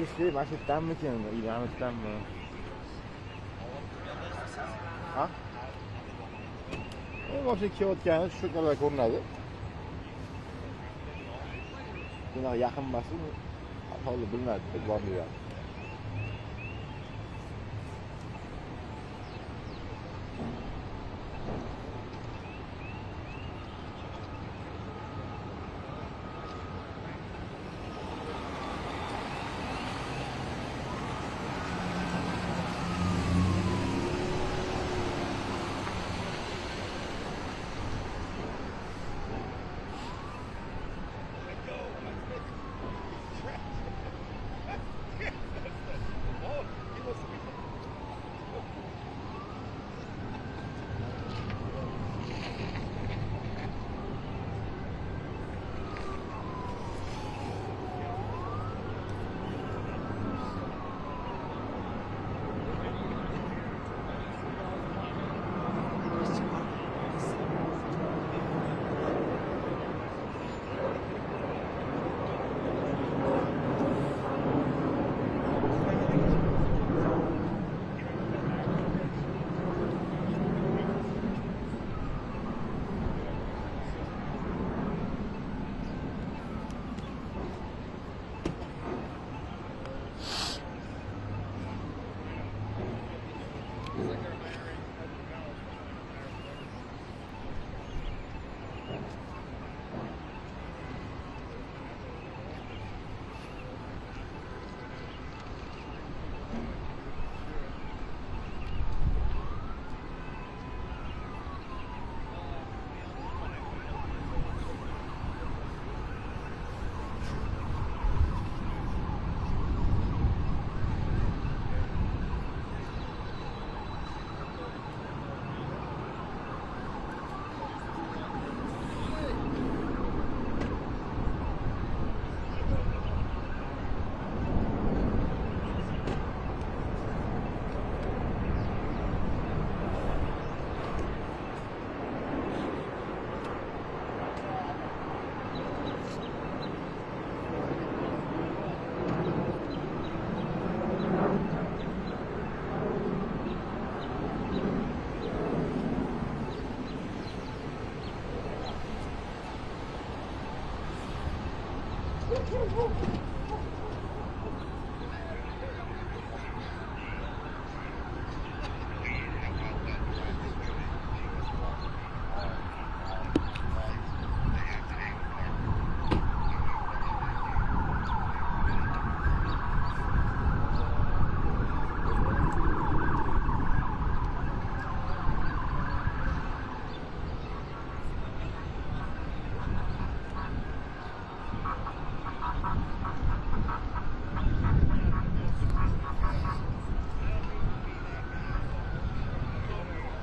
Kırıştı, başlıktan mı canım? İlametten mi? Ha? Başka kağıt geldi, şu kadar korunadı. Buna yakın basın, hatalı bilmedi, var mı ya?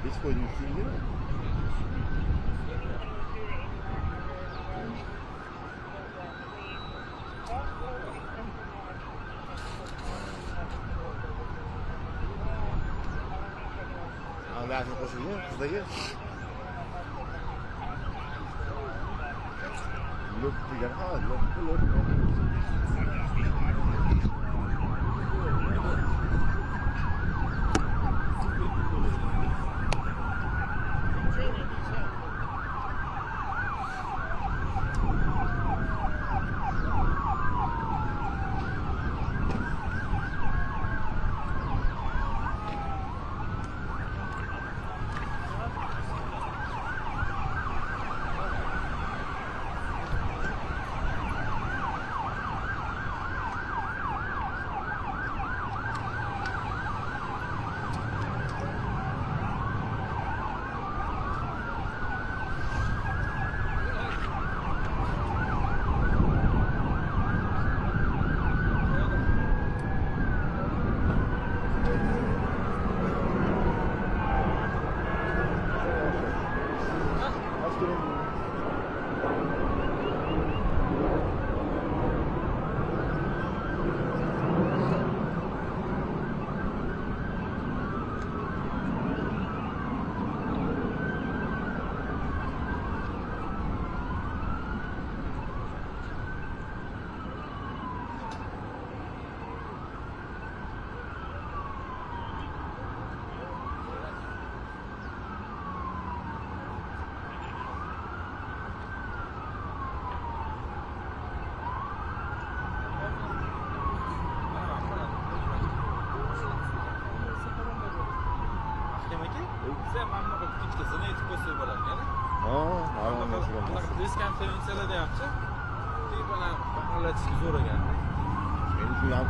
Hiç koydun üstüne değil mi? Ağzını koşuyor, kızdayı. Löp diyen ha, löp.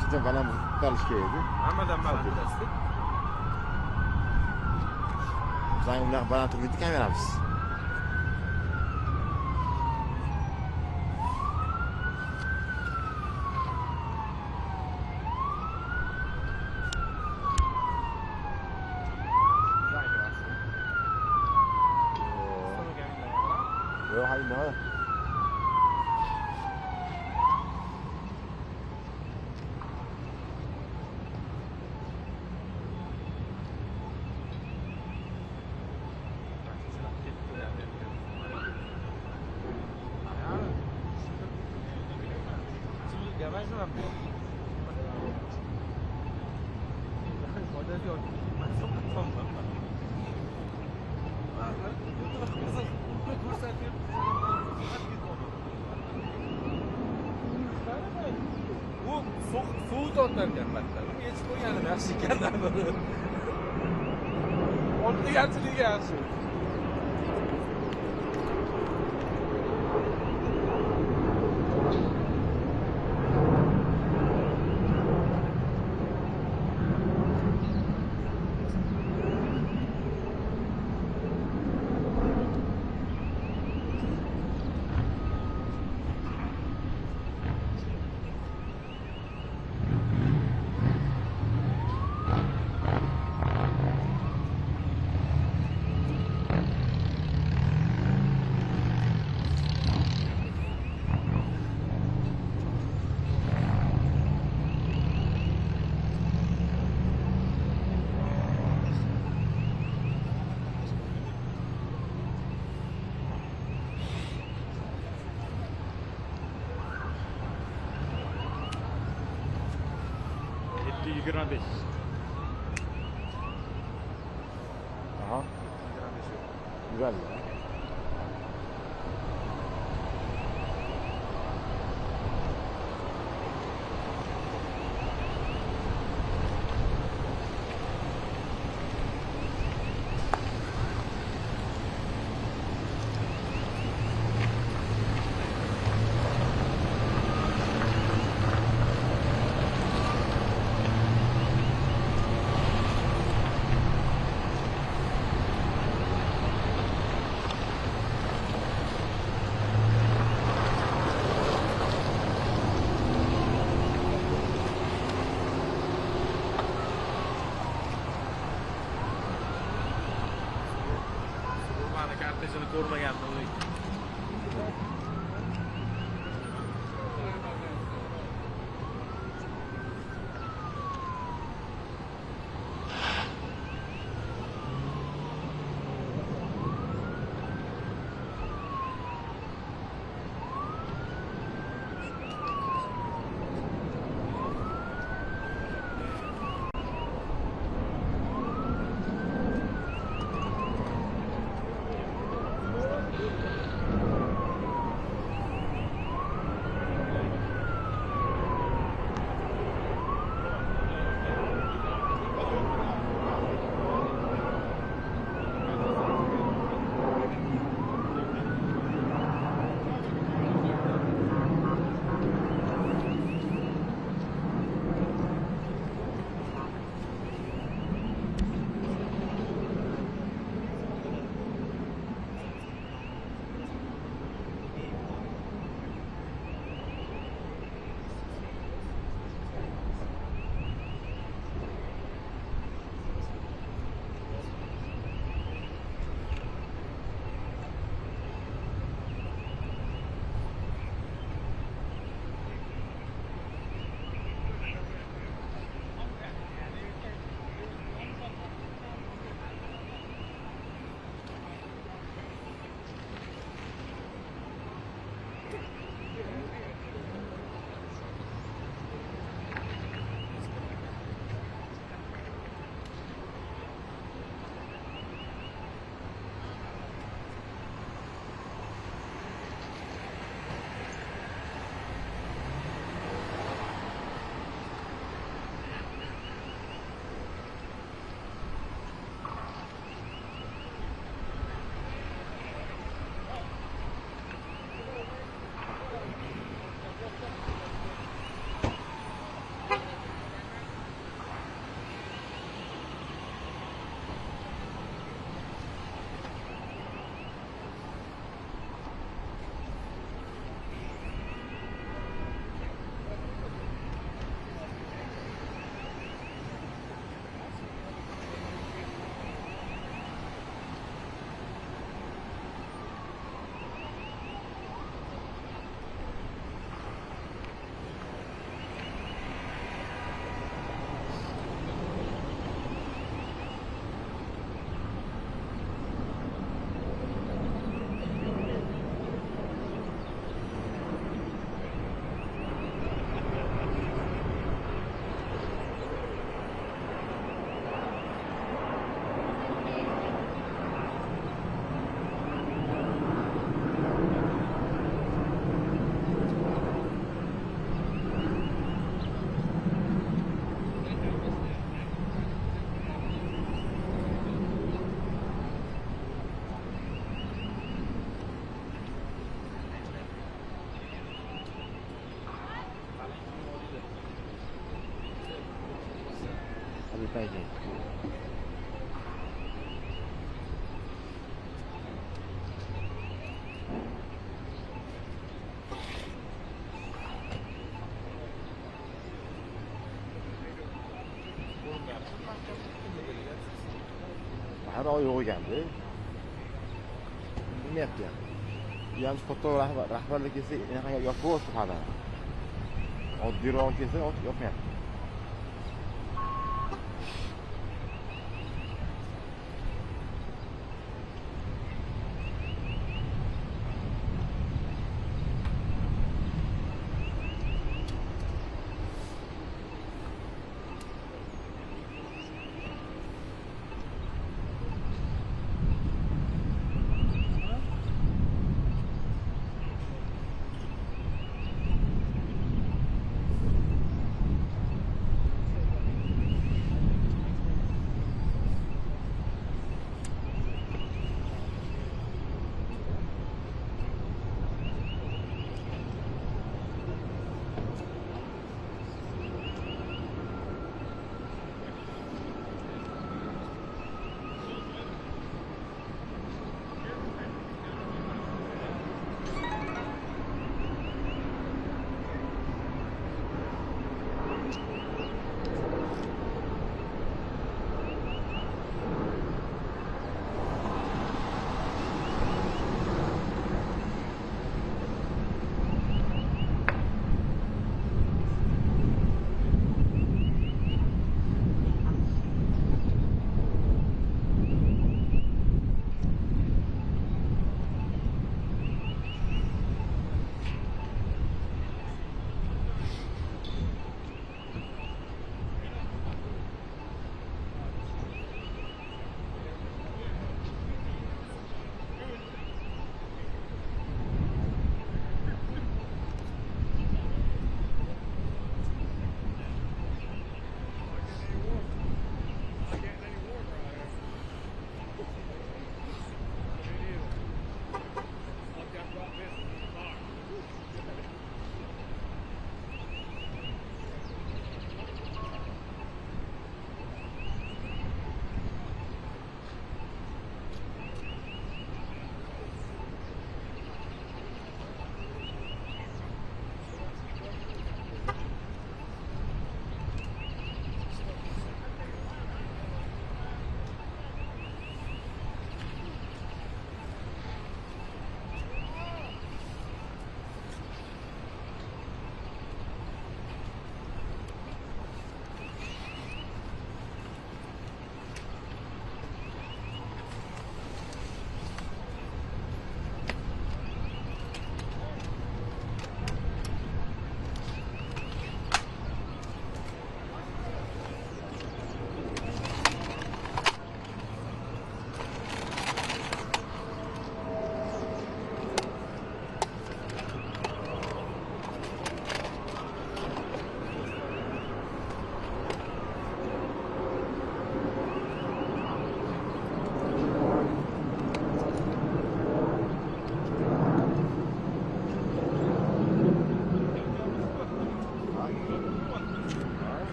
Sizden bana kalış geldi. Hammadan balandasizlik. Sen ular baland turib ketdik, kameramiz. Yo, hayır, ne? Suv tortarkan battar. Yechib qo'yganim yaxshi ekan-da buni. Oddiy yaxshi. Grande. Aha. Güzel ya. Yuzini ko'rmagandim. package. Har oy yo'q ekanda. Bilmayapti ham. Bu ham katta rahbarlik kelsa, unaqa yopib qo'yibdi xabar. Oddiyroq kelsa, yopmayapti.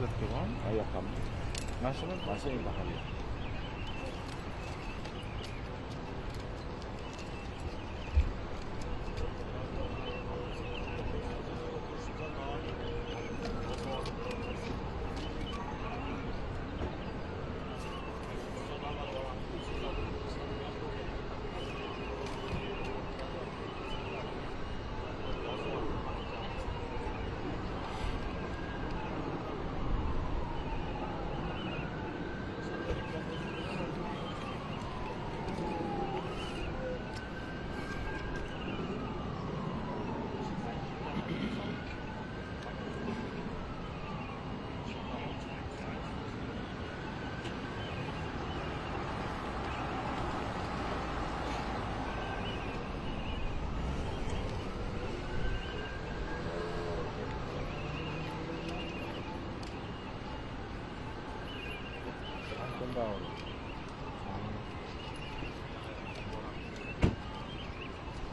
Redeployment. Ayoqqami? Mashina Mashina mahalliy.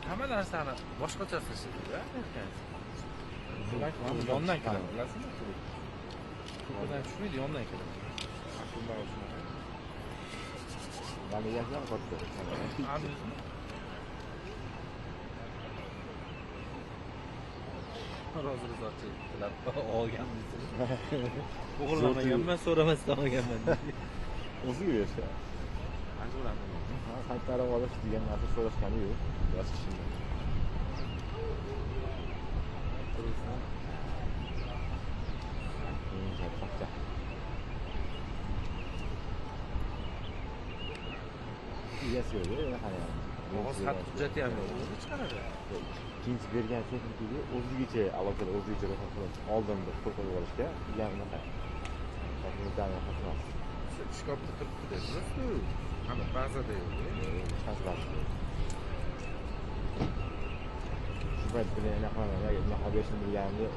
Hamma narsani boshqacha qilishdi-da. Yondan keladi, bilasizmi? Ko'pdan tushmaydi, yondan keladi. Mana yaxshi qotdi. Amizmi? Rozi-rozi qilib olganmiz. O'g'irlamaganman, so'ramasdan olganman. O'ziga berishdi. Ajraladim. Qaytarib olish degan narsa so'rashgani yo'q. Yosh kishini. Egasi yo'q, yana qarayman. Qog'oz xat hujjati ham yo'q. O'zi chiqaradi. Ikkinchi bergan texnikaga o'zligicha aloqada o'zligicha ro'yxat qilib oldim deb qo'yib olishga degan unaqa. Takliflarni xatmas. Shkopda turibdi dedi. Hamma bazada yo'q. Tashlashdi. Shu paytda yana qilaman, nima qilishni bilganimda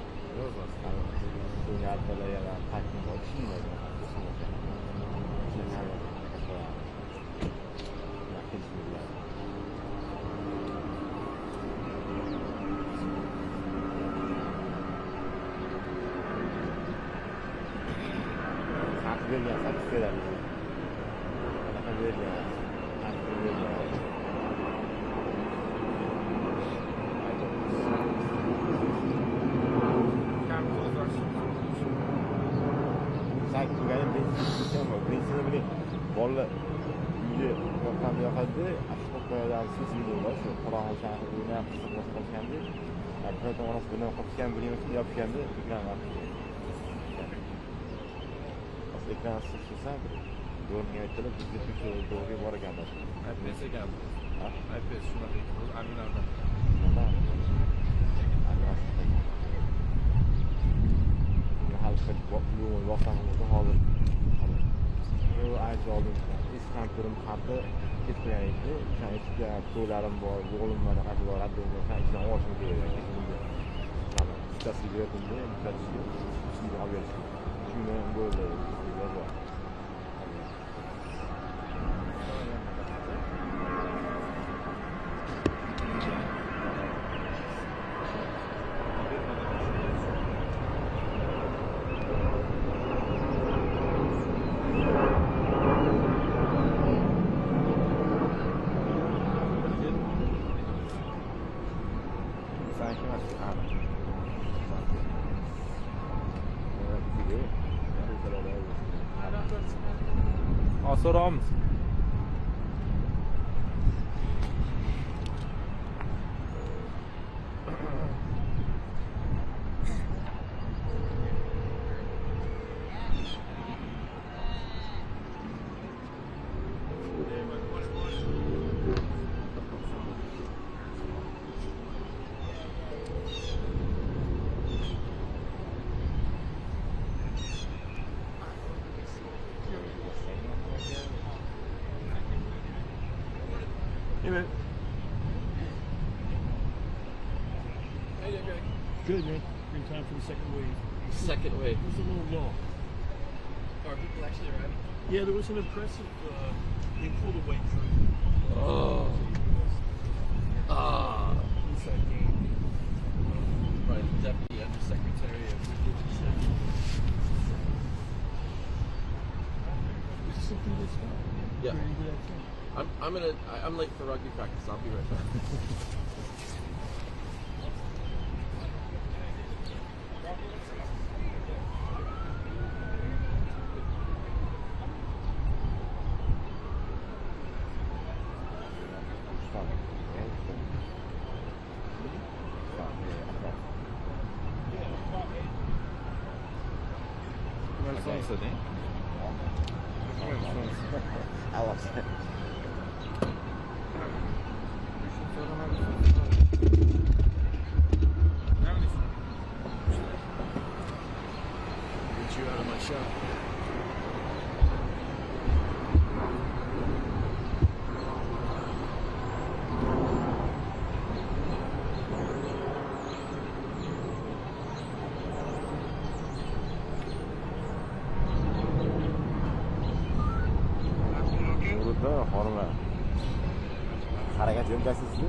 o'ynardilar yana qaytib olishmaydi. Vergan, sakkiz beradi. Qanaqa bergan? Qanaqa bergan? Sakkiz bergan prinsipini biling. Bolalar uyga qanday yoqadi? Ashqo'qadan sesini bor, shu qorong'i shahar o'ynab qolganda, bitta orasi bilan qotgan bilimni yopganda, ekran sesam, do'rniga aytilib, bizga shu do'rga bor ekanlar. IPS ekan. Ha? IPS shunaqa ekan. Aminardan. Nima? Aminardan. Halqib boqamiz hozir. Shu aytib oldim. Iskamprim xati ketgan edi. O'sha ichga qo'llarim bor, o'g'limlarni qaytib boradi, ichdan olishim kerak. Mana, bittasiga berdim-da, bittasiga ichga olib berdim. Shundan bo'ldi. So'raymiz. Hey, good, man. In time for the second wave. Second wave. It was a little long. Are people actually arriving? Yeah, there was an impressive, they pulled away through. Oh. Ah. Who's that game? Right, Deputy Undersecretary of Religious basically this guy. Yeah. Pretty good at it. I'm late for rugby practice. I'll be right back. Get you out of my shop. Xonimlar. Harakat yo'mkasizmi?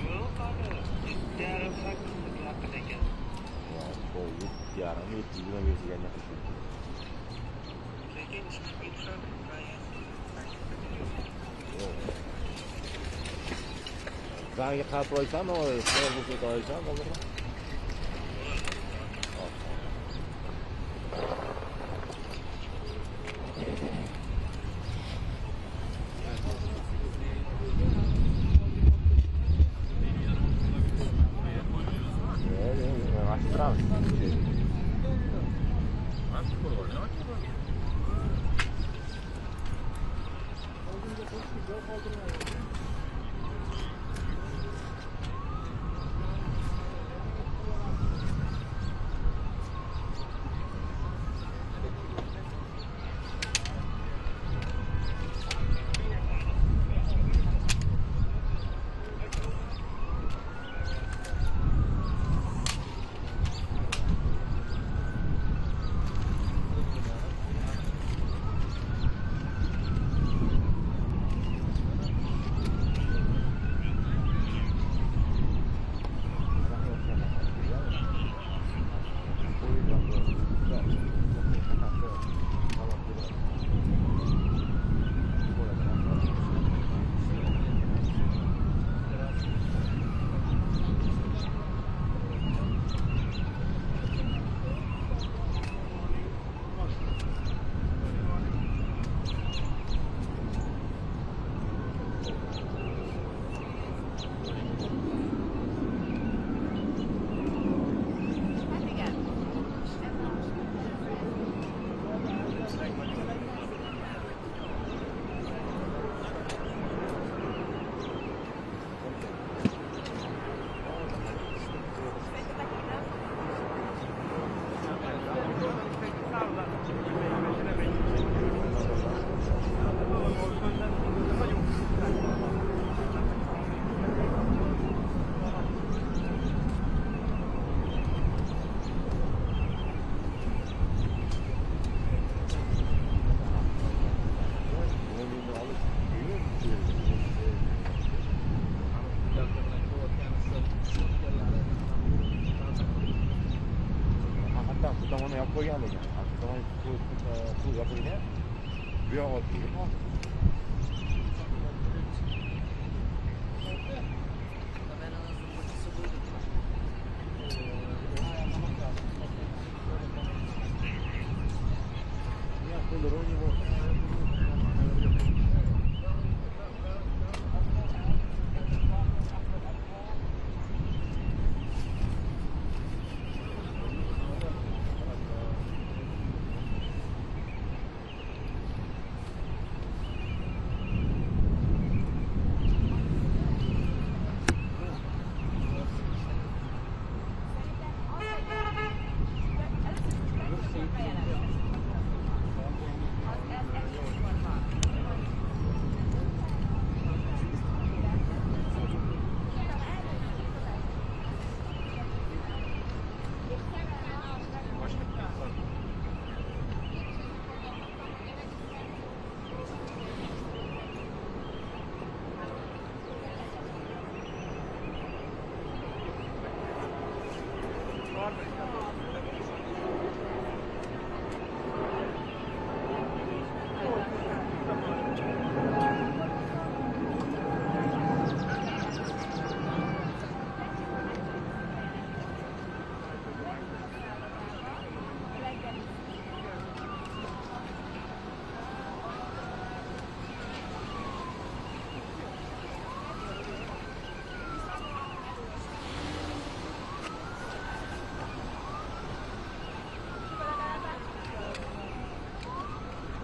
Yo'q, hali 7:30-8 vaqt ekan. Yo'q, 7:30-7:20 berishganda qilishim. Lekin ishqilib Zanga qarab qo'ysanmi, savol bo'lsa qo'ysan, bo'ladi. Qo'yganligim. Avtomobil pul yopilgan. Bu yoq olib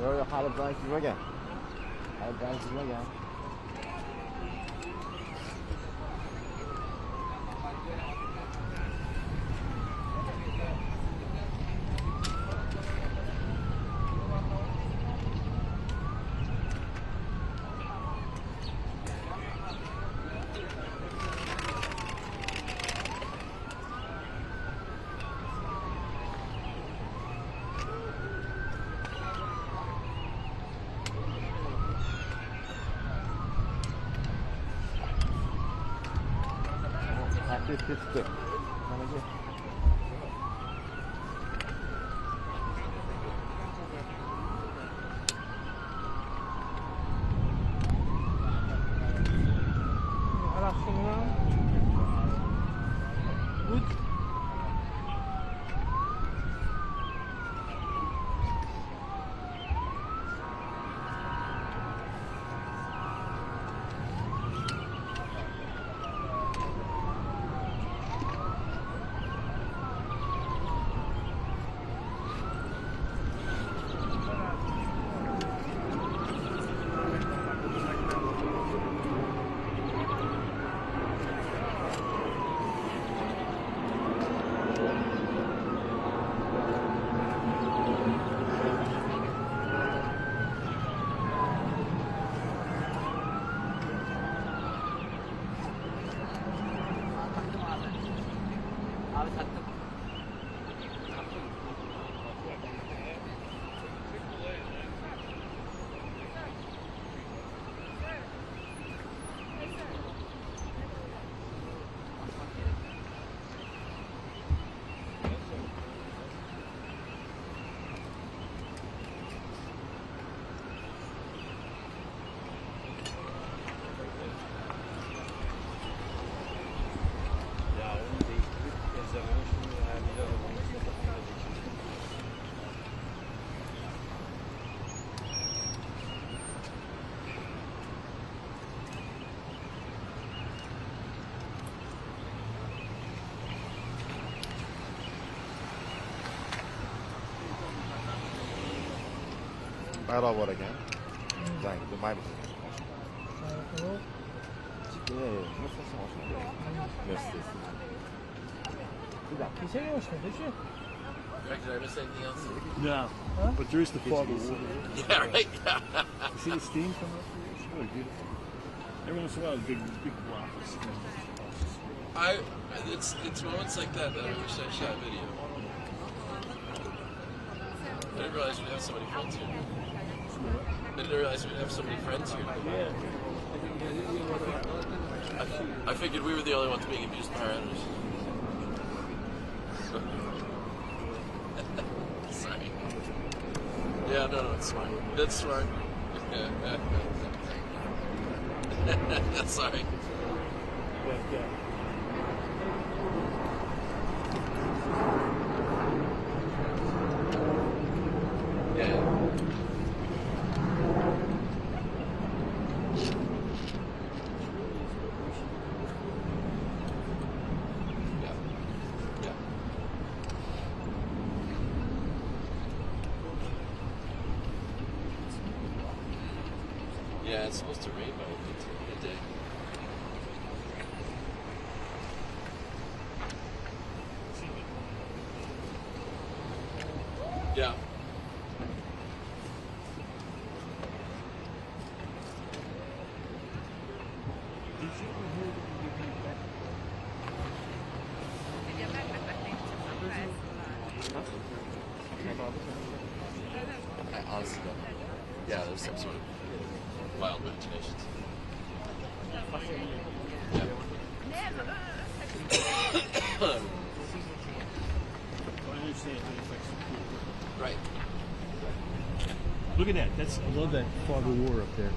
Yo, hali bilan chizmagan. Hali bilan chizmagan. Ketdi. Mana bu. Bayroq bor ekan. Jangi demaymiz. Mustafa oshadi. Did I miss anything else? No. Huh? But there is the fog of water. Yeah, right? You see the steam coming up here? It's really beautiful. Every once in a while, big rockets. It's moments like that that I wish I shot video. I didn't realize we'd have so many friends here. I didn't realize we'd have so many friends here. Yeah. I figured we were the only ones being abused by our enemies. Sorry. Yeah, no, it's smart. That's smart. Sorry. Yeah, it's supposed to rain by midday. Yeah. I honestly don't know. Yeah, there's some sort of wild imaginations. Yeah. Right. Look at that. I love that fog of war up there.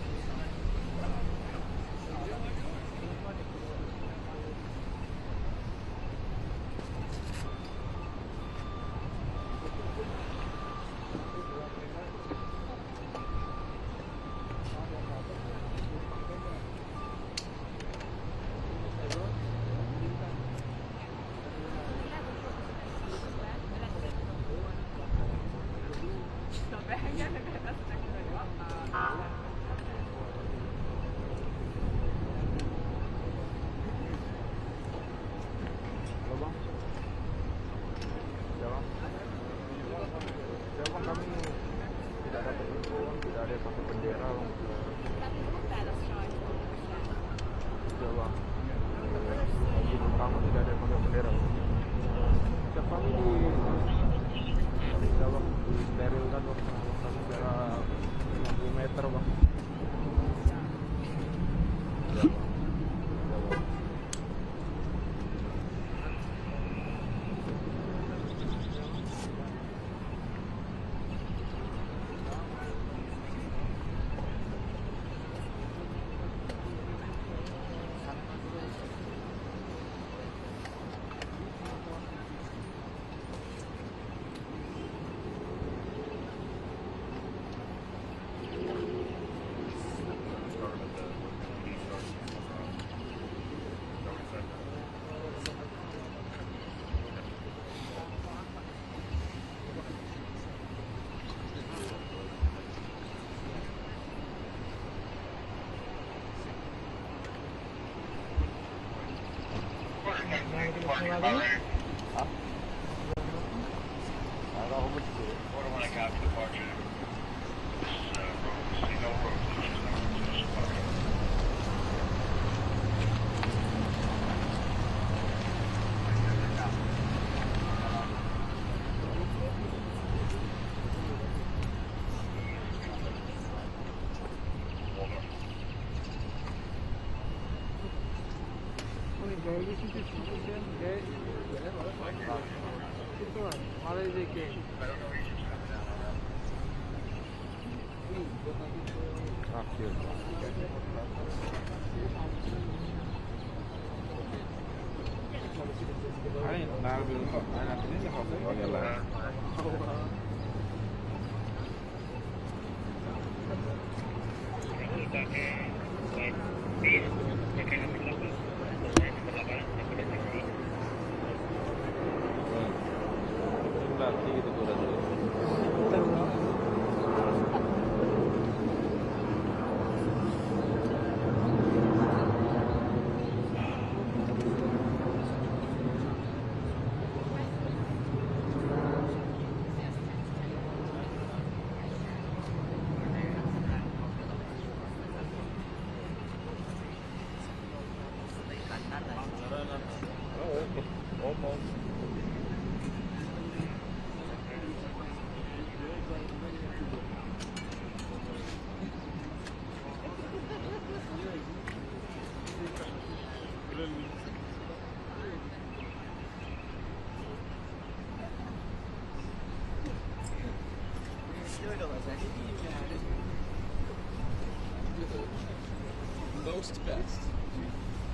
Most best.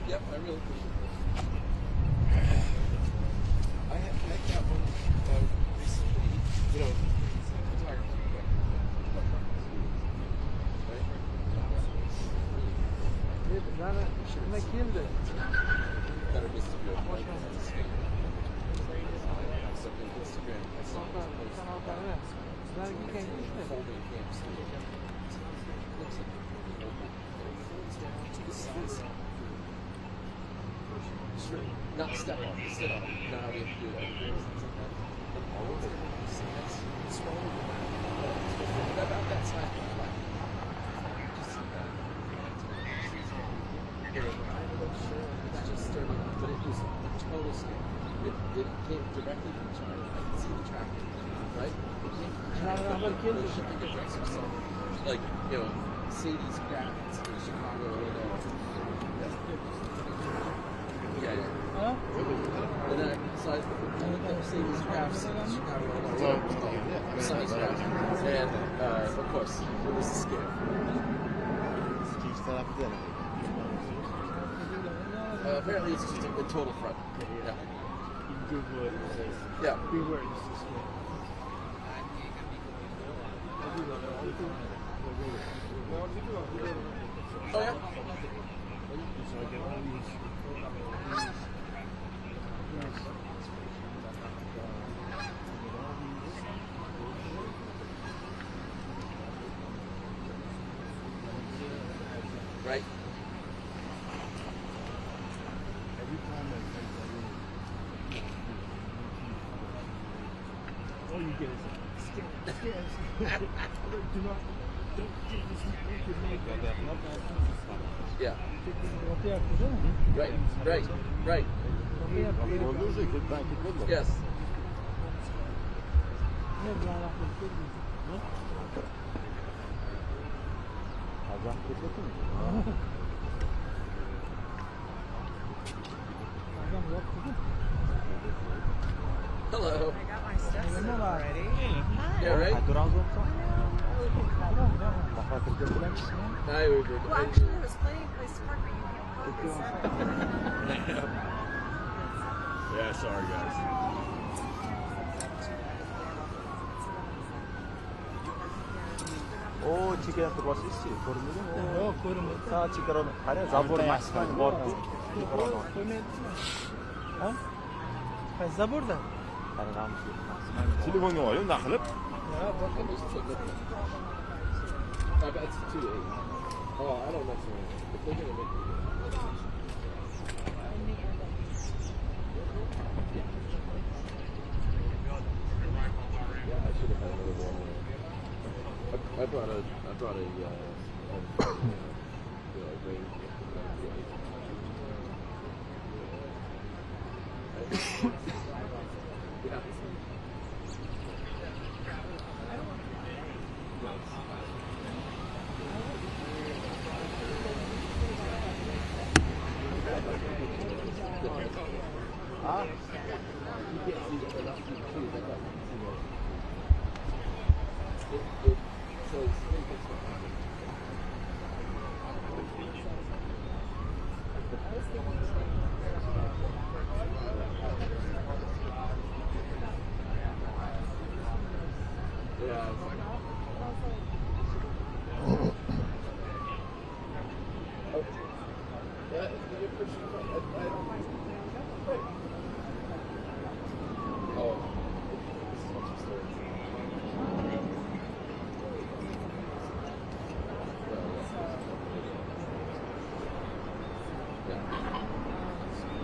Yep, I really appreciate it. I got one recently, you know, photography. Better business to go. Something Instagram. I saw holding camps. Looks like to the side. Not step on, sit on it. You know how we have to do that. All of it. It's smaller than that. About that size. Just see that. It's just sturdy, but it was a total scale. It came directly from China. I can see the tracking, right? It came from China. The shipping address or something. Like, you know, Sadie's Graphics in Chicago, Illinois. Yeah. Huh? And then so I Sadie's Crafts in Chicago, Illinois. Size Crafts. And of course, it was a scale. Apparently it's just a total front. Yeah. Yeah. Oh yeah? Right. All you get is scares. Yeah. Right. Yes. Hello. I got my stuff set up already. Yeah, right? Hi, we did. Well, actually, there was plenty of place to park, but you can't probably set up. Yeah, sorry guys. O çiğken turması işi, korumuyor mu? Yok, korumuyor. Sağ çıkaran, hani zabor masman var. Ha? Zabor da. Hani namus yok. Telefonu alayım, nakılıp. I bet it's 2 8. Oh, I don't know. If they're gonna make it. Yeah, I should have had another one. I brought a ring. Yeah. Ah, You can't see that enough too. It says yeah.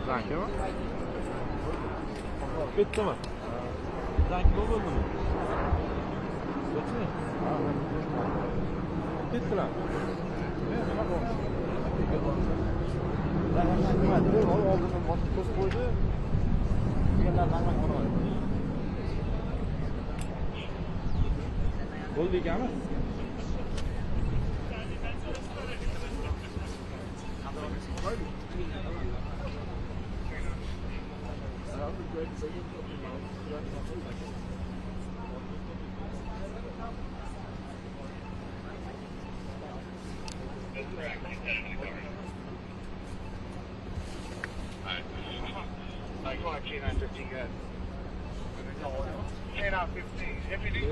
Zankimi? Bittimi? Zanki bo'ldimi? Bittimi? Bittilar. Oldindan boshqa to'sib qo'ydi. Deganlar ranglar qoladi. Bo'ldi ekanmi? Go on, K915, good. K915, everything.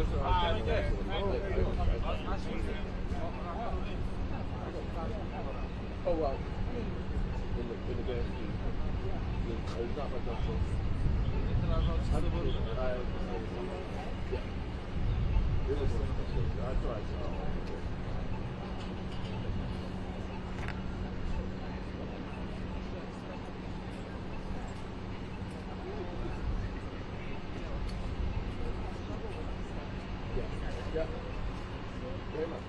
Oh well. In the gas tube. It's not like that. Yeah. It was I tried. Yeah. Very much.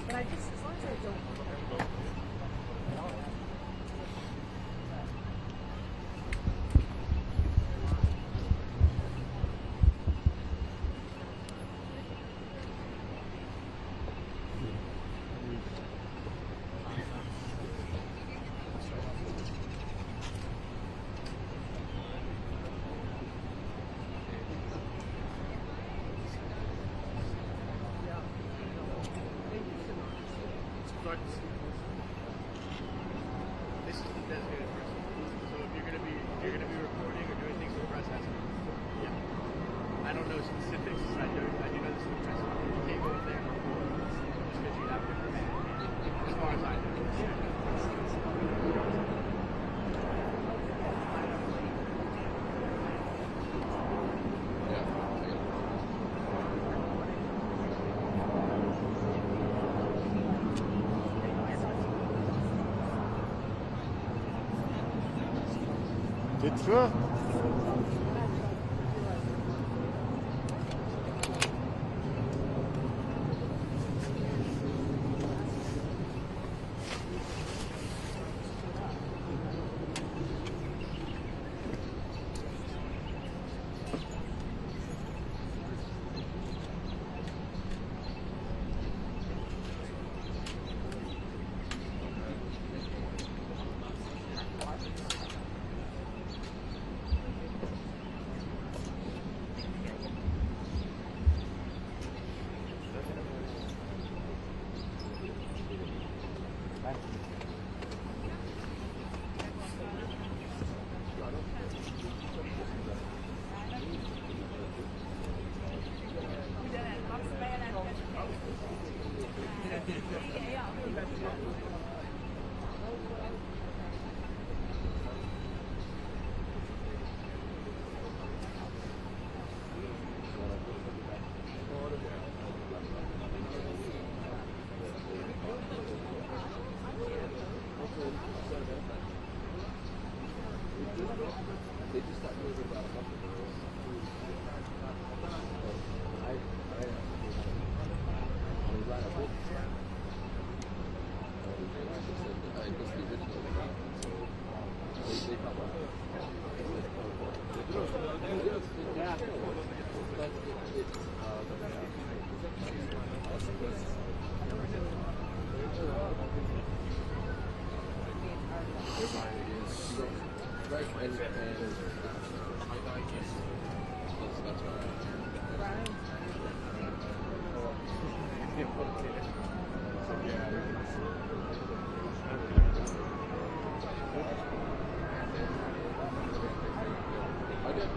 But I just, as long as I don't. This is the designated person. So if you're gonna be recording or doing things with the press, that's me. Yeah. I don't know specifics. I do know this is the press. You can't go up there and record just because you have different man. As far as I know. Bittimi? Right, and that's I did.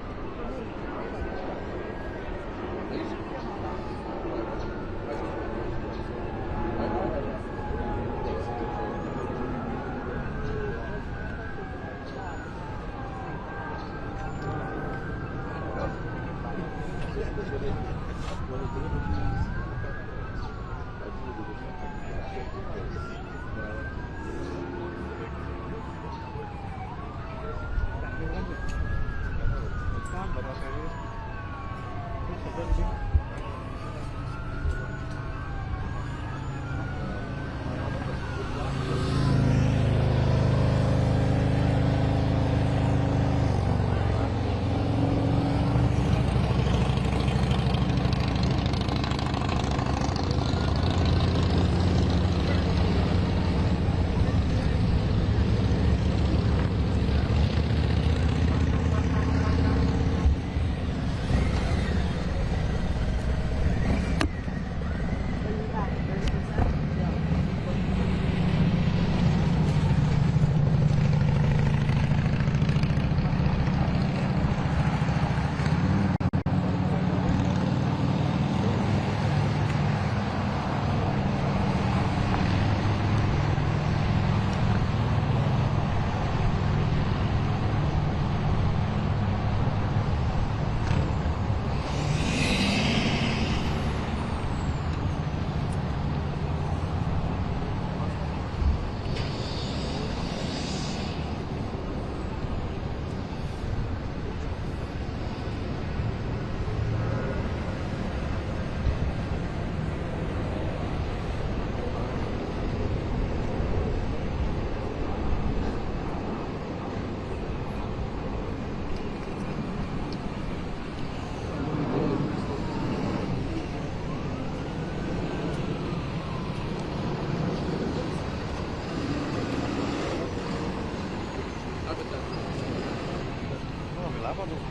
Berapa tuh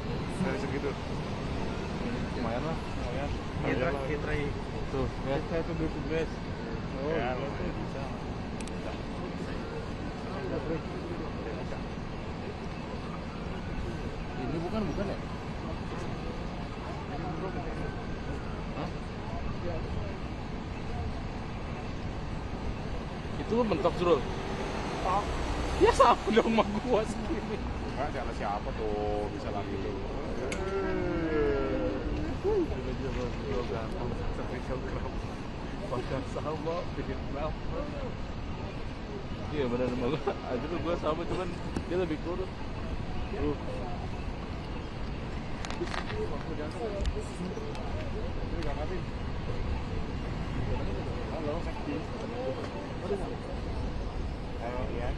dari segitu? Lumayan lah, lumayan. Kita tuh, saya tuh dulu guys. Oh, ya, bisa. Ini bukan ya? Hah? Itu mentok Zul. Ya sama dong sama gua segini. Enggak, jangan siapa tuh bisa lagi tuh. Dia gampang spesial crowd. Pakai sama bikin crowd. Iya benar sama gua. Aja tuh gua sama cuman dia lebih kurus. Halo, Sakti. Iya.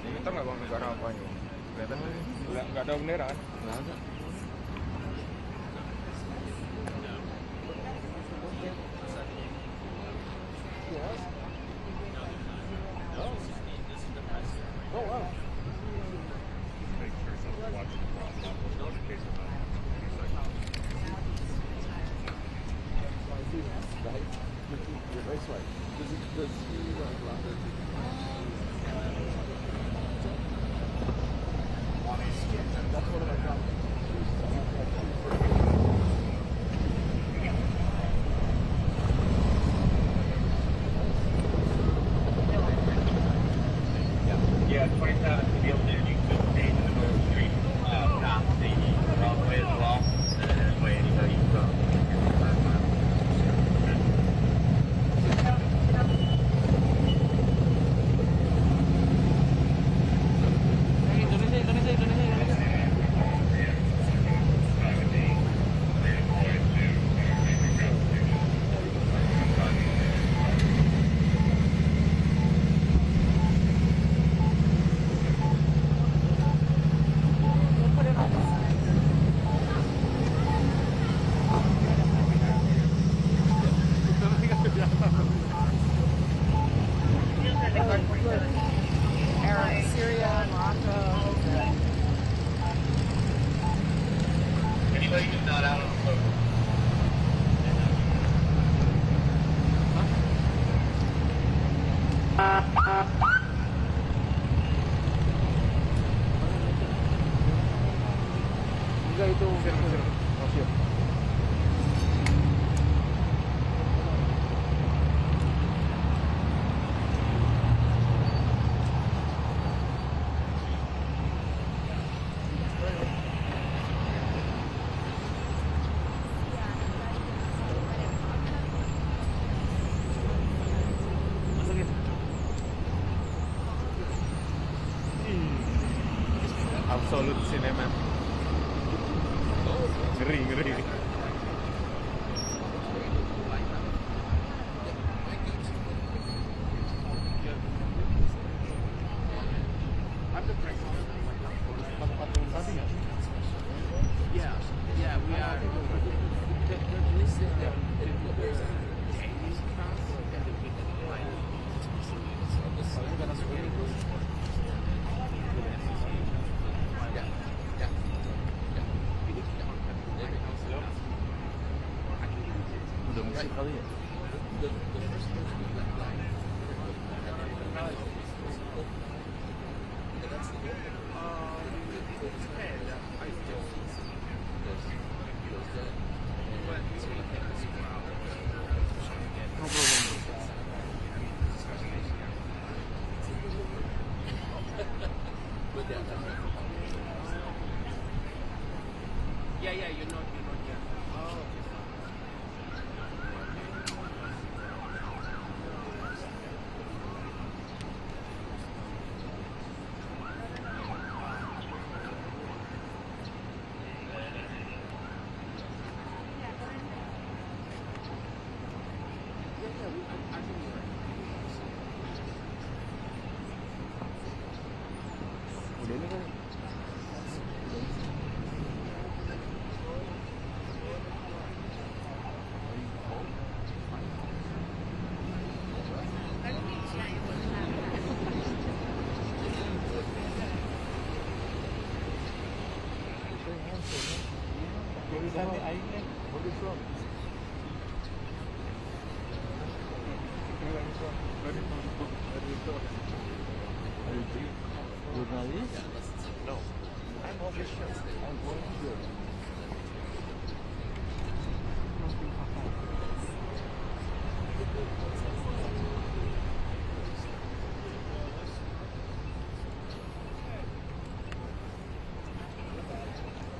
Ini tahu nggak bang negara apa ini? Kelihatan nggak ada bendera kan? Nggak ada. 27 to be able to use the stage in the middle of the street, past the runway as well, and then way anybody Absolute cinema. Ngeri.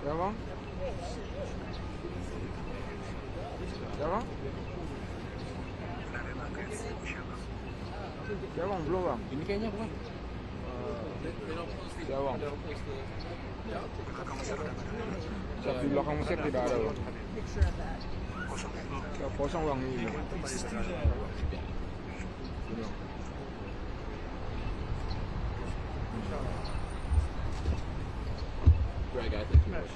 Devam. Devam. Devam, belum. Ini kayaknya bukan. Devam. Di belakang Mesir tidak ada, Bang. Kosong, Bang, ini. Greg, I think you would.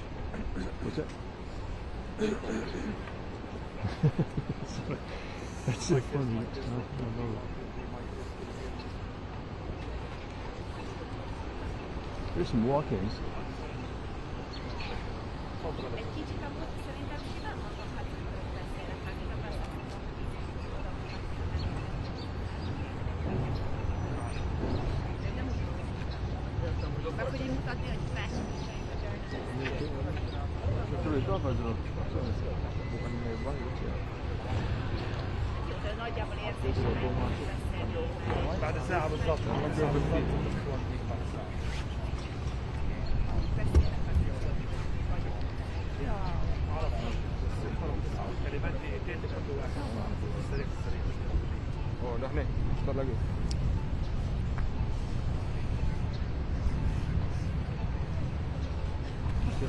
What's that? That's so funny. No. There's some walk-ins. Betul itu apa dulu? Bukan lebar gitu ya. Nagyjából érzés. بعد ساعة بالضبط.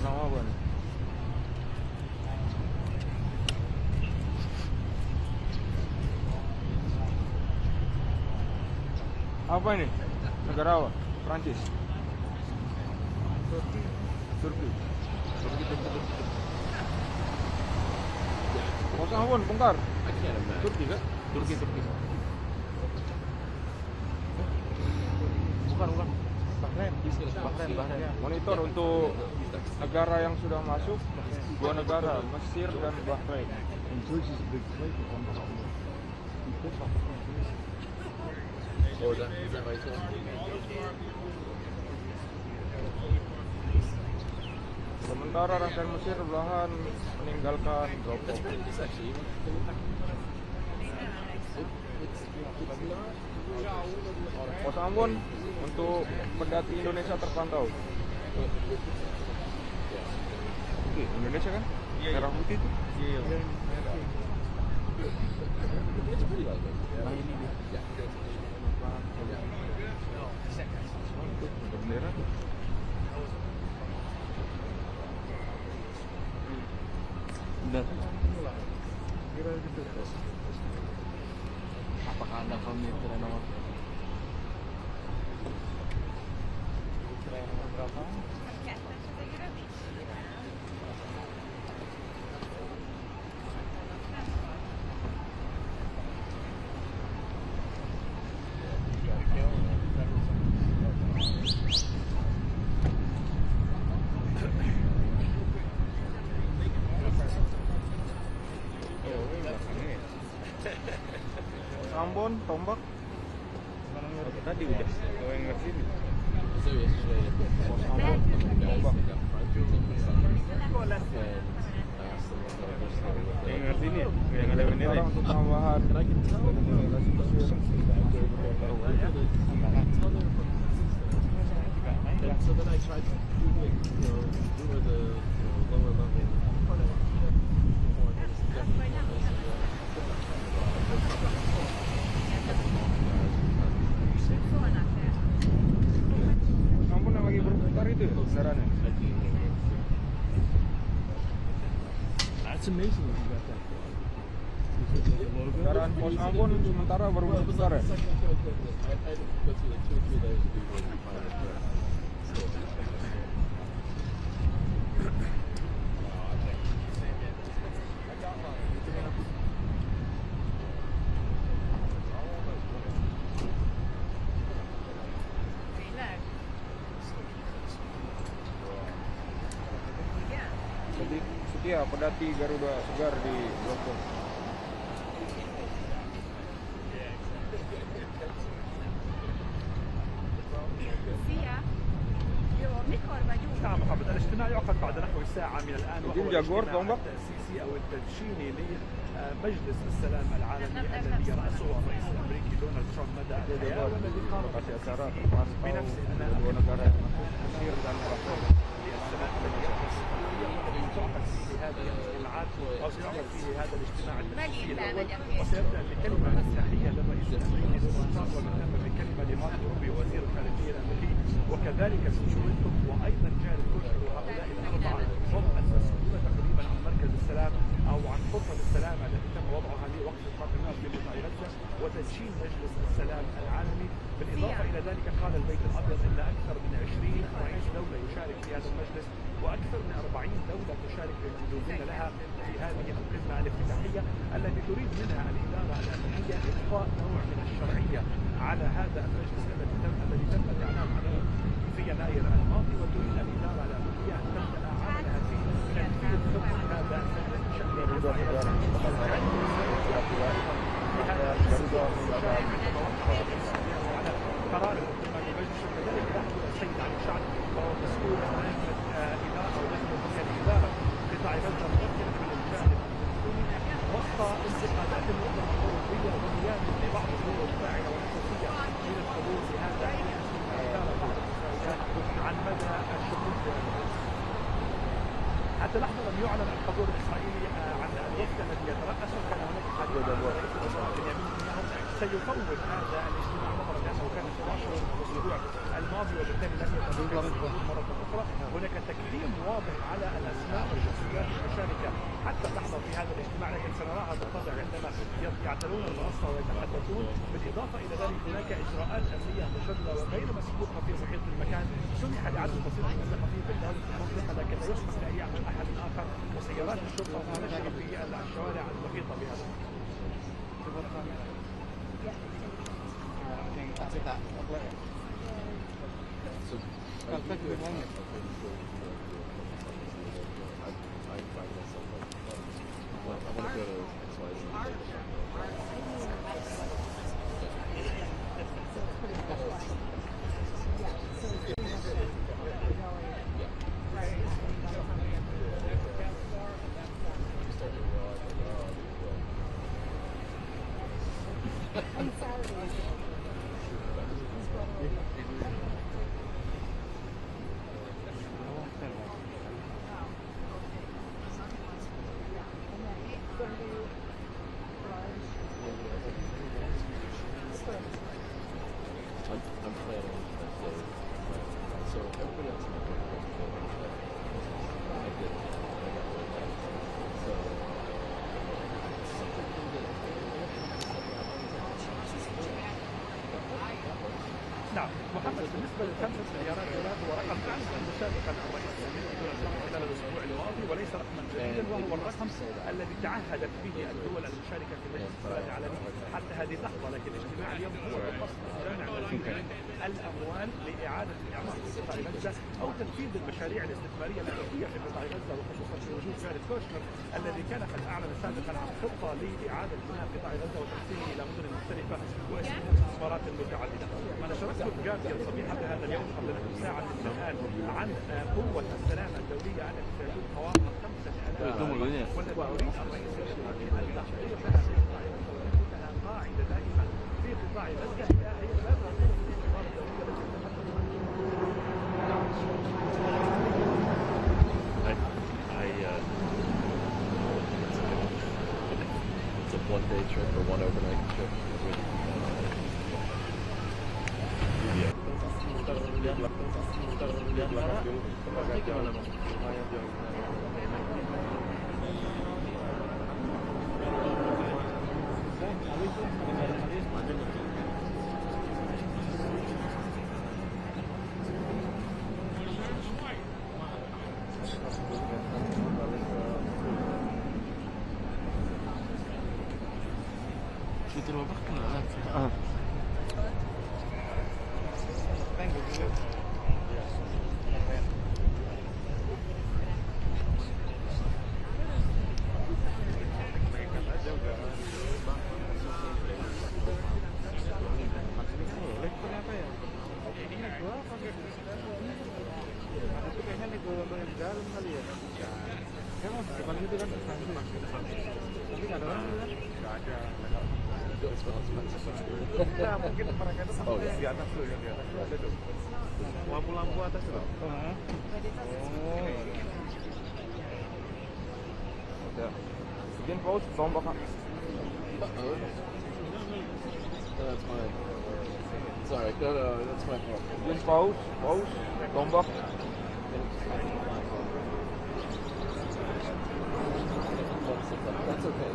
Nama apa nih? Apa ini? Negara apa? Prancis. Turki. Kosong apa? Bongkar. Turki kah? Turki. Bukan. Bahrain. Monitor untuk negara yang sudah masuk, 2 negara, Mesir dan Bahrain. Oh, is that right? Sementara rangkaian Mesir belahan meninggalkan drop-off. It's actually, Pos Ambon untuk pedati Indonesia terpantau. Oke, Indonesia kan? Merah putih itu? Iya. it's pretty like it. Bendera tuh. Benar. Kira gitu. Apakah Anda familiar dengan nomor? Berapa? Ambon, Tombak. Tadi udah, kau yang ngerti nih. Ambon, Tombak. Yang ngerti nih, yang ada bendera untuk tambahan. So then I tried to do the lower level. Ambon yang lagi berputar itu kendaraannya. That's amazing if you got that. Kendaraan pos Ambon sementara baru berputar ya. I had to go through like 2 or 3 layers of people and find it correct. Jadi setia pedati Garuda Segar di Blokon. نعم محمد الاجتماع يعقد بعد نحو ساعة من الآن وهو الاجتماع التأسيسي أو التدشيني لمجلس السلام العالمي الذي يرأسه الرئيس الأمريكي دونالد ترامب مدى الحياة والذي قام بنفسه أنها تعقد فيه هذه الاجتماعات أو سيعقد فيه هذا الاجتماع التأسيسي الأول وسيبدأ بكلمة افتتاحية للرئيس الأمريكي دونالد ترامب ومن بكلمة لماركو روبيو وزير الخارجية الأمريكي وكذلك سيدي ويتكوف وأيضا جاري كوشنر وهؤلاء الأربعة هم المسؤولون تقريبا عن مركز السلام أو عن خطة السلام التي تم وضعها لوقف القتال في قطاع غزة وتدشين مجلس السلام العالمي. بالإضافة إلى ذلك قال البيت الأبيض أن أكثر من 20 رئيس دولة يشارك في هذا المجلس وأكثر من 40 دولة تشارك يجوزون لها في هذه القمة الافتتاحية التي تريد منها الإدارة الأمريكية إضفاء نوع من الشرعية على هذا المجلس الذي تم الإعلان عنه في يناير الماضي وتريد الإدارة الأمريكية أن تبدأ عملها في تنفيذ خطة هذا المجلس بشكل قرار القمة المجلس وكذلك يحضر السيد علي الشعب وهو مسؤول عن إدارة أو لجنة الإدارة قطاع غزة ممثلا من الجانب الفلسطيني وسط انتقادات الأمم الأوروبية وغياب لبعض الدول الفاعلة والأساسية من الحضور لهذا عن مدى الشهود حتى لحظة لم يعلن الحضور الإسرائيلي عن الوفد الذي يترأسه كان هناك حديث عن رئيس الوزراء بنيامين نتنياهو سيطول هذا الاجتماع نظرا لأنه كان 12 من الأسبوع الماضي وبالتالي لم يتم مرة أخرى. هناك تكريم واضح على يعتلون المنصة ويتحدثون. بالإضافة إلى ذلك هناك إجراءات أمنية مشددة وغير مسبوقة في محيط المكان. سمح لعدد بسيط من الصحفيين بالجولة في المنطقة لكن لا يسمح لأي أحد آخر، وسيارات الشرطة ماشية في الشوارع المحيطة بهذا. نعم محمد، بالنسبة للخمسة سيارات هناك هو رقم كان سابقا الرئيس خلال الأسبوع الماضي، وليس رقما جديدا، وهو الرقم الذي تعهدت به الدول المشاركة في مجلس الصراع العالمي حتى هذه اللحظة. لكن اجتماع اليوم هو بالقصد جامع الأموال لإعادة إعمار قطاع غزة أو تنفيذ المشاريع الاستثمارية الأساسية في قطاع غزة، وخصوصا في وجود جاري كوشنر الذي كان قد أعلن سابقا عن خطة لإعادة بناء قطاع غزة وتحسينه إلى مدن مختلفة واستثمارات متعددة. ونشرته الجارديان صبيحة هذا اليوم قبل نصف ساعة من الآن عن قوة السلامة الدولية التي تجوز قوامها 5,000 والتي يريد الرئيس الأمريكي أن تحقيق لها في قطاع غزة وتكونها قاعدة دائمة في قطاع غزة. هي لا تقوم بالاستثمار الدولية التي It's a one-day trip or one overnight trip with mungkin mereka itu sampai di atas tuh, yang di atas tuh ada tuh lampu-lampu atas tuh. Udah. Bikin pause, tombak Kak. That's fine. Sorry, no, that's my fault. Bikin pause, tombak. That's okay.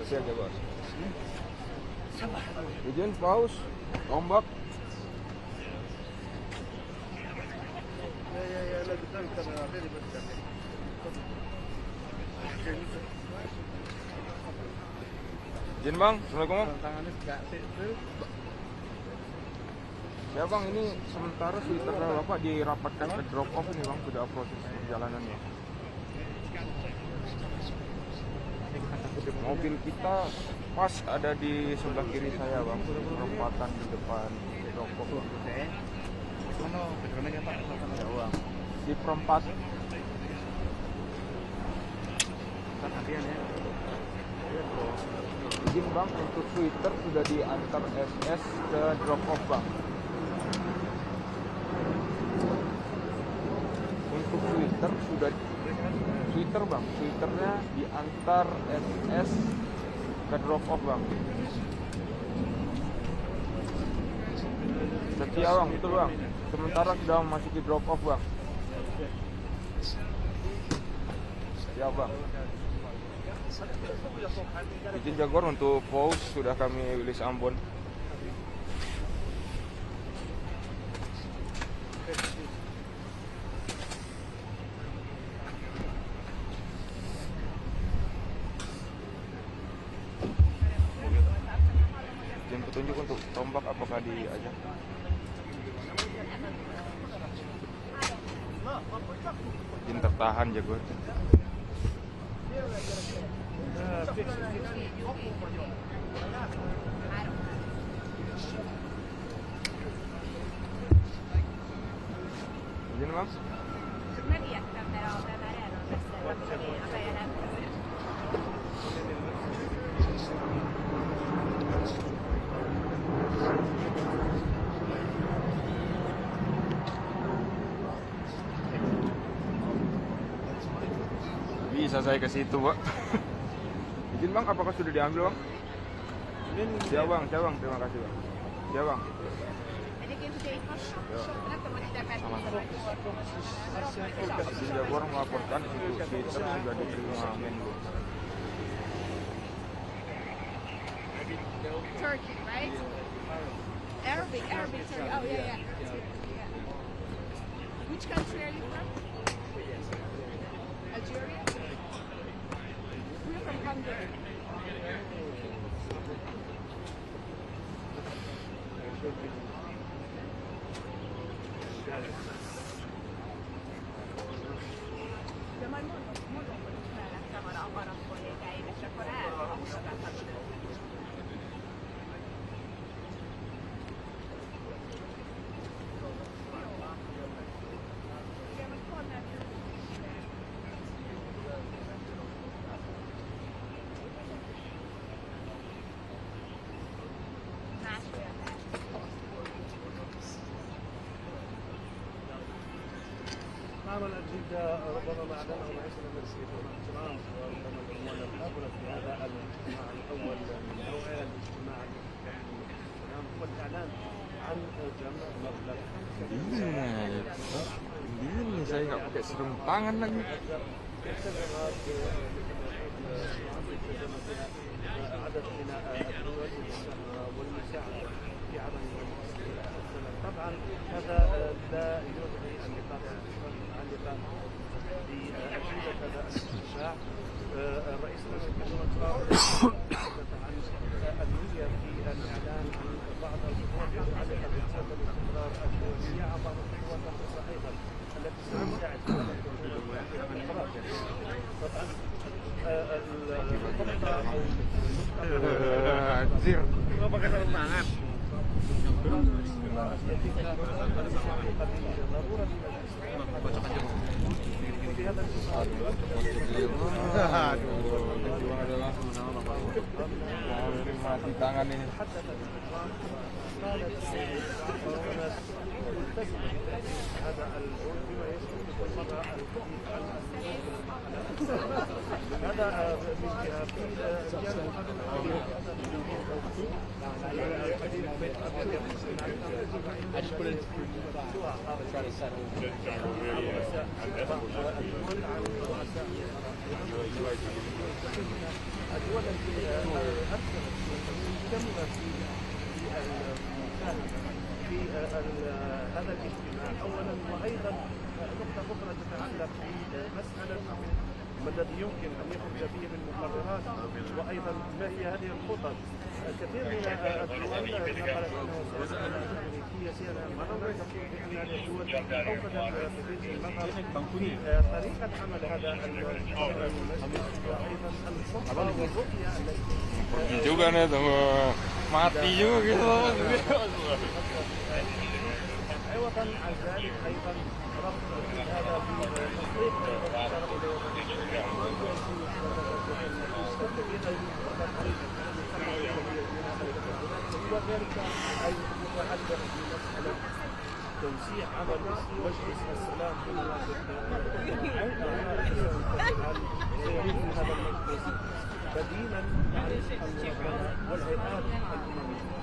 Kecil aja bos. Bikin pause, tombak. Izin bang, assalamualaikum. Ya bang, ini sementara si terminal bapak dirapatkan ke drop off ini bang, sudah proses perjalanannya. Mobil kita pas ada di sebelah kiri saya bang, perempatan di depan drop off. Di perempat. Hadian ya. Izin bang, untuk Twitter sudah diantar SS ke drop off bang. Untuk Twitter sudah Twitter bang, Twitternya diantar SS ke drop off bang. Setia bang, betul bang. Sementara sudah memasuki drop off bang. Ya bang. Izin Jaguar untuk pause sudah kami rilis Ambon. Izin petunjuk untuk tombak apakah diajak? Izin tertahan Jaguar. Izin bang? Megijedtem, mert már erről beszéltem, hogy a bejelentkezés. Bisa saya ke situ, Pak. Izin bang, apakah sudah diambil bang? Ya bang, terima kasih bang. Ya bang. Egyébként ugye itt most, nem tudom, hogy ide feltétlenül vagy. Izin Jaguar melaporkan situs Twitter sudah diterima Menlu. Turkey, right? Arabic, Turkey. Oh, yeah. Which country are you from? Algeria? We're from Hungary. De majd mondom, hogy is mellettem van a harag kollégáim, és akkor elhúztatnak ide. عمل جدة ربما ما أعلنه رئيس المجلس دونالد ترامب وربما العنوان الأول في هذا الاجتماع الأول من نوعه الاجتماع هو الإعلان عن جمع مبلغ Ini saya nggak pakai sarung tangan lagi. عدد من الدول والمساعدة في عمل طبعا هذا لا يلغي النقاط المتعلقة بأجندة هذا الاجتماع. الرئيس دونالد ترامب تحدث عن النية في الإعلان عن بعض الخطوات المتعلقة بسبب الاستقرار الدولي عن بعض الخطوات الأخرى أيضا التي ستساعد في mati tangan ini. هذا الجول بما يسمى بالمرأة هذا الدول التي أكثر مهتمة في هذا الاجتماع اولا وايضا نقطه اخرى تتعلق بمساله ما الذي يمكن ان يخرج به من مقررات وايضا ما هي هذه الخطط. كثير من الدول نقلت انه سيكون امريكيه سياسه مرة تقول بان الدول اوفدت في المغرب في طريقه عمل هذا وايضا الخطه والرؤيه التي juga nih tuh mati juga gitu. عوضا عن ذلك ايضا ربط هذا بتطبيق أمريكا عايزة تتعلق بمسألة توسيع عمل مجلس السلام في مناطق سيريد من هذا المجلس بديلا عن المنظمات والهيئات الأممية.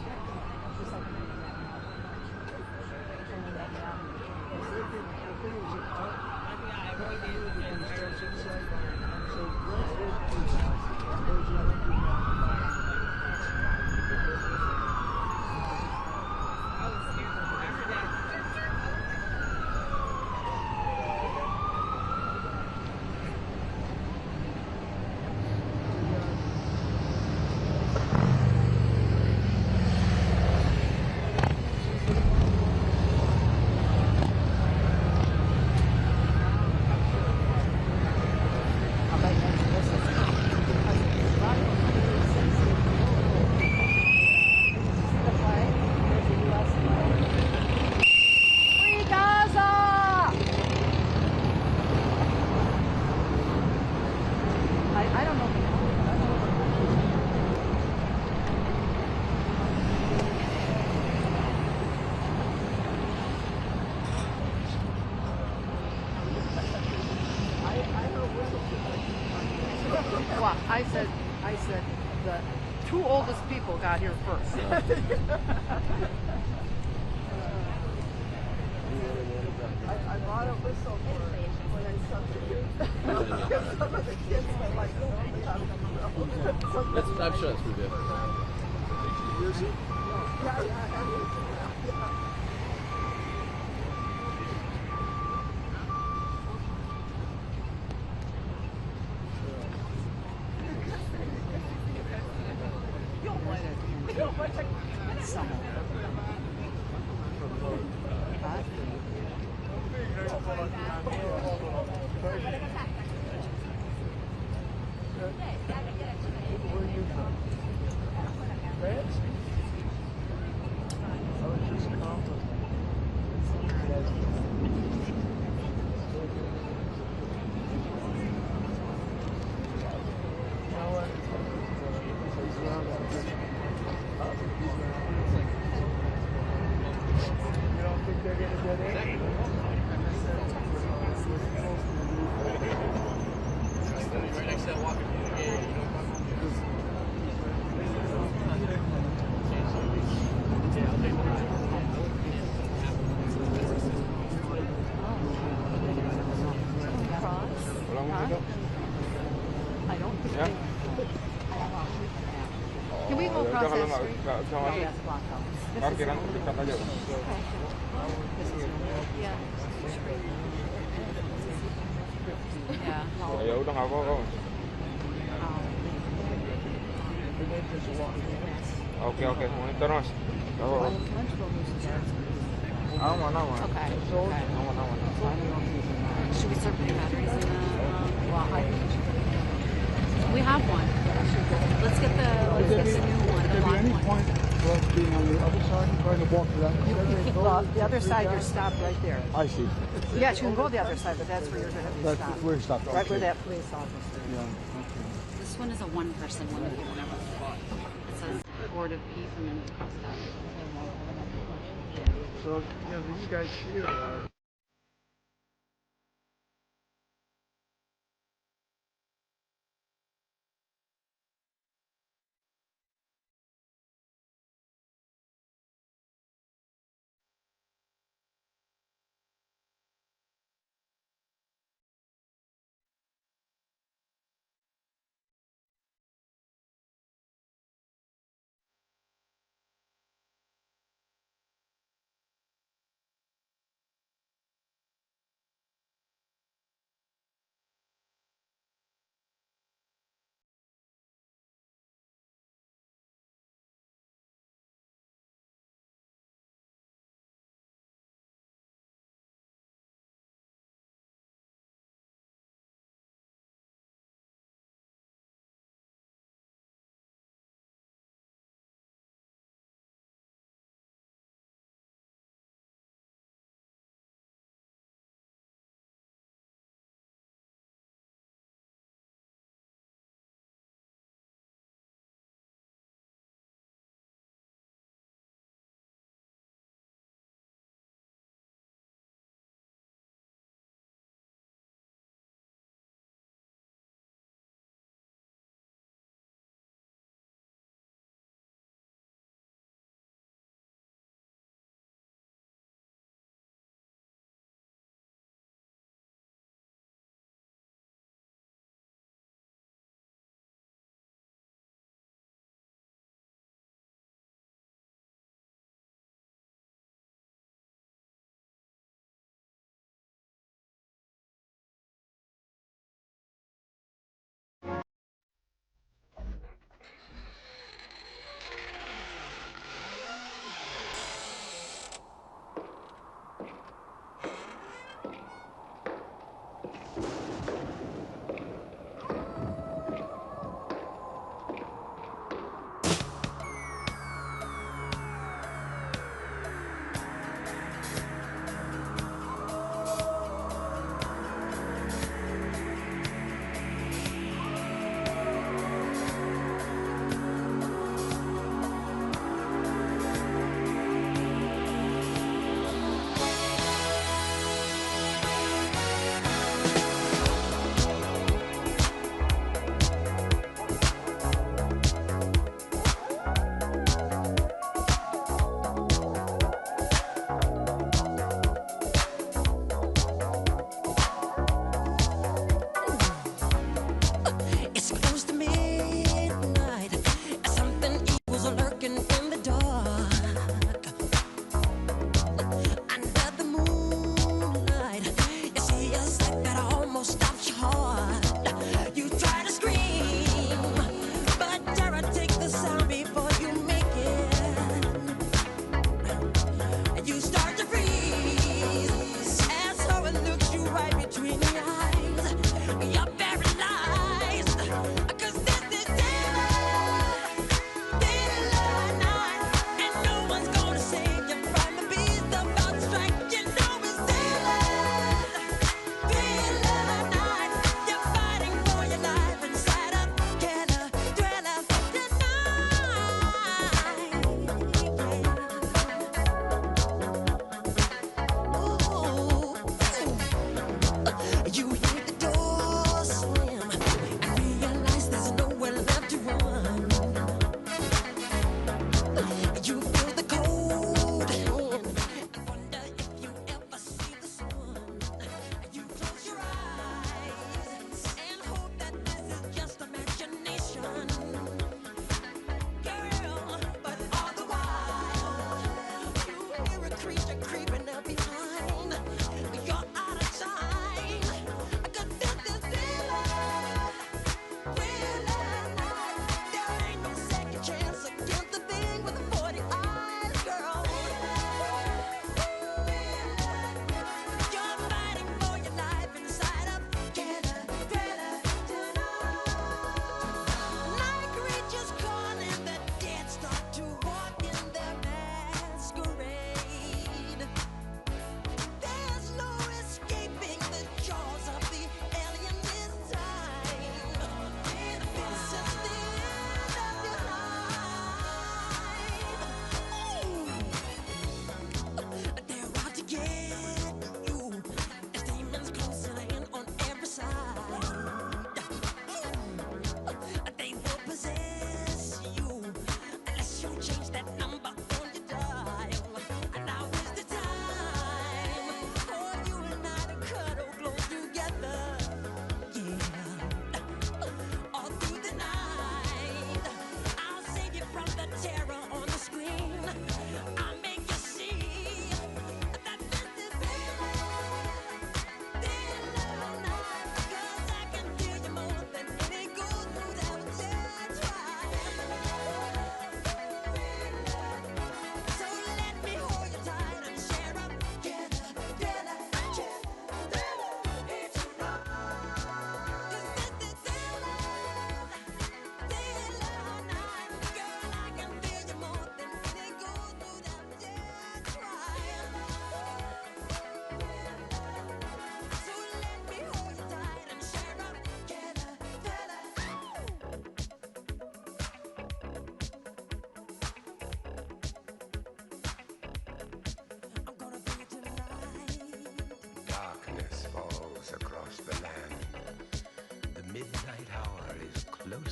Well, I said the two oldest people got here first. I bought a whistle for when I started. Some of the kids were like, I'm sure that's Rubio. Can we go across that street? Oh, yes, block out. Parkiran dekat aja. Yeah. Yeah. Ya udah nggak apa-apa. Oke, monitor mas. Aman. Okay. Aman. Should we start putting batteries in the? Well, we have one. Let's get the new one, the black one. point for being on the other side, trying to walk around? Well, the other side, you're stopped right there. I see. Yes, you can go the other side, but that's where you're going to be That's stopped. where you stopped. Right where Okay. that police officer is. Yeah, okay. This one is a one-person one if you want to. It says Board of Peace and then it's crossed out. So, these guys here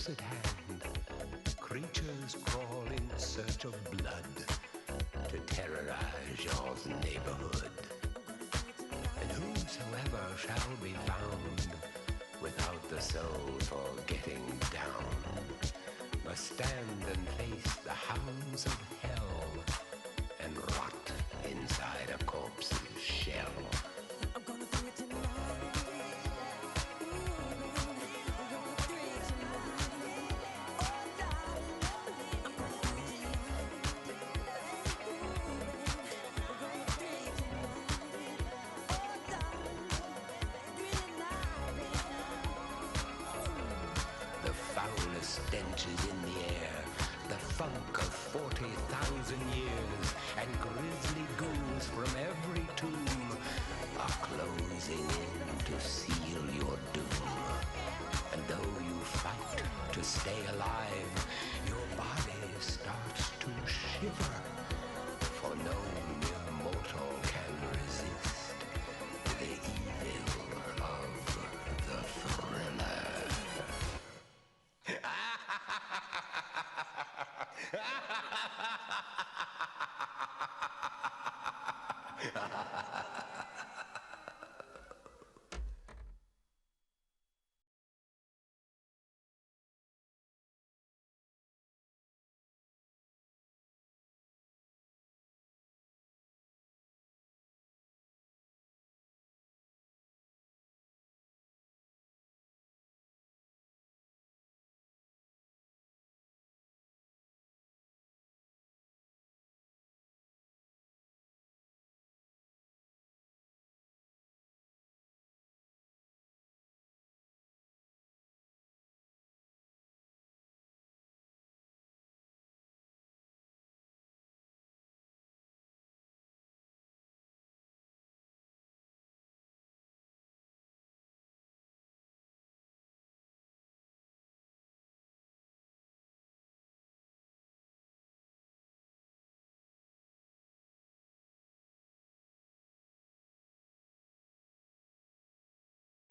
close at hand, creatures crawl in search of blood to terrorize your neighborhood. And whosoever shall be found without the soul for getting down must stand and face the hounds of hell and rot inside a corpse's shell. stenches in the air, the funk of 40,000 years, and grisly ghouls from every tomb are closing in to seal your doom. And though you fight to stay alive, your body starts to shiver, for no mere mortal can resist the evil of the thriller.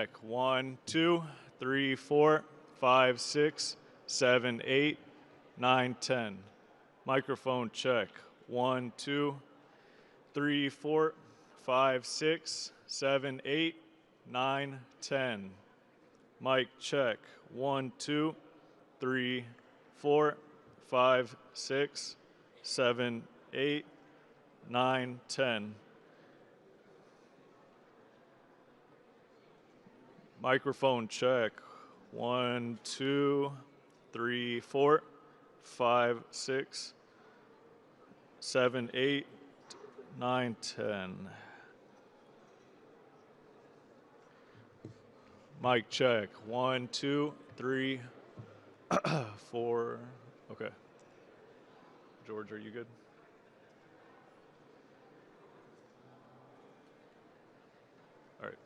Check 1, 2, 3, 4, 5, 6, 7, 8, 9, 10. Microphone check. 1, 2, 3, 4, 5, 6, 7, 8, 9, 10. Mic check. 1, 2, 3, 4, 5, 6, 7, 8, 9, 10. Microphone check. 1, 2, 3, 4, 5, 6, 7, 8, 9, 10. Mic check. 1, 2, 3, 4. Okay. George, are you good? All right.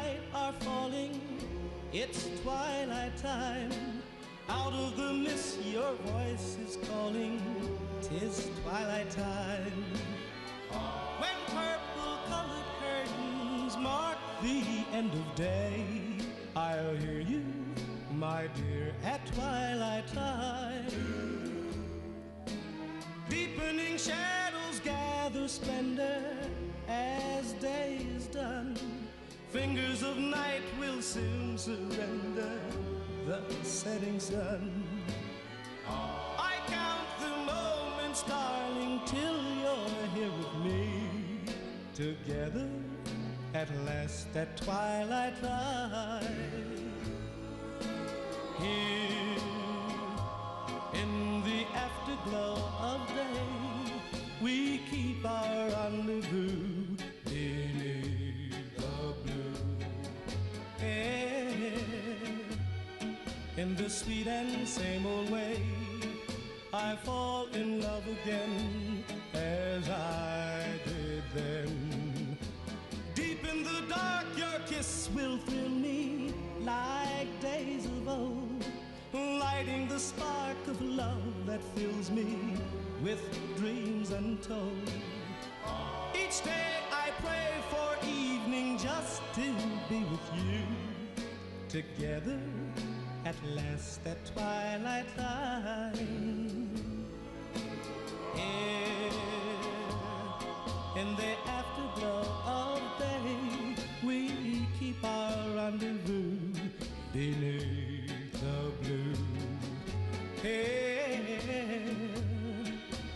night are falling, it's twilight time. Out of the mist your voice is calling, 'tis twilight time. When purple-colored curtains mark the end of day, I'll hear you, my dear, at twilight time. Deepening shadows gather splendor as day is done. Fingers of night will soon surrender the setting sun. I count the moments, darling, till you're here with me. Together at last at twilight time. Here in the afterglow of day, we keep our rendezvous beneath the blue air. In the sweet and same old way, I fall in love again as I did then. Deep in the dark, your kiss will thrill me like days of old, lighting the spark of love that fills me with dreams untold. Each day I pray for evening just to be with you. Together at last at twilight time. Here in the afterglow of day, we keep our rendezvous beneath the blue air.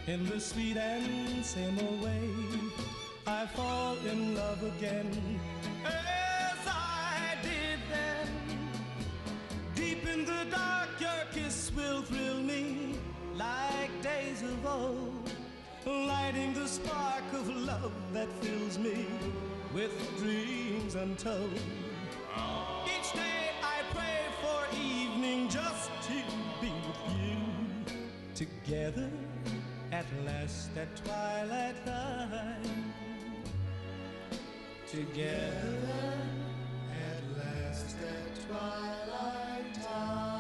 In the sweet and same old way, I fall in love again as I did then. Deep in the dark, your kiss will thrill me like days of old, lighting the spark of love that fills me with dreams untold. Each day I pray for evening just to be with you. Together at last at twilight time. Together at last at twilight time.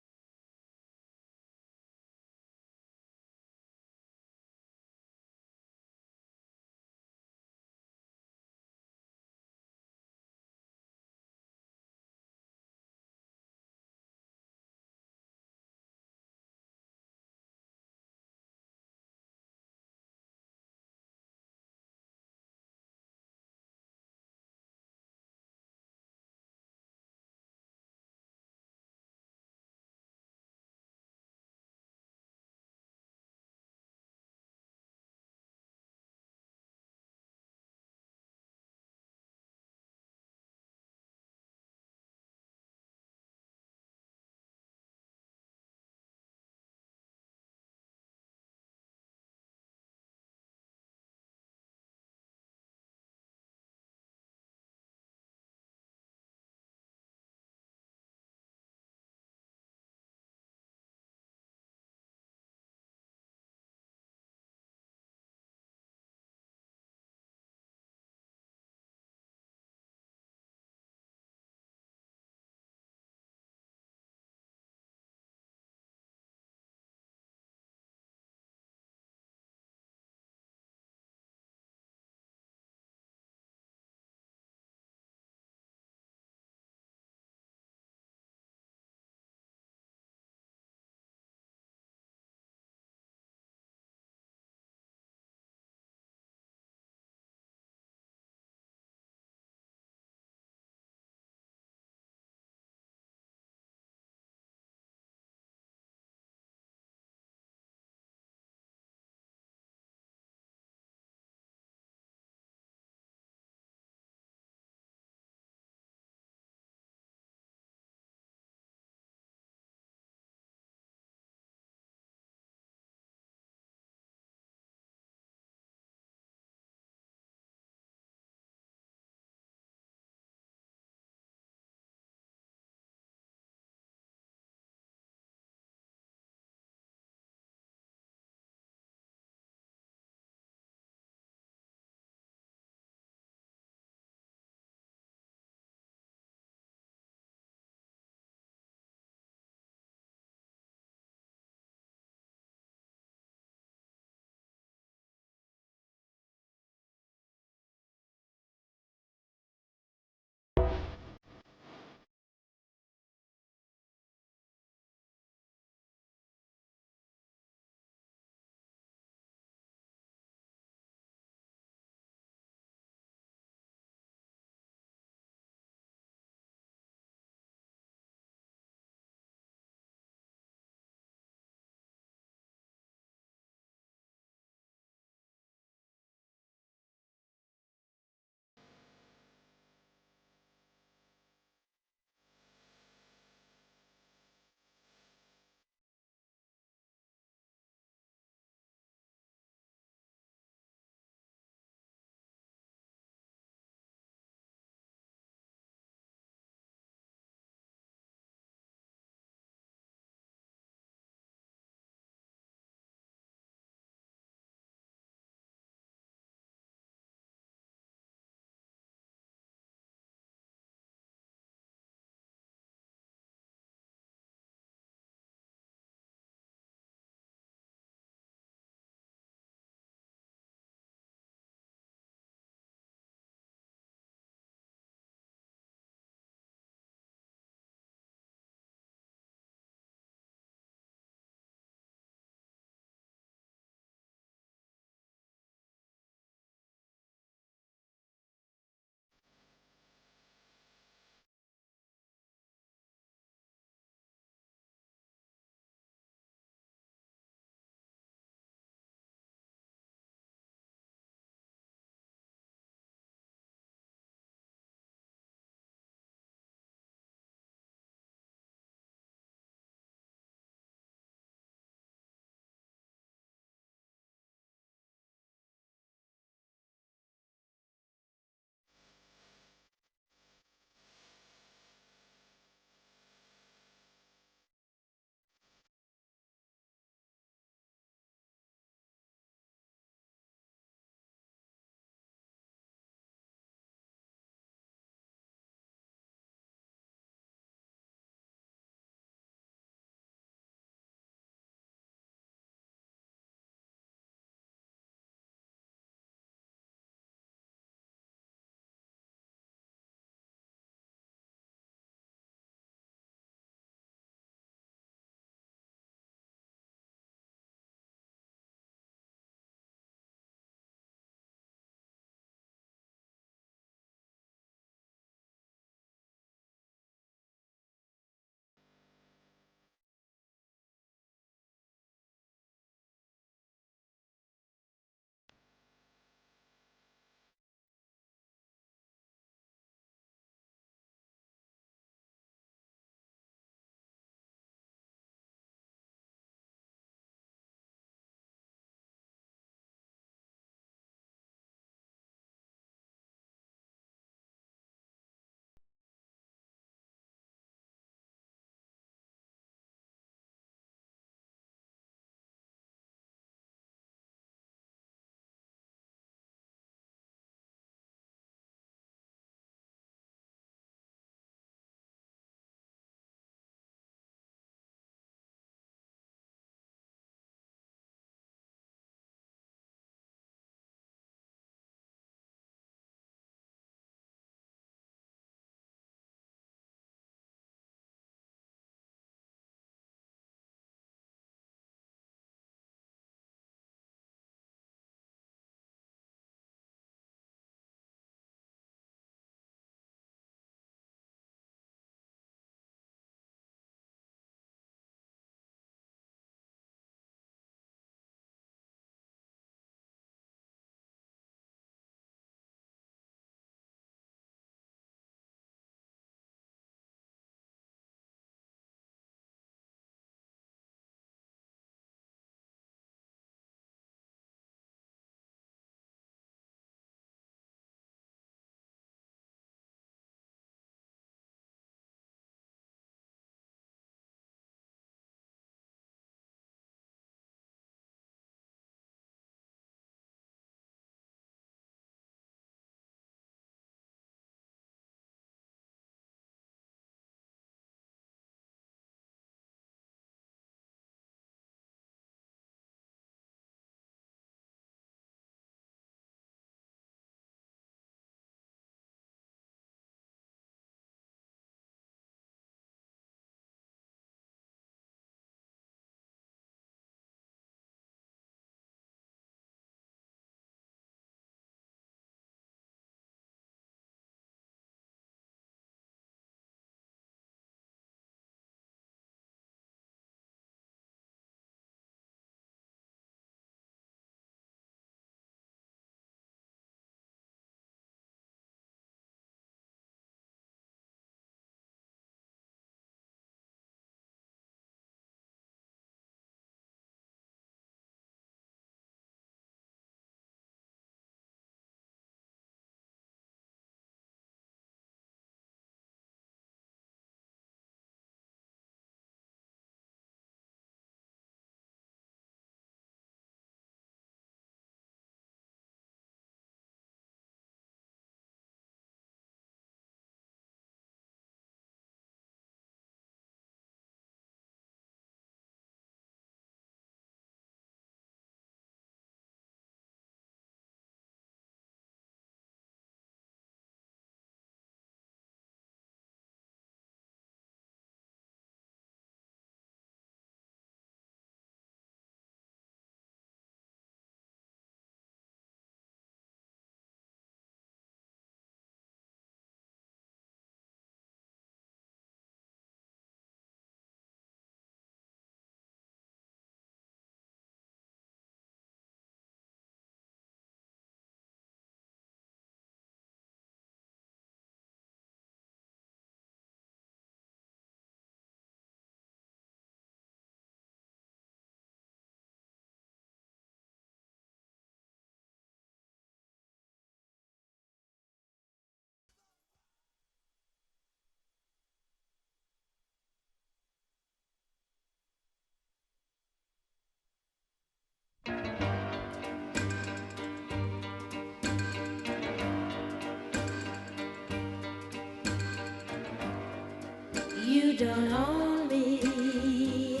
don't own me.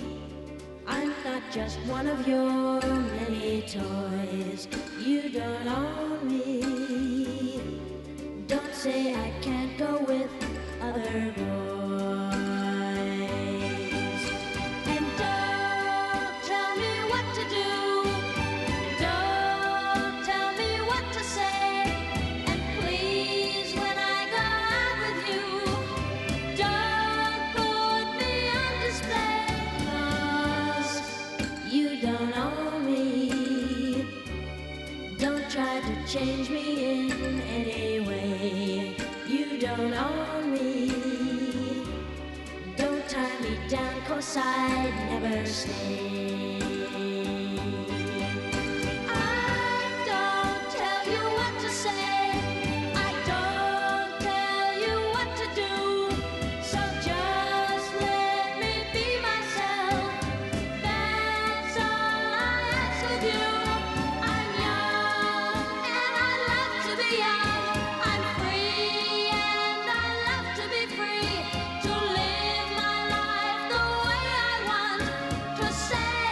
I'm not just one of your many toys. You don't own me. Don't say I can't go with other boys. And don't tell me what to do. Don't tell me what to say. And please, when I go out with you, don't put me on display. 'Cause you don't own me. Don't try to change me in any way. You don't own me. Don't tie me down, 'cause I'd never stay. I don't tell you what to say. I don't tell you what to do. So just let me be myself. That's all I ask of you. I'm young and I love to be young. I'm free and I love to be free. To live my life the way I want. To say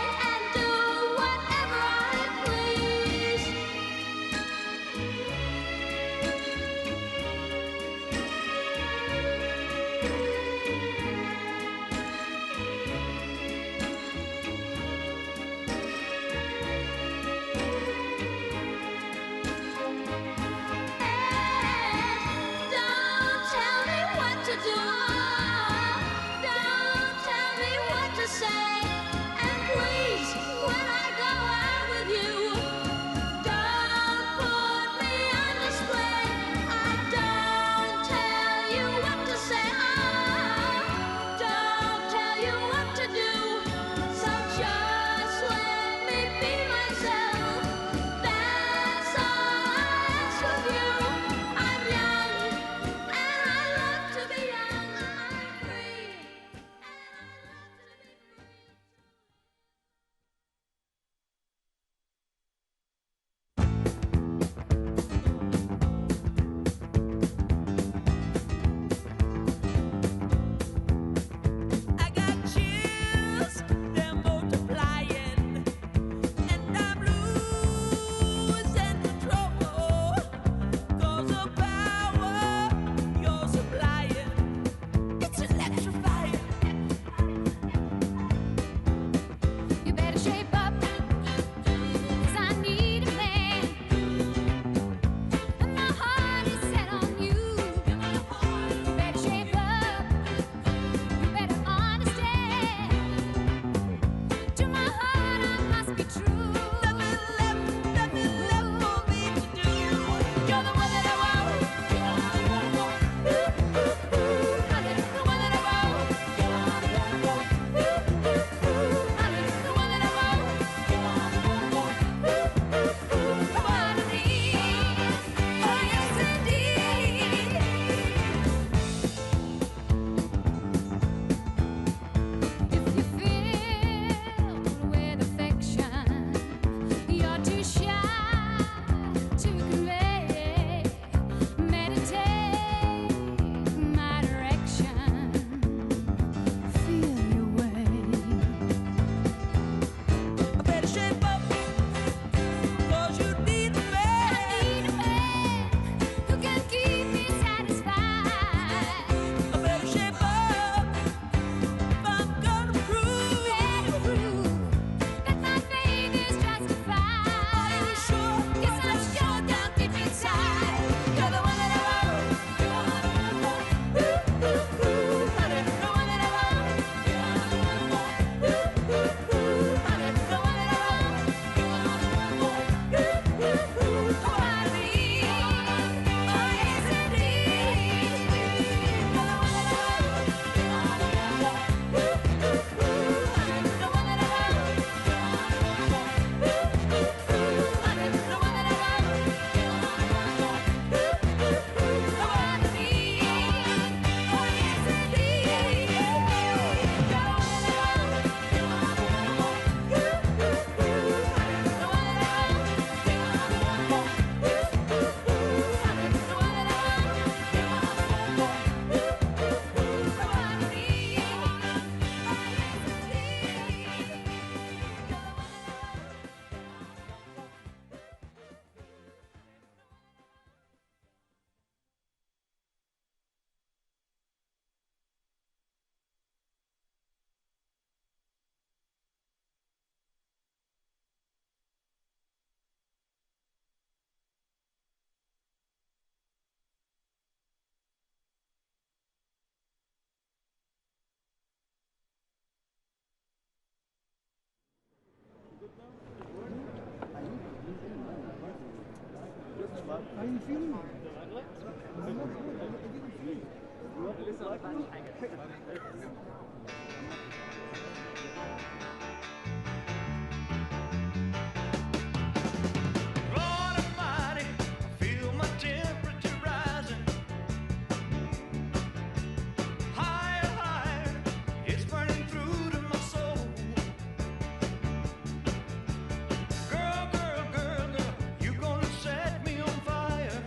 you feeling it? Lord Almighty, I feel my temperature rising. Higher, higher, it's burning through to my soul. Girl, girl, girl, girl, you gonna set me on fire.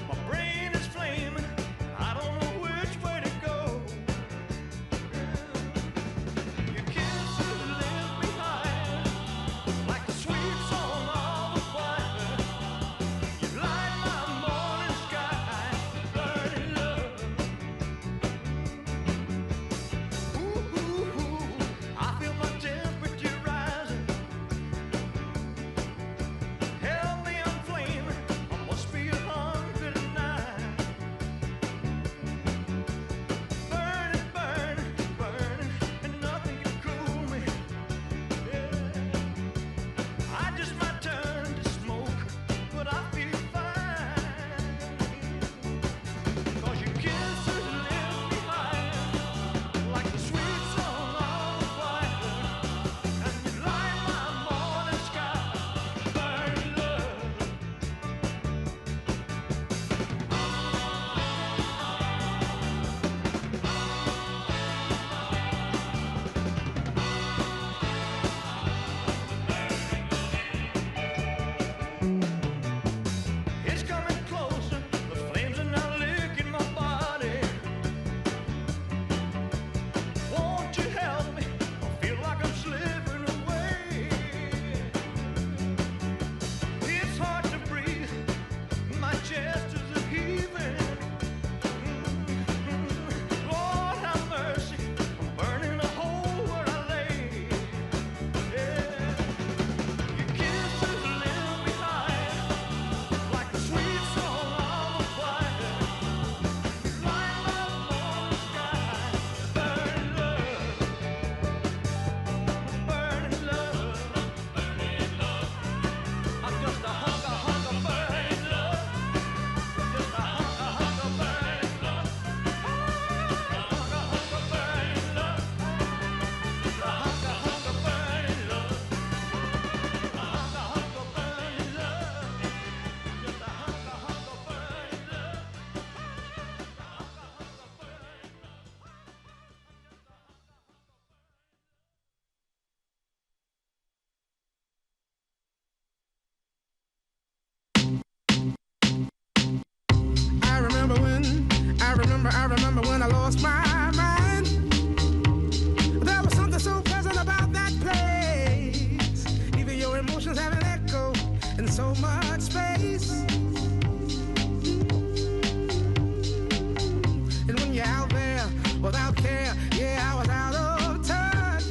My brain is flaming, I don't know which way to go. Your kisses lift me higher, like a sweet song of a choir. You light my morning sky, burning love. Ooh, ooh, ooh, I feel my temperature rising. Help me, I'm flaming, I must be 109. Burning, burning, burning, and nothing can cool me. Yeah. I just might turn to smoke, but I feel fine. 'Cause your kisses lift me higher, like the sweet song of a choir. And you light my morning sky, burning love. It's coming closer, the flames are now licking my body. Won't you help me? I feel like I'm slipping away. It's hard to breathe, my chest is a-heaving. Lord have mercy, I'm burning a hole where I lay. Yeah. Your kisses lift me higher, like a sweet song of a choir. You light my morning sky, burning love, burning love, burning love. I'm just a hunk of burning love, just a hunk of burning love, hunk of burning love, just a hunk of burning love, hunk of burning love, just a hunk of burning love. I remember when I lost my mind. There was something so pleasant about that place. Even your emotions have an echo in so much space. And when you're out there without care, yeah, I was out of touch.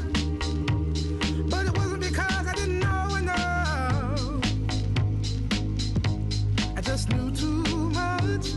But it wasn't because I didn't know enough. I just knew too much.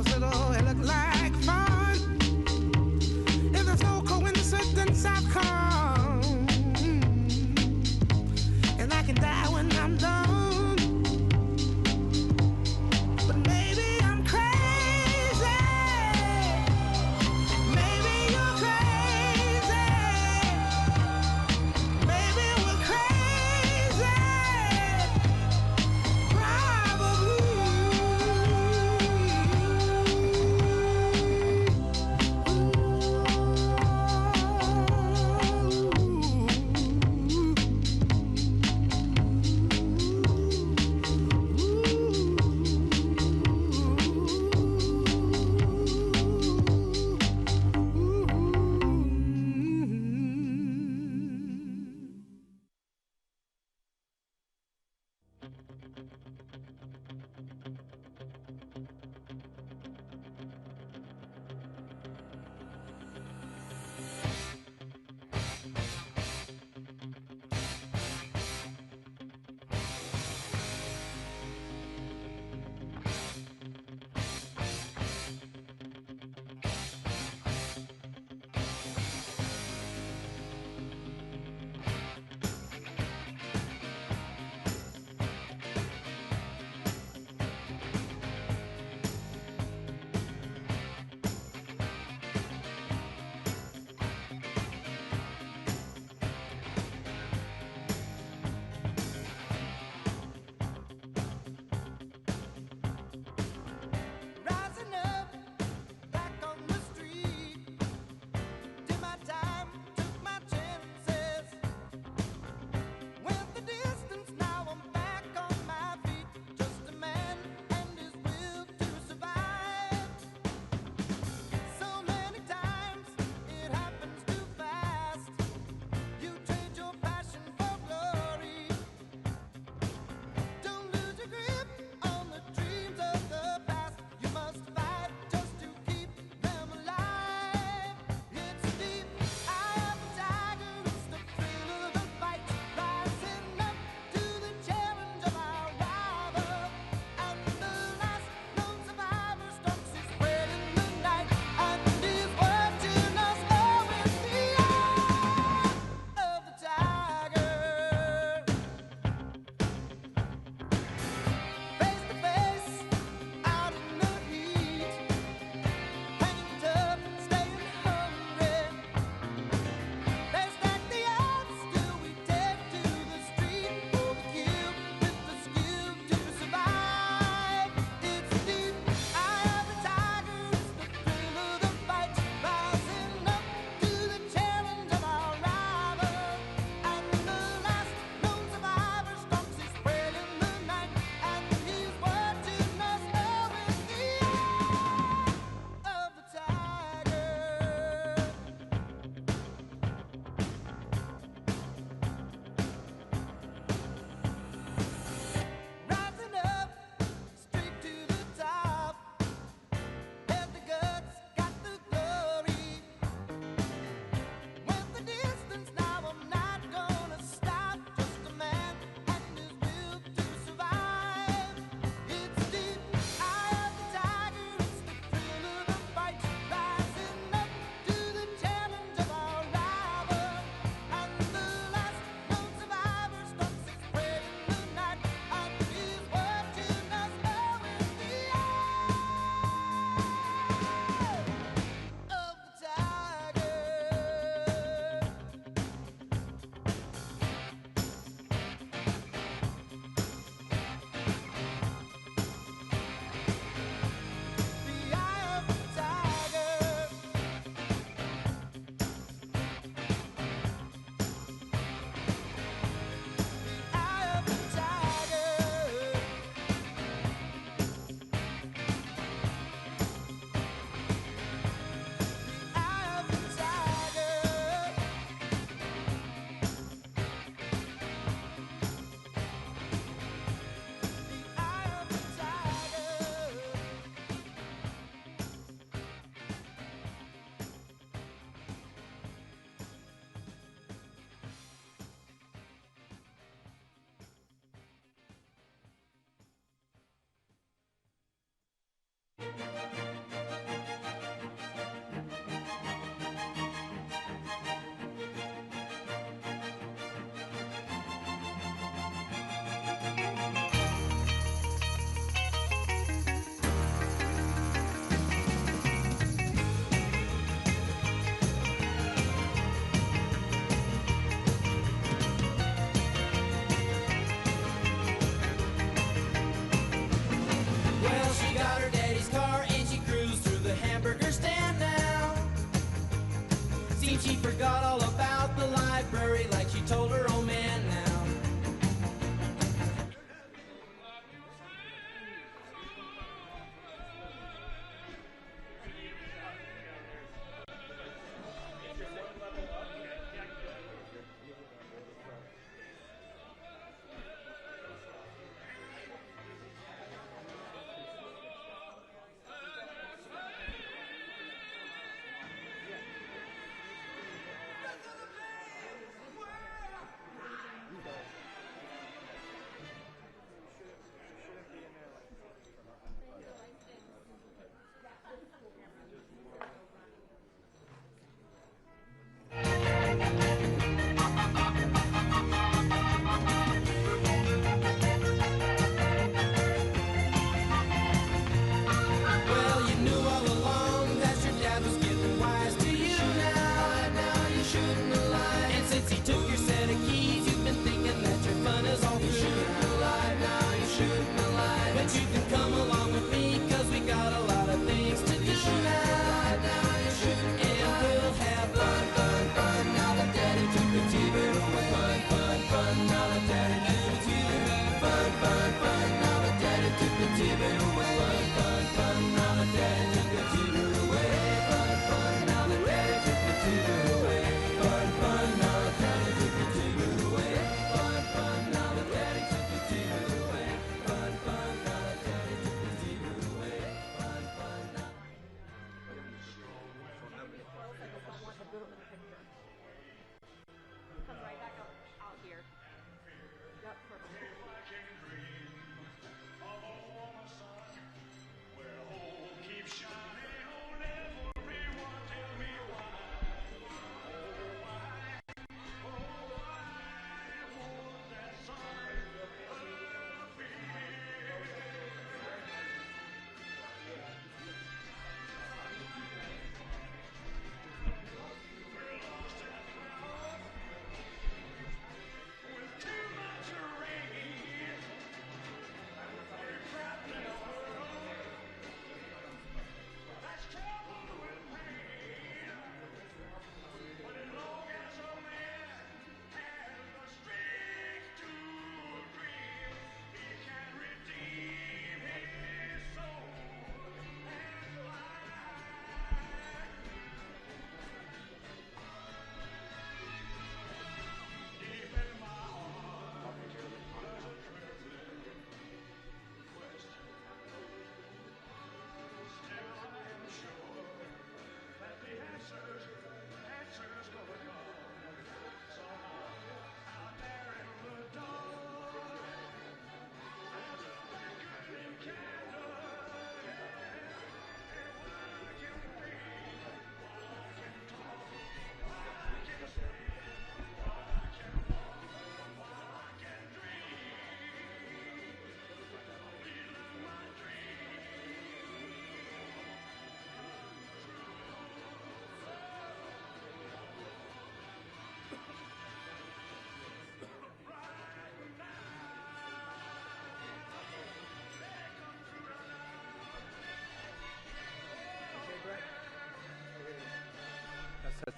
was little, it looked like fun. If there's no coincidence, I've come, and I can die when I'm done. But maybe I'm crazy. Maybe you're crazy. Maybe we're crazy. Probably. Seems she forgot all about the library like she told her old man now.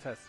Test.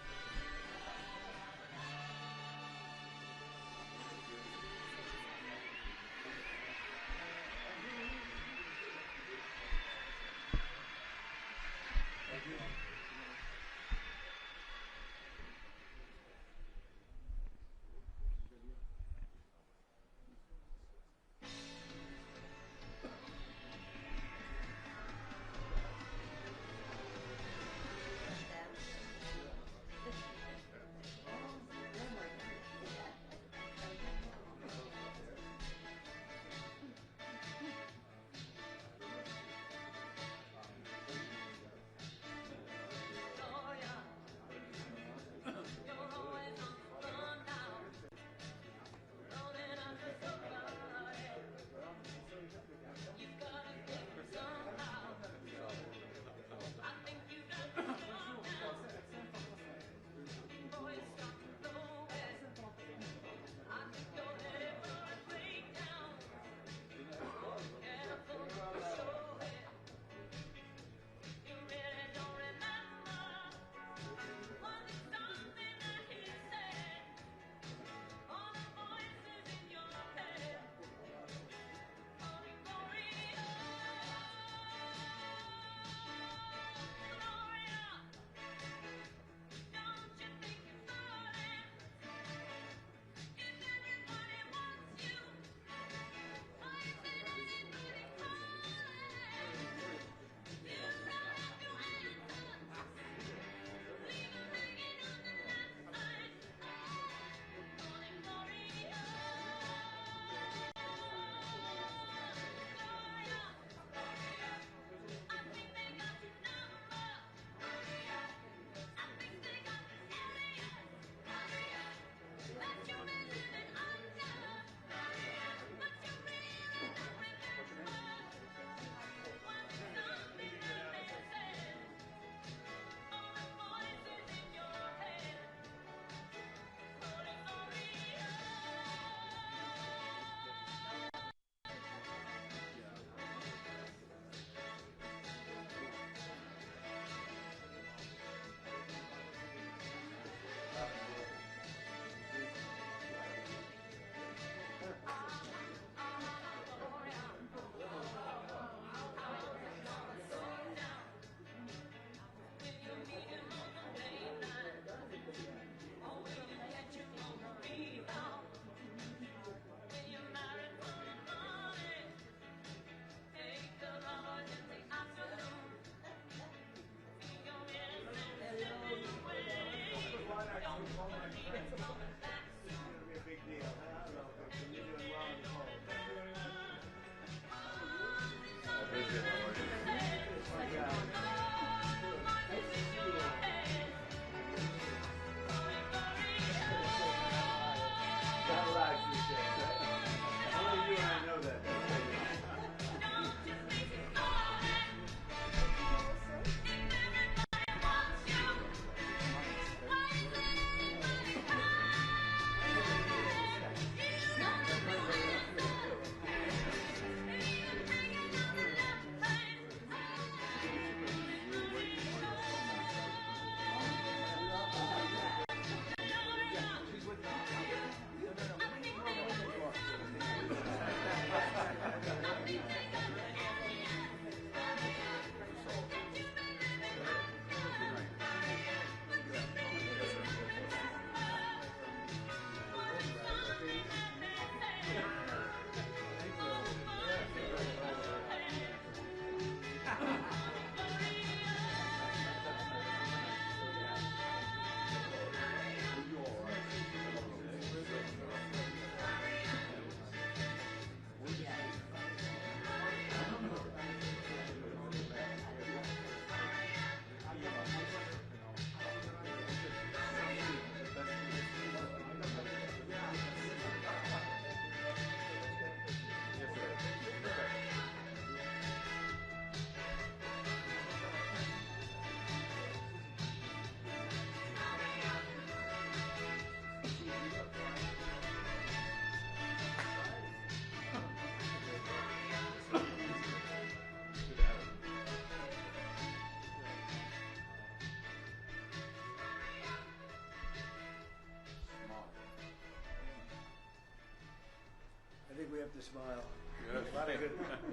A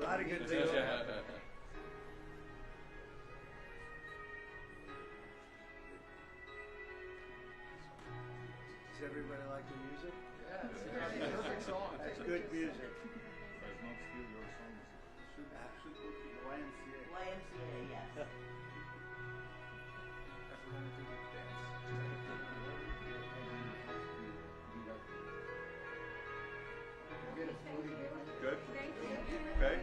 lot of good things. Does everybody like the music? Yeah, it's a perfect song. That's good music. Does not steal your songs. Should go to the YMCA. YMCA, yes. Good. Okay.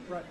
Right.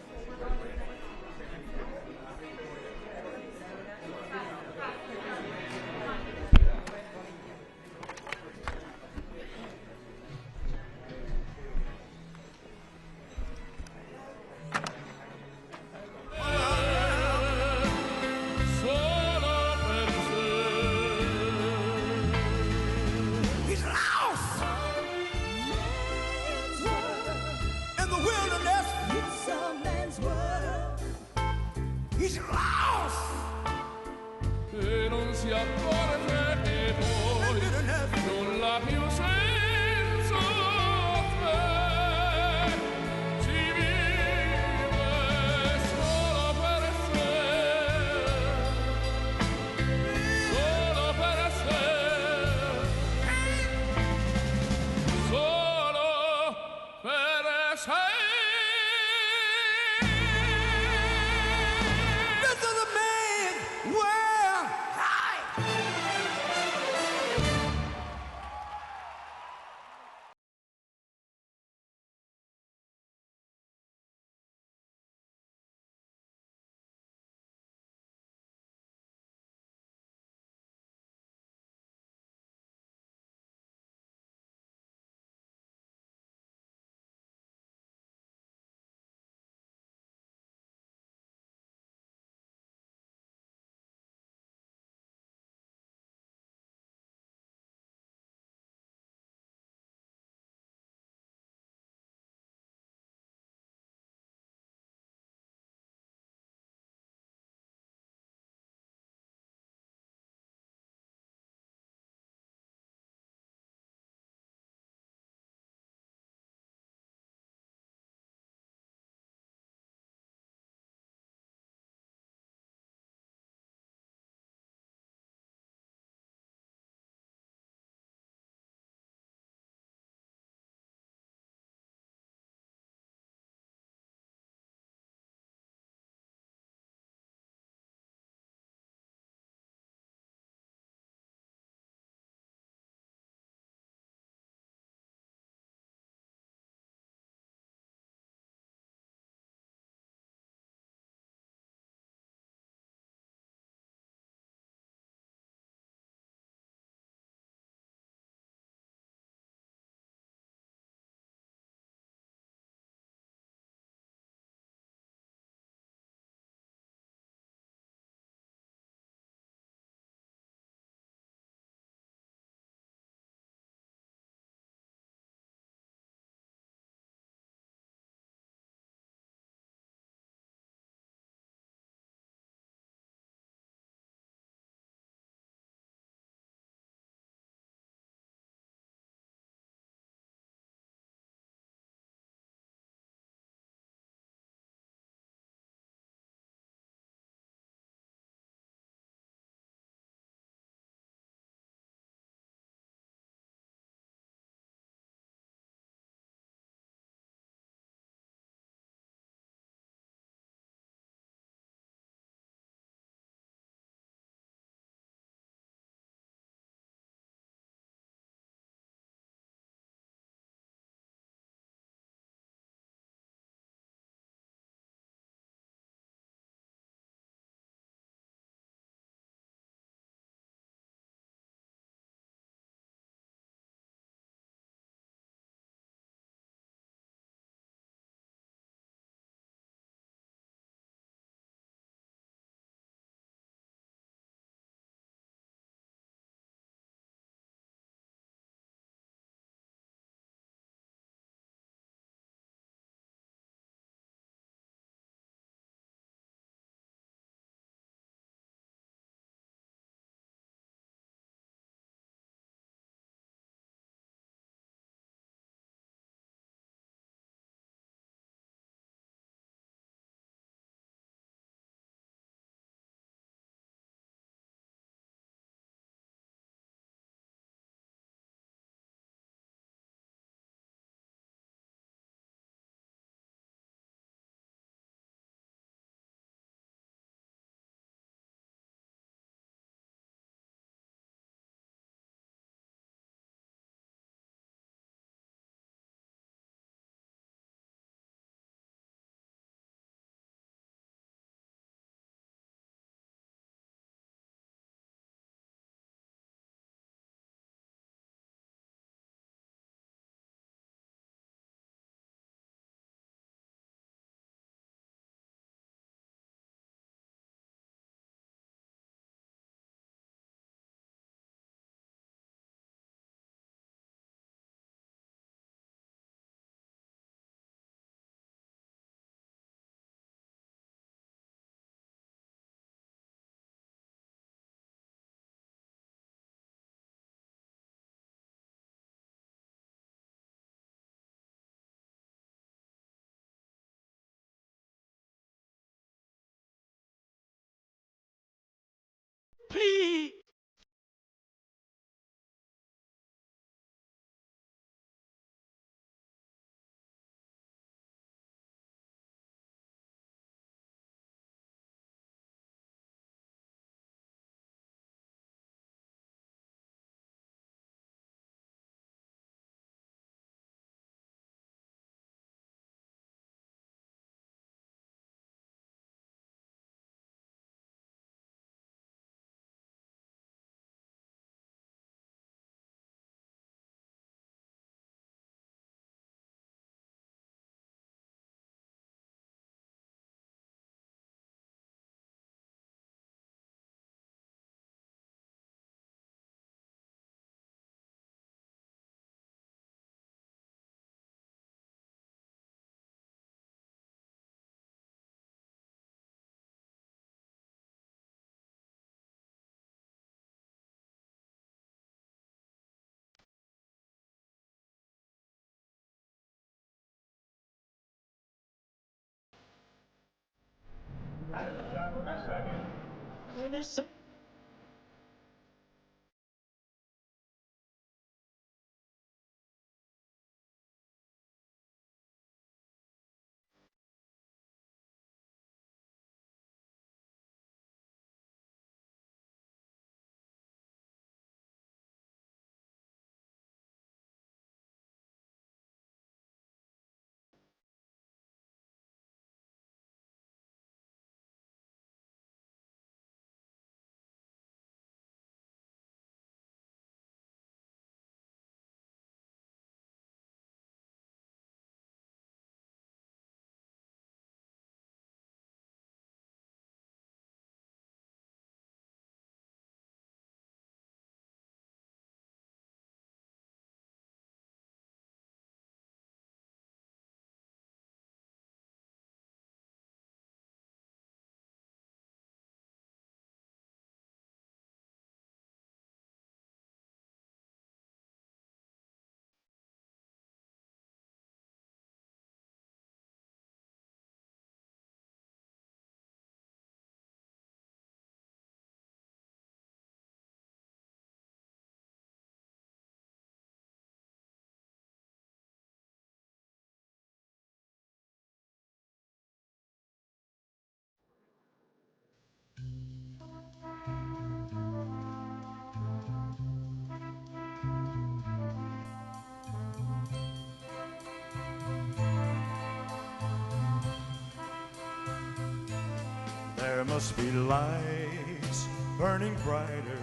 There must be lights burning brighter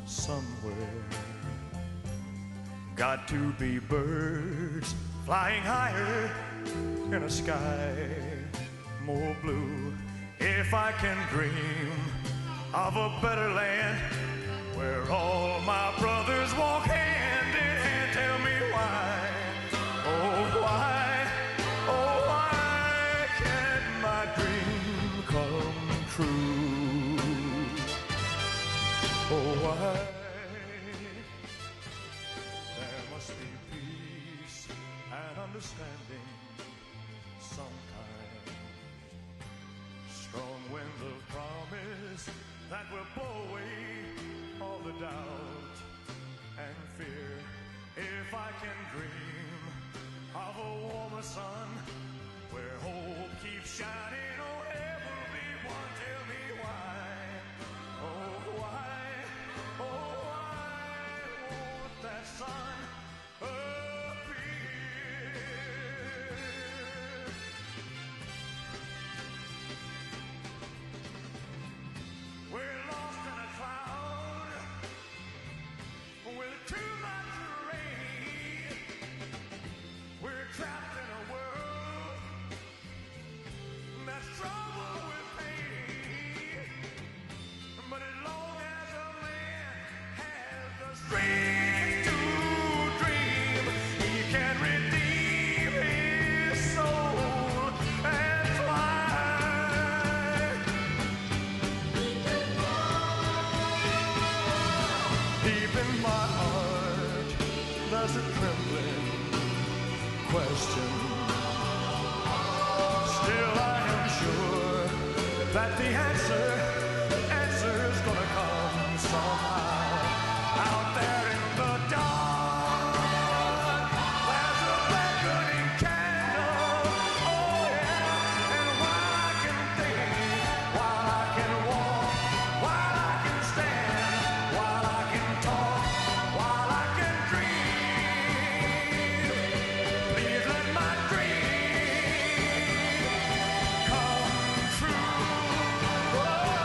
somewhere. Got to be birds flying higher in a sky more blue. If I can dream of a better land where all my brothers walk hand in hand, tell me why, oh why, oh why can't my dream come true? Oh why? There must be peace and understanding sometime. Strong winds of promise that will blow away all the doubt and fear. If I can dream of a warmer sun where hope keeps shining, oh everyone, tell me why, oh why, oh why won't that sun appear? We're lost in a cloud with too much rain. We're trapped in a world that's troubled with pain. But as long as a man has the strength to dream, he can redeem his soul and fly. Deep in my heart, there's a trembling question. Still I am sure that the answer's gonna come. somehow out there in the dark. There's a beckoning candle, oh yeah. And while I can think, while I can walk, while I can stand, while I can talk, while I can dream, please let my dream come true. Whoa.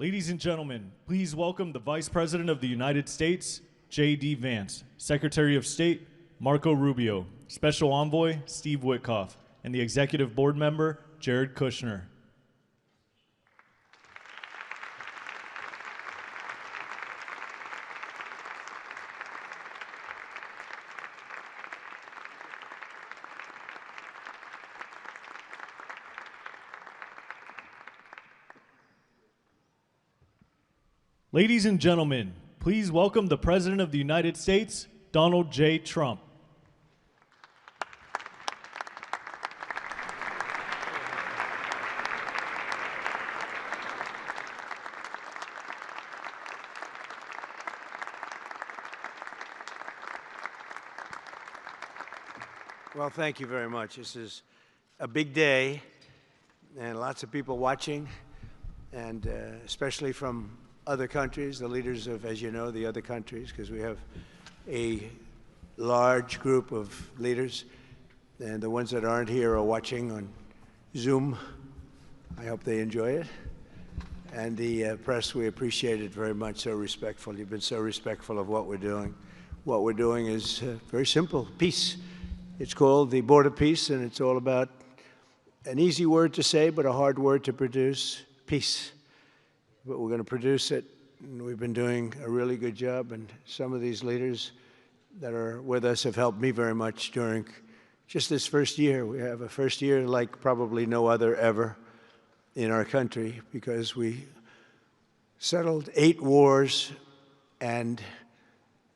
Ladies and gentlemen, please welcome the Vice President of the United States, J.D. Vance, Secretary of State, Marco Rubio, Special Envoy, Steve Witkoff, and the Executive Board Member, Jared Kushner. Ladies and gentlemen, please welcome the President of the United States, Donald J. Trump. Well, thank you very much. This is a big day, and lots of people watching, and especially from other countries, the leaders of, as you know, the other countries, because we have a large group of leaders, and the ones that aren't here are watching on Zoom. I hope they enjoy it. And the press, we appreciate it very much, so respectful. You've been so respectful of what we're doing. What we're doing is very simple, peace. It's called the Board of Peace, and it's all about an easy word to say, but a hard word to produce, peace. But we're going to produce it, and we've been doing a really good job, and some of these leaders that are with us have helped me very much during just this first year. We have a first year like probably no other ever in our country, because we settled 8 wars and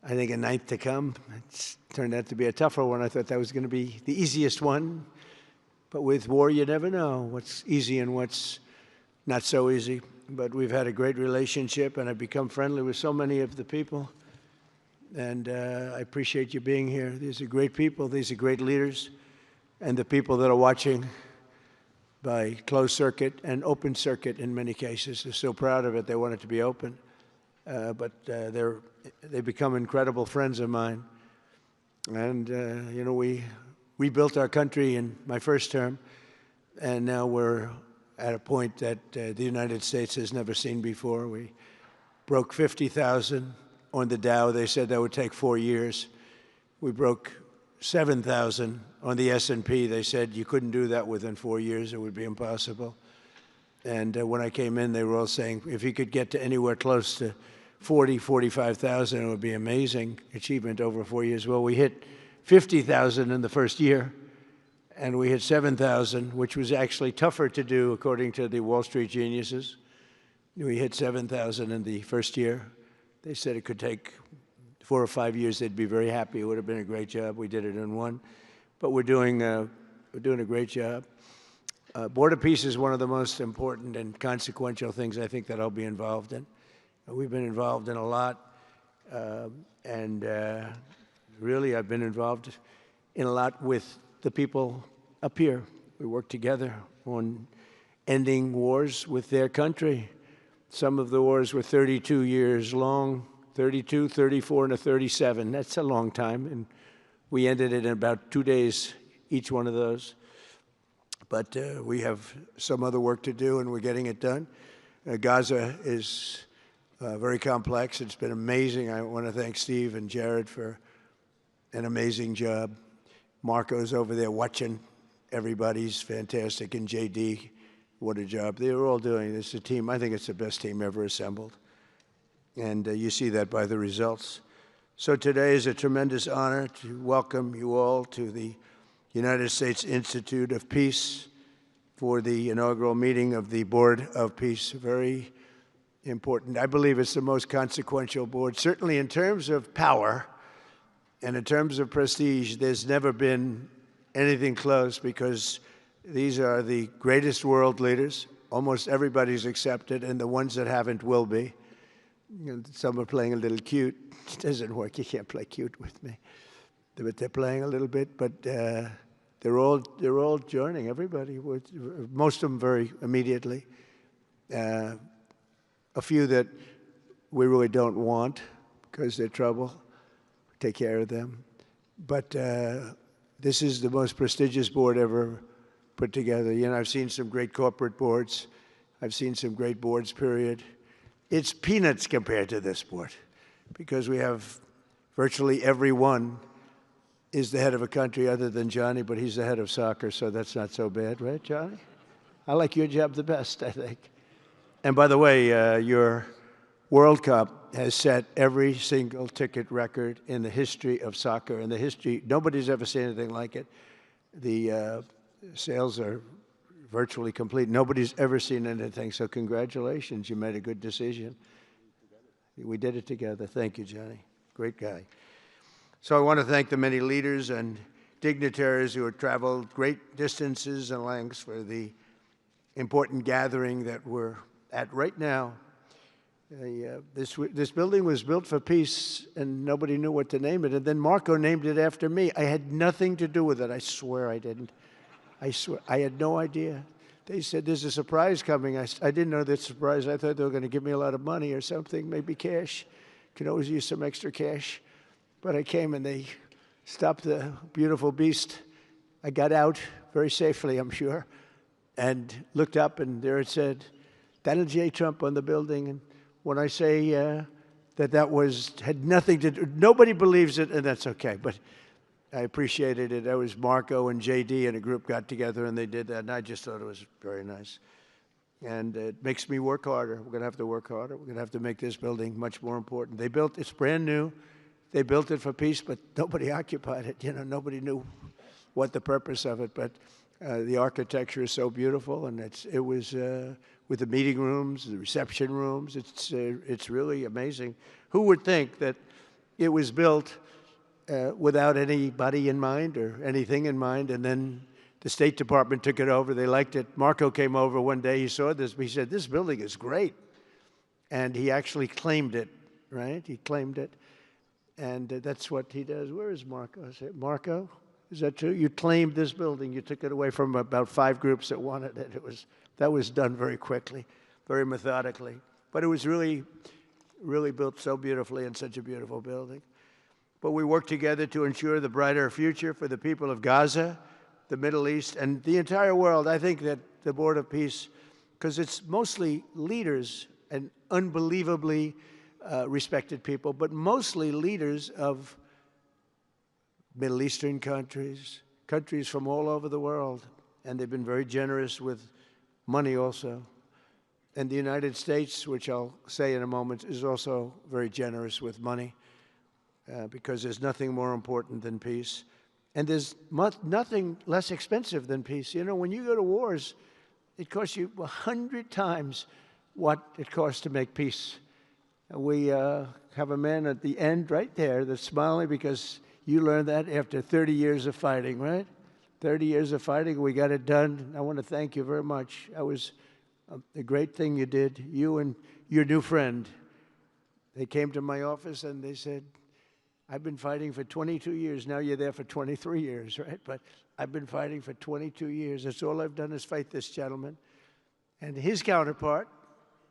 I think a 9th to come. It's turned out to be a tougher one. I thought that was going to be the easiest one, but with war you never know what's easy and what's not so easy. But we've had a great relationship, and I've become friendly with so many of the people. And I appreciate you being here. These are great people. These are great leaders. And the people that are watching by closed circuit and open circuit in many cases, they're so proud of it. They want it to be open. But they've become incredible friends of mine. And, you know, we built our country in my first term, and now we're at a point that the United States has never seen before. We broke 50,000 on the Dow. They said that would take 4 years. We broke 7,000 on the S&P. They said you couldn't do that within 4 years. It would be impossible. And when I came in, they were all saying, if you could get to anywhere close to 40, 45,000, it would be amazing achievement over 4 years. Well, we hit 50,000 in the first year, and we hit 7,000, which was actually tougher to do, according to the Wall Street geniuses. We hit 7,000 in the first year. They said it could take 4 or 5 years. They'd be very happy. It would have been a great job. We did it in 1. But we're doing a great job. Board of Peace is one of the most important and consequential things I think that I'll be involved in. We've been involved in a lot, and really I've been involved in a lot with the people up here. We work together on ending wars with their country. Some of the wars were 32 years long, 32, 34, and a 37. That's a long time, and we ended it in about 2 days, each one of those. But we have some other work to do, and we're getting it done. Gaza is very complex. It's been amazing. I want to thank Steve and Jared for an amazing job. Marco's over there watching. Everybody's fantastic. And JD, what a job. They were all doing. This is a team. I think it's the best team ever assembled. And you see that by the results. So today is a tremendous honor to welcome you all to the United States Institute of Peace for the inaugural meeting of the Board of Peace. Very important. I believe it's the most consequential board, certainly in terms of power. And in terms of prestige, there's never been anything close, because these are the greatest world leaders. Almost everybody's accepted, and the ones that haven't will be. You know, some are playing a little cute. It doesn't work. You can't play cute with me. But they're playing a little bit. But they're all joining. Everybody. Most of them very immediately. A few that we really don't want because they're trouble. Take care of them. But this is the most prestigious board ever put together. You know, I've seen some great corporate boards. I've seen some great boards, period. it's peanuts compared to this sport, because we have virtually everyone is the head of a country other than Johnny, but he's the head of soccer, so that's not so bad, right, Johnny? I like your job the best, I think. And by the way, your World Cup has set every single ticket record in the history of soccer. In the history, nobody's ever seen anything like it. The sales are virtually complete. Nobody's ever seen anything, so congratulations. You made a good decision. We did it together. Thank you, Johnny. Great guy. So I want to thank the many leaders and dignitaries who have traveled great distances and lengths for the important gathering that we're at right now. This building was built for peace, and nobody knew what to name it. And then Marco named it after me. I had nothing to do with it. I swear I didn't. I swear. I had no idea. They said, there's a surprise coming. I didn't know that surprise. I thought they were going to give me a lot of money or something, maybe cash. Could always use some extra cash. But I came, and they stopped the beautiful beast. I got out very safely, I'm sure, and looked up, and there it said, Donald J. Trump on the building. And when I say that had nothing to do, nobody believes it, and that's okay, but I appreciated it. That was Marco and JD and a group got together, and they did that, and I just thought it was very nice. And it makes me work harder. We're going to have to work harder. We're going to have to make this building much more important. It's brand new. They built it for peace, but nobody occupied it. You know, nobody knew what the purpose of it, but the architecture is so beautiful, and it was with the meeting rooms, the reception rooms. It's really amazing. Who would think that it was built without anybody in mind or anything in mind, and then the State Department took it over. They liked it. Marco came over one day. He saw this. He said, this building is great. And he actually claimed it, right? He claimed it. And that's what he does. Where is Marco? I said, Marco, is that true? You claimed this building. You took it away from about 5 groups that wanted it. That was done very quickly, very methodically. But it was really, really built so beautifully and such a beautiful building. But we worked together to ensure the brighter future for the people of Gaza, the Middle East, and the entire world. I think that the Board of Peace, because it's mostly leaders and unbelievably respected people, but mostly leaders of Middle Eastern countries, countries from all over the world, and they've been very generous with money also. And the United States, which I'll say in a moment, is also very generous with money because there's nothing more important than peace. And there's nothing less expensive than peace. You know, when you go to wars, it costs you 100 times what it costs to make peace. We have a man at the end right there that's smiling because you learned that after 30 years of fighting, right? 30 years of fighting, we got it done. I want to thank you very much. That was a great thing you did. You and your new friend, they came to my office and they said, I've been fighting for 22 years. Now you're there for 23 years, right? But I've been fighting for 22 years. That's all I've done is fight this gentleman. And his counterpart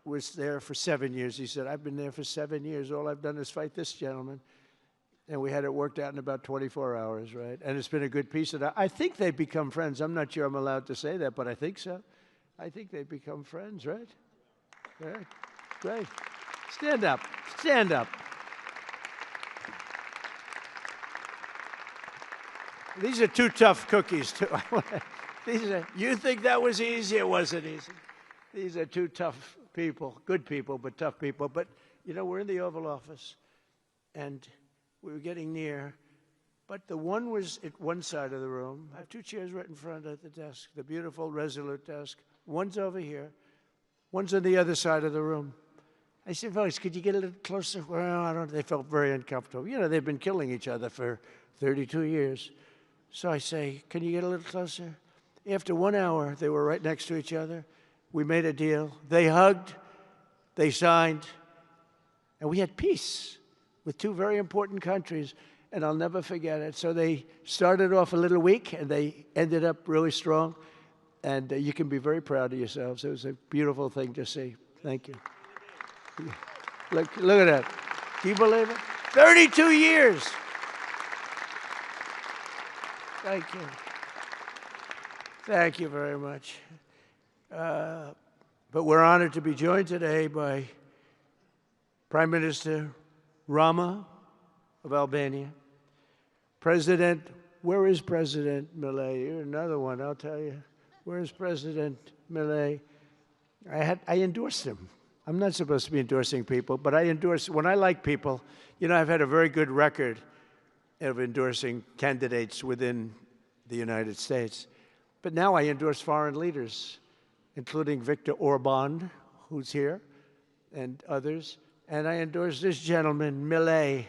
was there for 7 years. He said, I've been there for 7 years. All I've done is fight this gentleman. And we had it worked out in about 24 hours, right? And it's been a good peace. And I think they've become friends. I'm not sure I'm allowed to say that, but I think so. I think they've become friends, right? Right. Great. Stand up. Stand up. These are 2 tough cookies, too. You think that was easy? It wasn't easy. These are 2 tough people, good people, but tough people. But, you know, we're in the Oval Office, and we were getting near. But the one was at one side of the room. I have 2 chairs right in front of the desk, the beautiful, resolute desk. One's over here. One's on the other side of the room. I said, folks, could you get a little closer? Well, I don't know. They felt very uncomfortable. You know, they've been killing each other for 32 years. So I say, can you get a little closer? After 1 hour, they were right next to each other. We made a deal. They hugged, they signed, and we had peace with 2 very important countries, and I'll never forget it. So they started off a little weak, and they ended up really strong, and you can be very proud of yourselves. It was a beautiful thing to see. Thank you. Look at that. Do you believe it? 32 years. Thank you. Thank you very much. But we're honored to be joined today by Prime Minister Rama of Albania. President, where is President Milei? You're another one, I'll tell you. Where is President Milei? I endorsed him. I'm not supposed to be endorsing people, but I endorse, when I like people, you know, I've had a very good record of endorsing candidates within the United States. But now I endorse foreign leaders, including Viktor Orban, who's here, and others. And I endorse this gentleman, Milei.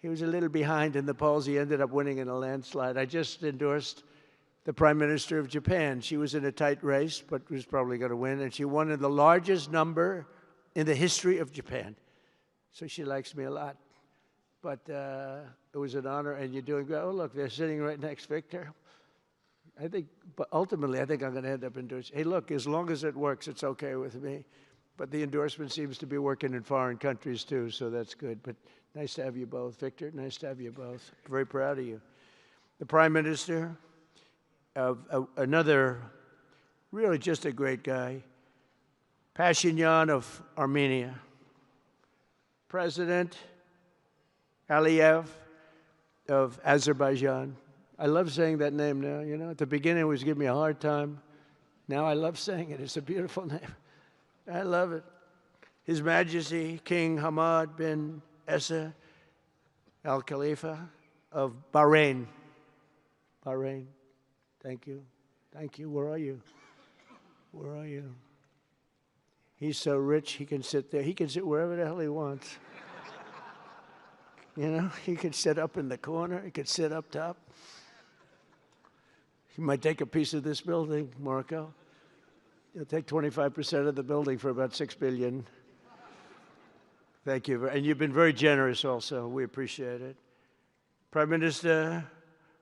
He was a little behind in the polls. He ended up winning in a landslide. I just endorsed the Prime Minister of Japan. She was in a tight race, but was probably going to win. And she won in the largest number in the history of Japan. So she likes me a lot. But it was an honor, and you're doing great. Oh, look, they're sitting right next, Victor. I think, but ultimately, I think I'm going to end up endorsing. Hey, look, as long as it works, it's okay with me. But the endorsement seems to be working in foreign countries, too, so that's good. But nice to have you both. Victor, nice to have you both. Very proud of you. The Prime Minister of another, really just a great guy, Pashinyan of Armenia. President Aliyev of Azerbaijan. I love saying that name now, you know. At the beginning, it was giving me a hard time. Now I love saying it. It's a beautiful name. I love it. His Majesty King Hamad bin Isa Al Khalifa of Bahrain. Bahrain. Thank you. Thank you. Where are you? Where are you? He's so rich, he can sit there. He can sit wherever the hell he wants. You know, he could sit up in the corner. He could sit up top. He might take a piece of this building, Marco. He'll take 25% of the building for about $6 billion. Thank you. And you've been very generous also. We appreciate it. Prime Minister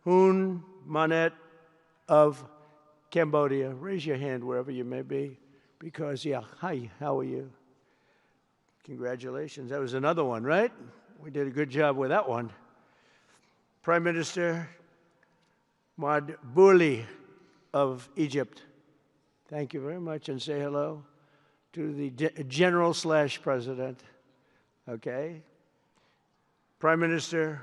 Hun Manet of Cambodia. Raise your hand wherever you may be. Because, yeah, hi, how are you? Congratulations. That was another one, right? We did a good job with that one. Prime Minister Madbouli of Egypt. Thank you very much, and say hello to the General/President. Okay. Prime Minister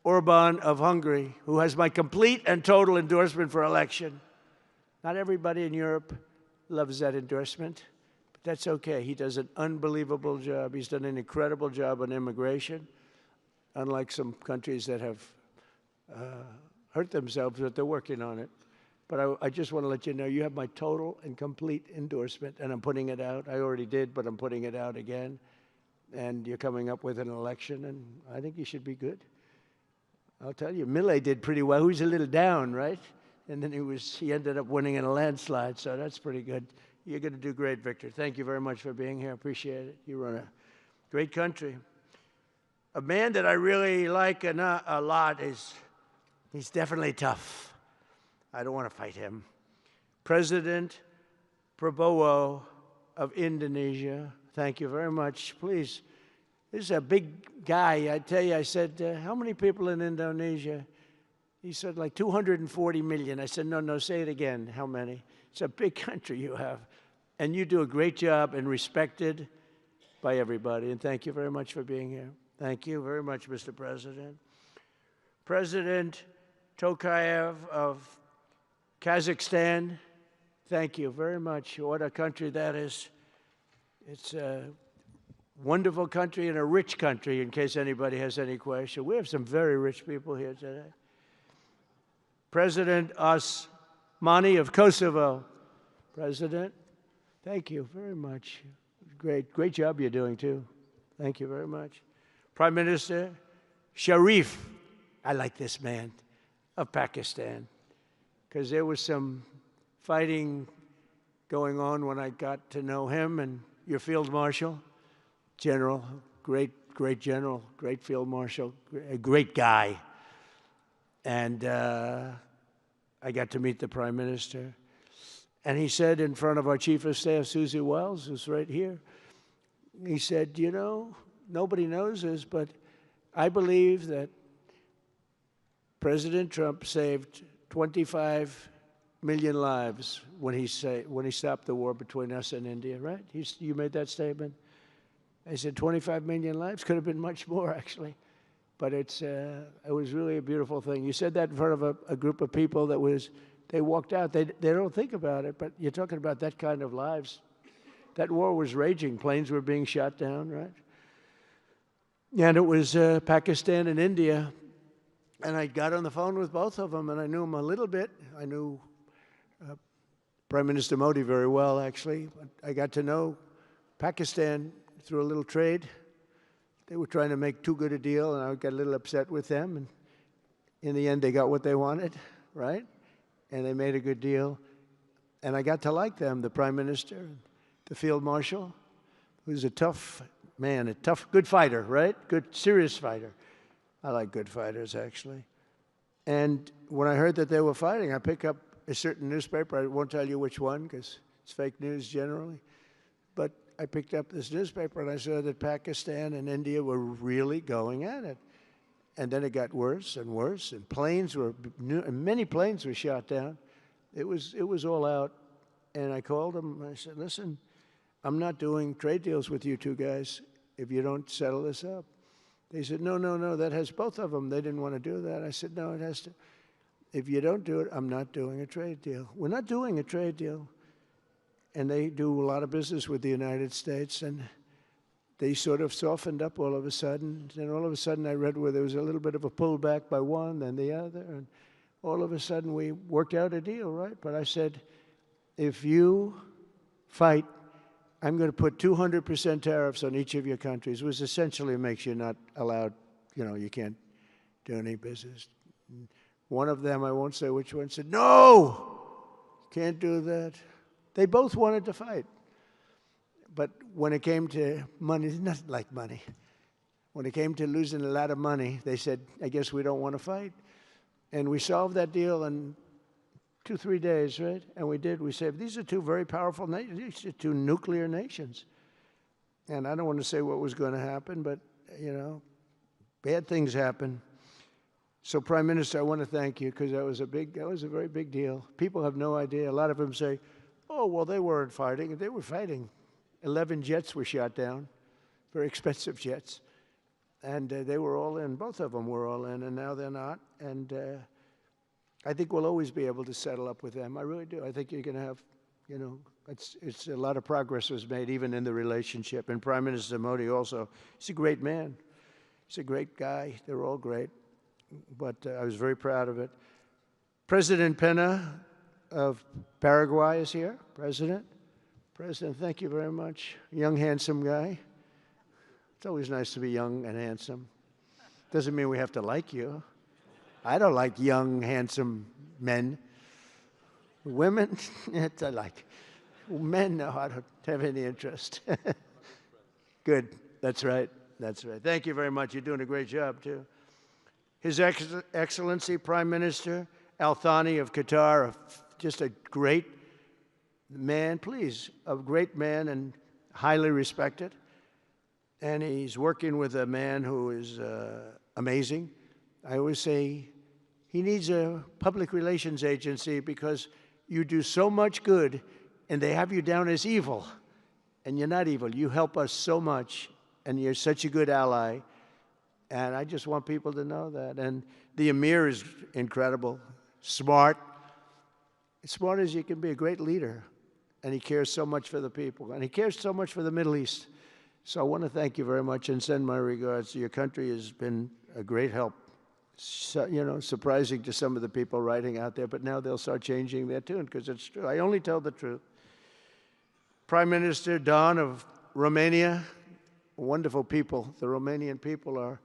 Orban of Hungary, who has my complete and total endorsement for election. Not everybody in Europe loves that endorsement, but that's okay. He does an unbelievable job. He's done an incredible job on immigration, unlike some countries that have hurt themselves, but they're working on it. But I just want to let you know, you have my total and complete endorsement, and I'm putting it out. I already did, but I'm putting it out again. And you're coming up with an election, and I think you should be good. I'll tell you, Milei did pretty well. He was a little down, right? And then he ended up winning in a landslide, so that's pretty good. You're going to do great, Victor. Thank you very much for being here. Appreciate it. You run a great country. A man that I really like a lot he's definitely tough. I don't want to fight him. President Prabowo of Indonesia. Thank you very much. Please, this is a big guy. I tell you, I said, how many people in Indonesia? He said, like 240 million. I said, no, say it again. How many? It's a big country you have. And you do a great job and respected by everybody. And thank you very much for being here. Thank you very much, Mr. President. President Tokayev of Kazakhstan, thank you very much. What a country that is. It's a wonderful country and a rich country, in case anybody has any question. We have some very rich people here today. President Osmani of Kosovo. President, thank you very much. Great job you're doing, too. Thank you very much. Prime Minister Sharif, I like this man, of Pakistan, because there was some fighting going on when I got to know him, and your Field Marshal, General, great general, great Field Marshal, a great guy. And I got to meet the Prime Minister. And he said in front of our Chief of Staff, Susie Wells, who's right here, he said, you know, nobody knows this, but I believe that President Trump saved 25 million lives when he stopped the war between us and India, right? You made that statement. I said 25 million lives, could have been much more actually. But it was really a beautiful thing. You said that in front of a group of people they walked out. They don't think about it, but you're talking about that kind of lives. That war was raging. Planes were being shot down, right? And it was Pakistan and India. And I got on the phone with both of them, and I knew them a little bit. I knew Prime Minister Modi very well, actually. But I got to know Pakistan through a little trade. They were trying to make too good a deal, and I got a little upset with them. And in the end, they got what they wanted, right? And they made a good deal. And I got to like them, the Prime Minister, the Field Marshal, who's a tough man, good fighter, right? Good, serious fighter. I like good fighters, actually. And when I heard that they were fighting, I picked up a certain newspaper. I won't tell you which one, because it's fake news generally. But I picked up this newspaper, and I saw that Pakistan and India were really going at it. And then it got worse and worse, and many planes were shot down. It was all out. And I called them, and I said, listen, I'm not doing trade deals with you two guys if you don't settle this up. They said, no, that has both of them. They didn't want to do that. I said, no, it has to. If you don't do it, I'm not doing a trade deal. We're not doing a trade deal. And they do a lot of business with the United States, and they sort of softened up all of a sudden. And all of a sudden I read where there was a little bit of a pullback by one, then the other, and all of a sudden we worked out a deal, right? But I said, if you fight, I'm going to put 200% tariffs on each of your countries, which essentially makes you not allowed, you can't do any business. One of them, I won't say which one, said, no, can't do that. They both wanted to fight. But when it came to money, it's not like money. When it came to losing a lot of money, they said, I guess we don't want to fight. And we solved that deal in 2-3 days, right? And we did. We said, these are two very powerful nations. These are two nuclear nations. And I don't want to say what was going to happen, but, bad things happen. So, Prime Minister, I want to thank you, because that was a very big deal. People have no idea. A lot of them say, oh, well, they weren't fighting. They were fighting. 11 jets were shot down, very expensive jets. And they were all in. Both of them were all in, and now they're not. And I think we'll always be able to settle up with them. I really do. I think you're going to have, it's a lot of progress was made even in the relationship. And Prime Minister Modi also, he's a great man. He's a great guy. They're all great. But I was very proud of it. President Pena of Paraguay is here. President, thank you very much. Young, handsome guy. It's always nice to be young and handsome. Doesn't mean we have to like you. I don't like young, handsome men. Women, I like. Men, no, I don't have any interest. Good. That's right. That's right. Thank you very much. You're doing a great job, too. His Excellency, Prime Minister Al Thani of Qatar, just a great man, a great man and highly respected. And he's working with a man who is amazing. I always say he needs a public relations agency because you do so much good and they have you down as evil. And you're not evil. You help us so much and you're such a good ally. And I just want people to know that. And the Emir is incredible, smart. As smart as you can be, a great leader. And he cares so much for the people. And he cares so much for the Middle East. So I want to thank you very much and send my regards. Your country has been a great help. So, surprising to some of the people writing out there, but now they'll start changing their tune because it's true. I only tell the truth. Prime Minister Don of Romania, wonderful people. The Romanian people are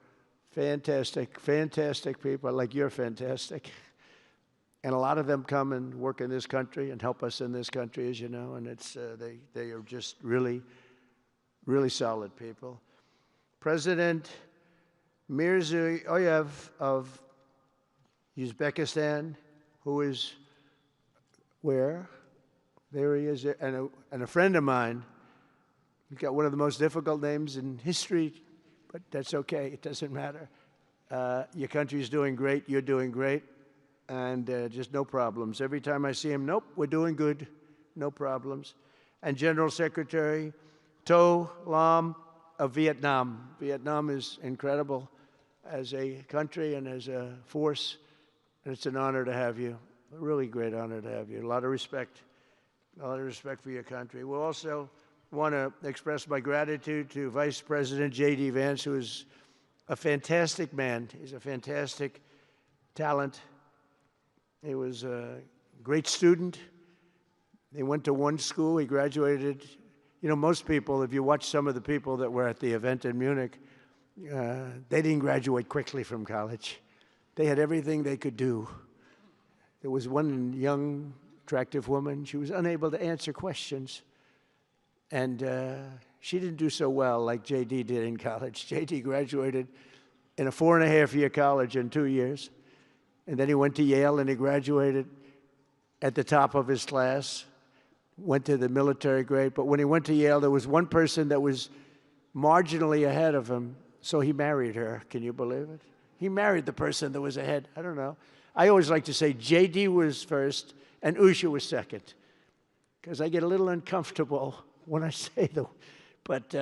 fantastic, fantastic people, like you're fantastic. And a lot of them come and work in this country and help us in this country, as you know, and it's they are just really, really solid people. President Mirziyoyev of Uzbekistan, who is where? There he is, and a friend of mine. He's got one of the most difficult names in history, but that's okay. It doesn't matter. Your country's doing great. You're doing great. And just no problems. Every time I see him, nope, we're doing good. No problems. And General Secretary To Lam of Vietnam. Vietnam is incredible as a country and as a force, and it's an honor to have you. A really great honor to have you. A lot of respect for your country. We'll also want to express my gratitude to Vice President J.D. Vance, who is a fantastic man. He's a fantastic talent. He was a great student. He went to one school. He graduated. You know, most people, if you watch some of the people that were at the event in Munich, they didn't graduate quickly from college. They had everything they could do. There was one young, attractive woman. She was unable to answer questions. And she didn't do so well like J.D. did in college. J.D. graduated in a 4.5-year college in 2 years. And then he went to Yale and he graduated at the top of his class, went to the military grade. But when he went to Yale, there was one person that was marginally ahead of him, so he married her. Can you believe it? He married the person that was ahead. I don't know. I always like to say J.D. was first and Usha was second, because I get a little uncomfortable when I say them. But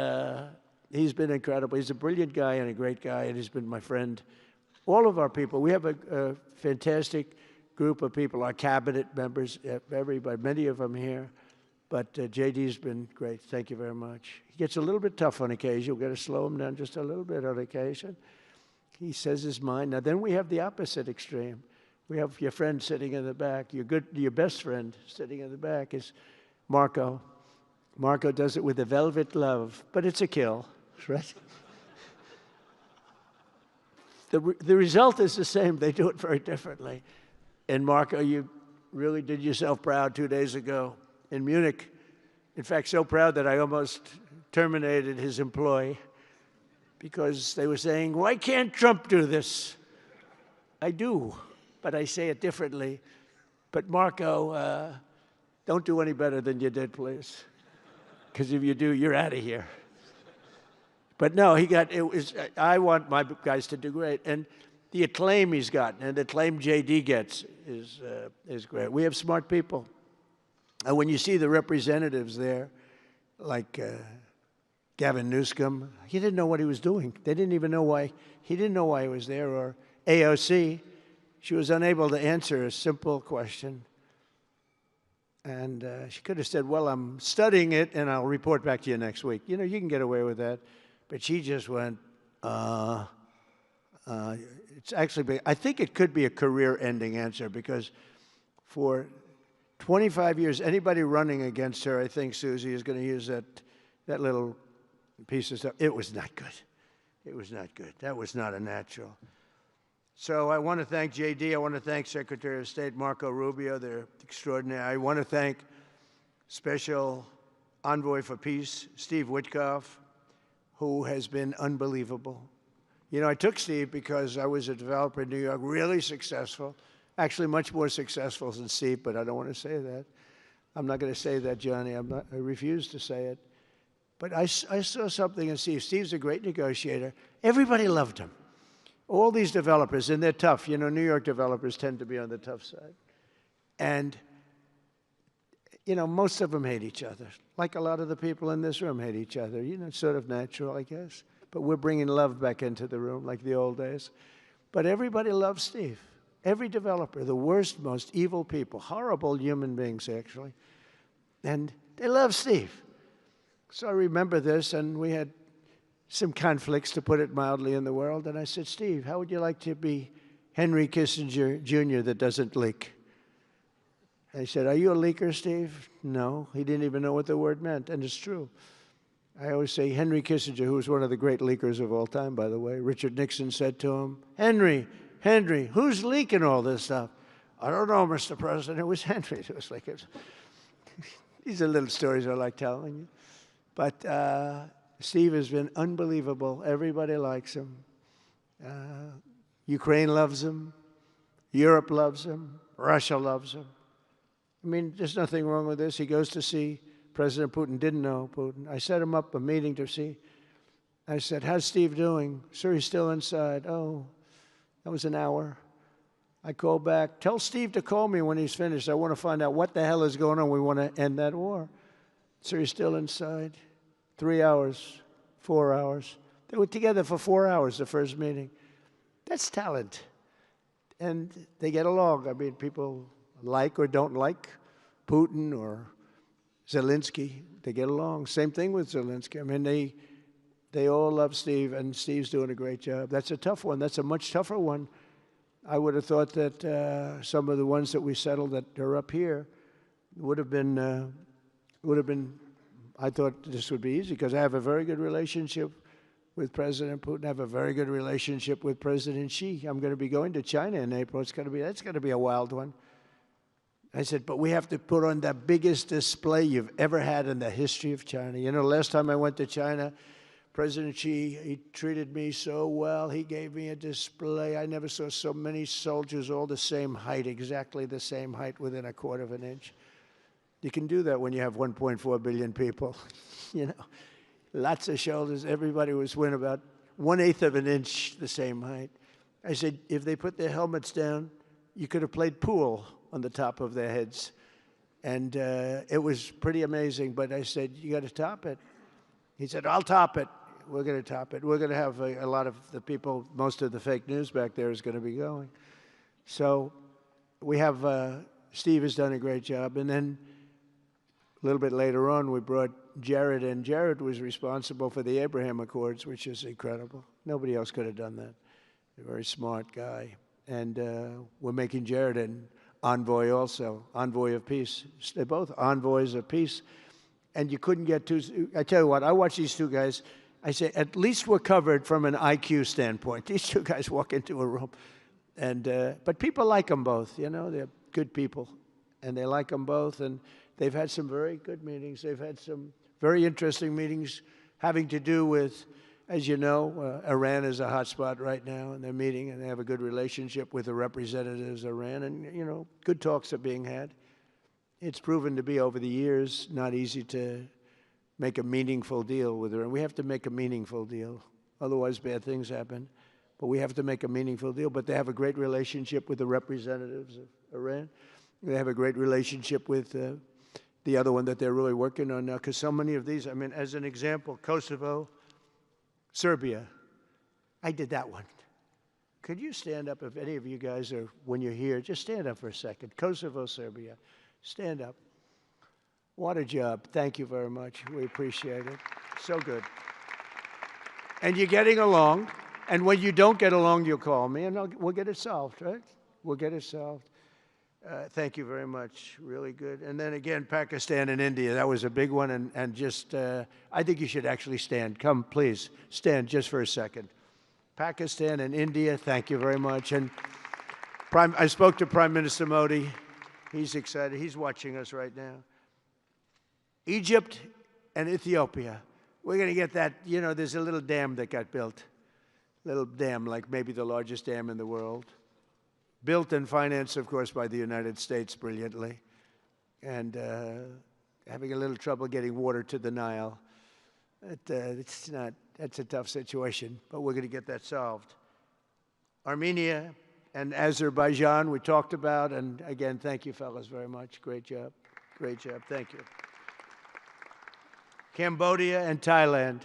he's been incredible. He's a brilliant guy and a great guy, and he's been my friend. All of our people, we have a fantastic group of people, our cabinet members, everybody, many of them here. But J.D.'s been great. Thank you very much. He gets a little bit tough on occasion. We've got to slow him down just a little bit on occasion. He says his mind. Now, then we have the opposite extreme. We have your friend sitting in the back. Your best friend sitting in the back is Marco. Marco does it with a velvet glove, but it's a kill, right? The result is the same. They do it very differently. And Marco, you really did yourself proud 2 days ago in Munich. In fact, so proud that I almost terminated his employ because they were saying, why can't Trump do this? I do, but I say it differently. But Marco, don't do any better than you did, please. Because if you do, you're out of here. But no, I want my guys to do great. And the acclaim he's gotten and the acclaim J.D. gets is great. We have smart people. And when you see the representatives there, like Gavin Newsom, he didn't know what he was doing. They didn't even know why. He didn't know why he was there. Or AOC, she was unable to answer a simple question. And she could have said, well, I'm studying it, and I'll report back to you next week. You know, you can get away with that. But she just went, it's actually, I think it could be a career-ending answer, because for 25 years, anybody running against her, I think, Susie, is going to use that little piece of stuff. It was not good. It was not good. That was not a natural. So I want to thank J.D. I want to thank Secretary of State Marco Rubio. They're extraordinary. I want to thank Special Envoy for Peace, Steve Witkoff, who has been unbelievable. You know, I took Steve because I was a developer in New York, really successful, actually much more successful than Steve, but I don't want to say that. I'm not going to say that, Johnny. I refuse to say it. But I saw something in Steve. Steve's a great negotiator. Everybody loved him. All these developers, and they're tough. You know, New York developers tend to be on the tough side. And, you know, most of them hate each other. Like a lot of the people in this room hate each other. You know, it's sort of natural, I guess. But we're bringing love back into the room like the old days. But everybody loves Steve. Every developer, the worst, most evil people, horrible human beings, actually. And they love Steve. So I remember this, and we had some conflicts, to put it mildly, in the world. And I said, Steve, how would you like to be Henry Kissinger Jr. that doesn't leak? I said, are you a leaker, Steve? No. He didn't even know what the word meant, and it's true. I always say Henry Kissinger, who was one of the great leakers of all time, by the way. Richard Nixon said to him, Henry, who's leaking all this stuff? I don't know, Mr. President. It was Henry. It was like, these are little stories I like telling you. But Steve has been unbelievable. Everybody likes him. Ukraine loves him. Europe loves him. Russia loves him. I mean, there's nothing wrong with this. He goes to see President Putin. Didn't know Putin. I set him up a meeting to see. I said, how's Steve doing? Sir, he's still inside. Oh, that was an hour. I called back. Tell Steve to call me when he's finished. I want to find out what the hell is going on. We want to end that war. Sir, he's still inside. 3 hours. 4 hours. They were together for 4 hours, the first meeting. That's talent. And they get along. I mean, people like or don't like Putin or Zelensky. They get along. Same thing with Zelensky. I mean, they all love Steve, and Steve's doing a great job. That's a tough one. That's a much tougher one. I would have thought that some of the ones that we settled that are up here would have been, I thought this would be easy because I have a very good relationship with President Putin. I have a very good relationship with President Xi. I'm going to be going to China in April. That's going to be a wild one. I said, but we have to put on the biggest display you've ever had in the history of China. You know, last time I went to China, President Xi, he treated me so well. He gave me a display. I never saw so many soldiers all the same height, exactly the same height within a quarter of an inch. You can do that when you have 1.4 billion people. You know, lots of shoulders. Everybody was within about 1/8 of an inch the same height. I said, if they put their helmets down, you could have played pool on the top of their heads. And it was pretty amazing. But I said, you got to top it. He said, I'll top it. We're going to top it. We're going to have a lot of the people, most of the fake news back there is going to be going. So we have, Steve has done a great job. And then a little bit later on, we brought Jared in. Jared was responsible for the Abraham Accords, which is incredible. Nobody else could have done that. A very smart guy. And we're making Jared an envoy also, envoy of peace. They're both envoys of peace. And you couldn't get two. I tell you what, I watch these two guys. I say, at least we're covered from an IQ standpoint. These two guys walk into a room. And, but people like them both, you know. They're good people. And they like them both. And they've had some very good meetings. They've had some very interesting meetings having to do with, as you know, Iran is a hot spot right now. And they're meeting, and they have a good relationship with the representatives of Iran. And, you know, good talks are being had. It's proven to be, over the years, not easy to make a meaningful deal with Iran. We have to make a meaningful deal. Otherwise, bad things happen. But we have to make a meaningful deal. But they have a great relationship with the representatives of Iran. They have a great relationship with the other one that they're really working on now. Because so many of these, I mean, as an example, Kosovo, Serbia. I did that one. Could you stand up if any of you guys are, when you're here, just stand up for a second. Kosovo, Serbia. Stand up. What a job. Thank you very much. We appreciate it. So good. And you're getting along. And when you don't get along, you'll call me, and we'll get it solved, right? We'll get it solved. Thank you very much. Really good. And then again, Pakistan and India. That was a big one. And just, I think you should actually stand. Come, please. Stand just for a second. Pakistan and India, thank you very much. And I spoke to Prime Minister Modi. He's excited. He's watching us right now. Egypt and Ethiopia. We're going to get that, you know, there's a little dam that got built. Little dam, like maybe the largest dam in the world. Built and financed, of course, by the United States brilliantly. And having a little trouble getting water to the Nile. That's a tough situation, but we're going to get that solved. Armenia and Azerbaijan, we talked about. And again, thank you, fellas, very much. Great job. Great job. Thank you. Cambodia and Thailand.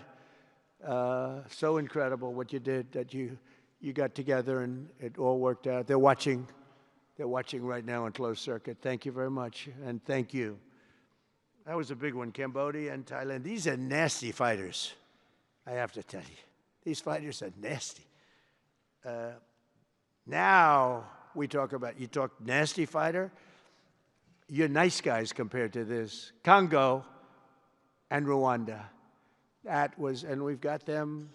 So incredible what you did, that you got together and it all worked out. They're watching right now on closed circuit. Thank you very much, and thank you. That was a big one, Cambodia and Thailand. These are nasty fighters, I have to tell you. These fighters are nasty. Now we talk about, you talk nasty fighter, you're nice guys compared to this. Congo and Rwanda. That was, and we've got them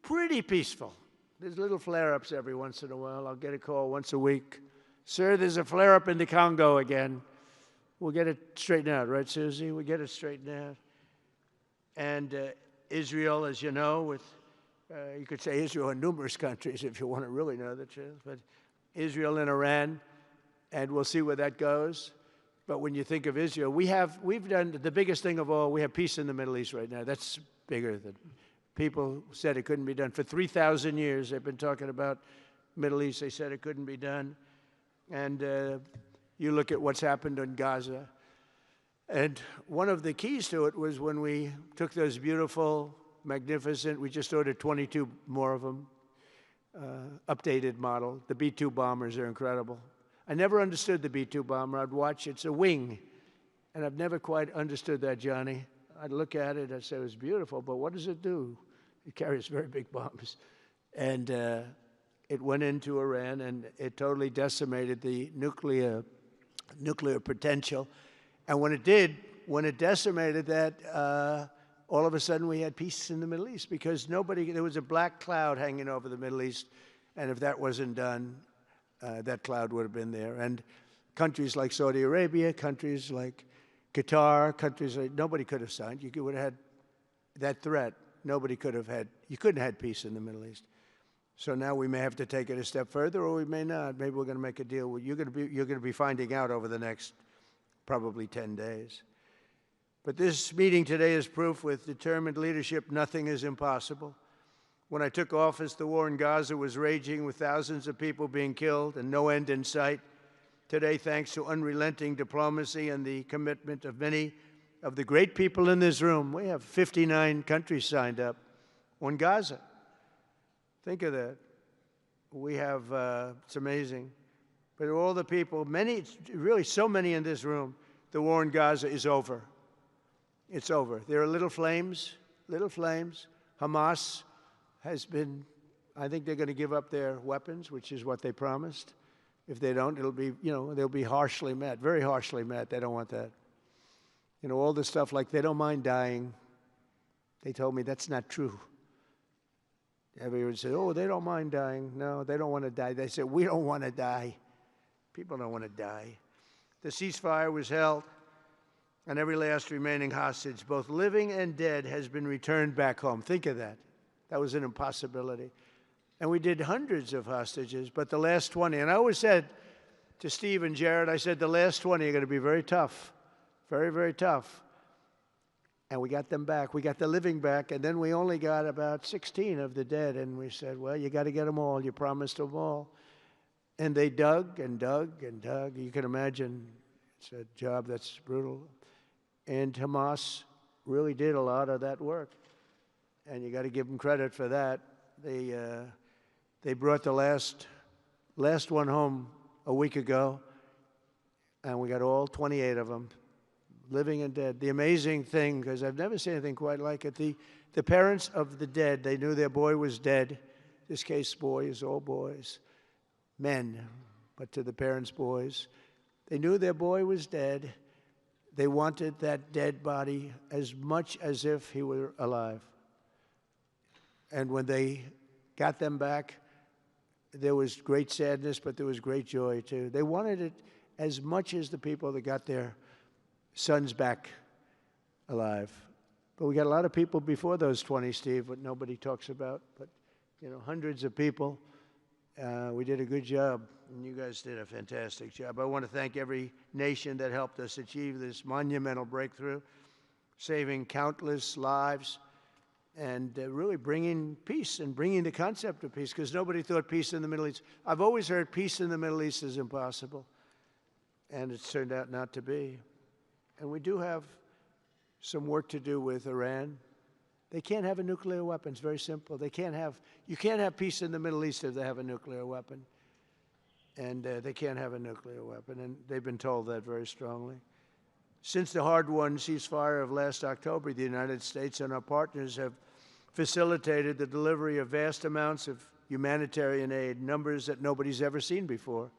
pretty peaceful. There's little flare-ups every once in a while. I'll get a call once a week. Sir, there's a flare-up in the Congo again. We'll get it straightened out, right, Susie? We'll get it straightened out. And Israel, as you know, with, you could say Israel in numerous countries if you want to really know the truth, but Israel and Iran, and we'll see where that goes. But when you think of Israel, we've done the biggest thing of all. We have peace in the Middle East right now. That's bigger than people said it couldn't be done. For 3,000 years, they've been talking about Middle East. They said it couldn't be done. And you look at what's happened in Gaza. And one of the keys to it was when we took those beautiful magnificent. We just ordered 22 more of them. Updated model. The B-2 bombers are incredible. I never understood the B-2 bomber. I'd watch, it's a wing. And I've never quite understood that, Johnny. I'd look at it, I'd say it was beautiful, but what does it do? It carries very big bombs. And it went into Iran, and it totally decimated the nuclear potential. And when it did, when it decimated that, all of a sudden we had peace in the Middle East because there was a black cloud hanging over the Middle East, and if that wasn't done, that cloud would have been there. And countries like Saudi Arabia, countries like Qatar, countries like, nobody could have signed. You would have had that threat. Nobody could have had, you couldn't have had peace in the Middle East. So now we may have to take it a step further, or we may not. Maybe we're going to make a deal. You're going to be finding out over the next probably 10 days. But this meeting today is proof with determined leadership nothing is impossible. When I took office, the war in Gaza was raging with thousands of people being killed and no end in sight. Today, thanks to unrelenting diplomacy and the commitment of many of the great people in this room, we have 59 countries signed up on Gaza. Think of that. We have, it's amazing. But all the people, many, really so many in this room, the war in Gaza is over. It's over. There are little flames. Hamas has been, I think they're going to give up their weapons, which is what they promised. If they don't, it'll be, they'll be harshly met, very harshly met. They don't want that. All the stuff like they don't mind dying. They told me that's not true. Everyone said, oh, they don't mind dying. No, they don't want to die. They said, we don't want to die. People don't want to die. The ceasefire was held, and every last remaining hostage, both living and dead, has been returned back home. Think of that. That was an impossibility. And we did hundreds of hostages, but the last 20, and I always said to Steve and Jared, I said, the last 20 are going to be very tough, very, very tough. And we got them back. We got the living back, and then we only got about 16 of the dead, and we said, well, you got to get them all. You promised them all. And they dug and dug and dug. You can imagine it's a job that's brutal. And Hamas really did a lot of that work. And you got to give them credit for that. They brought the last one home a week ago, and we got all 28 of them, living and dead. The amazing thing, because I've never seen anything quite like it, the parents of the dead, they knew their boy was dead. This case, boys, all boys, men, but to the parents' boys. They knew their boy was dead. They wanted that dead body as much as if he were alive. And when they got them back, there was great sadness, but there was great joy, too. They wanted it as much as the people that got their sons back alive. But we got a lot of people before those 20, Steve, what nobody talks about. But, hundreds of people. We did a good job, and you guys did a fantastic job. I want to thank every nation that helped us achieve this monumental breakthrough, saving countless lives, and really bringing peace and bringing the concept of peace, because nobody thought peace in the Middle East. I've always heard peace in the Middle East is impossible, and it's turned out not to be. And we do have some work to do with Iran. They can't have a nuclear weapon. It's very simple. You can't have peace in the Middle East if they have a nuclear weapon. And they can't have a nuclear weapon, and they've been told that very strongly. Since the hard-won ceasefire of last October, the United States and our partners have facilitated the delivery of vast amounts of humanitarian aid, numbers that nobody's ever seen before.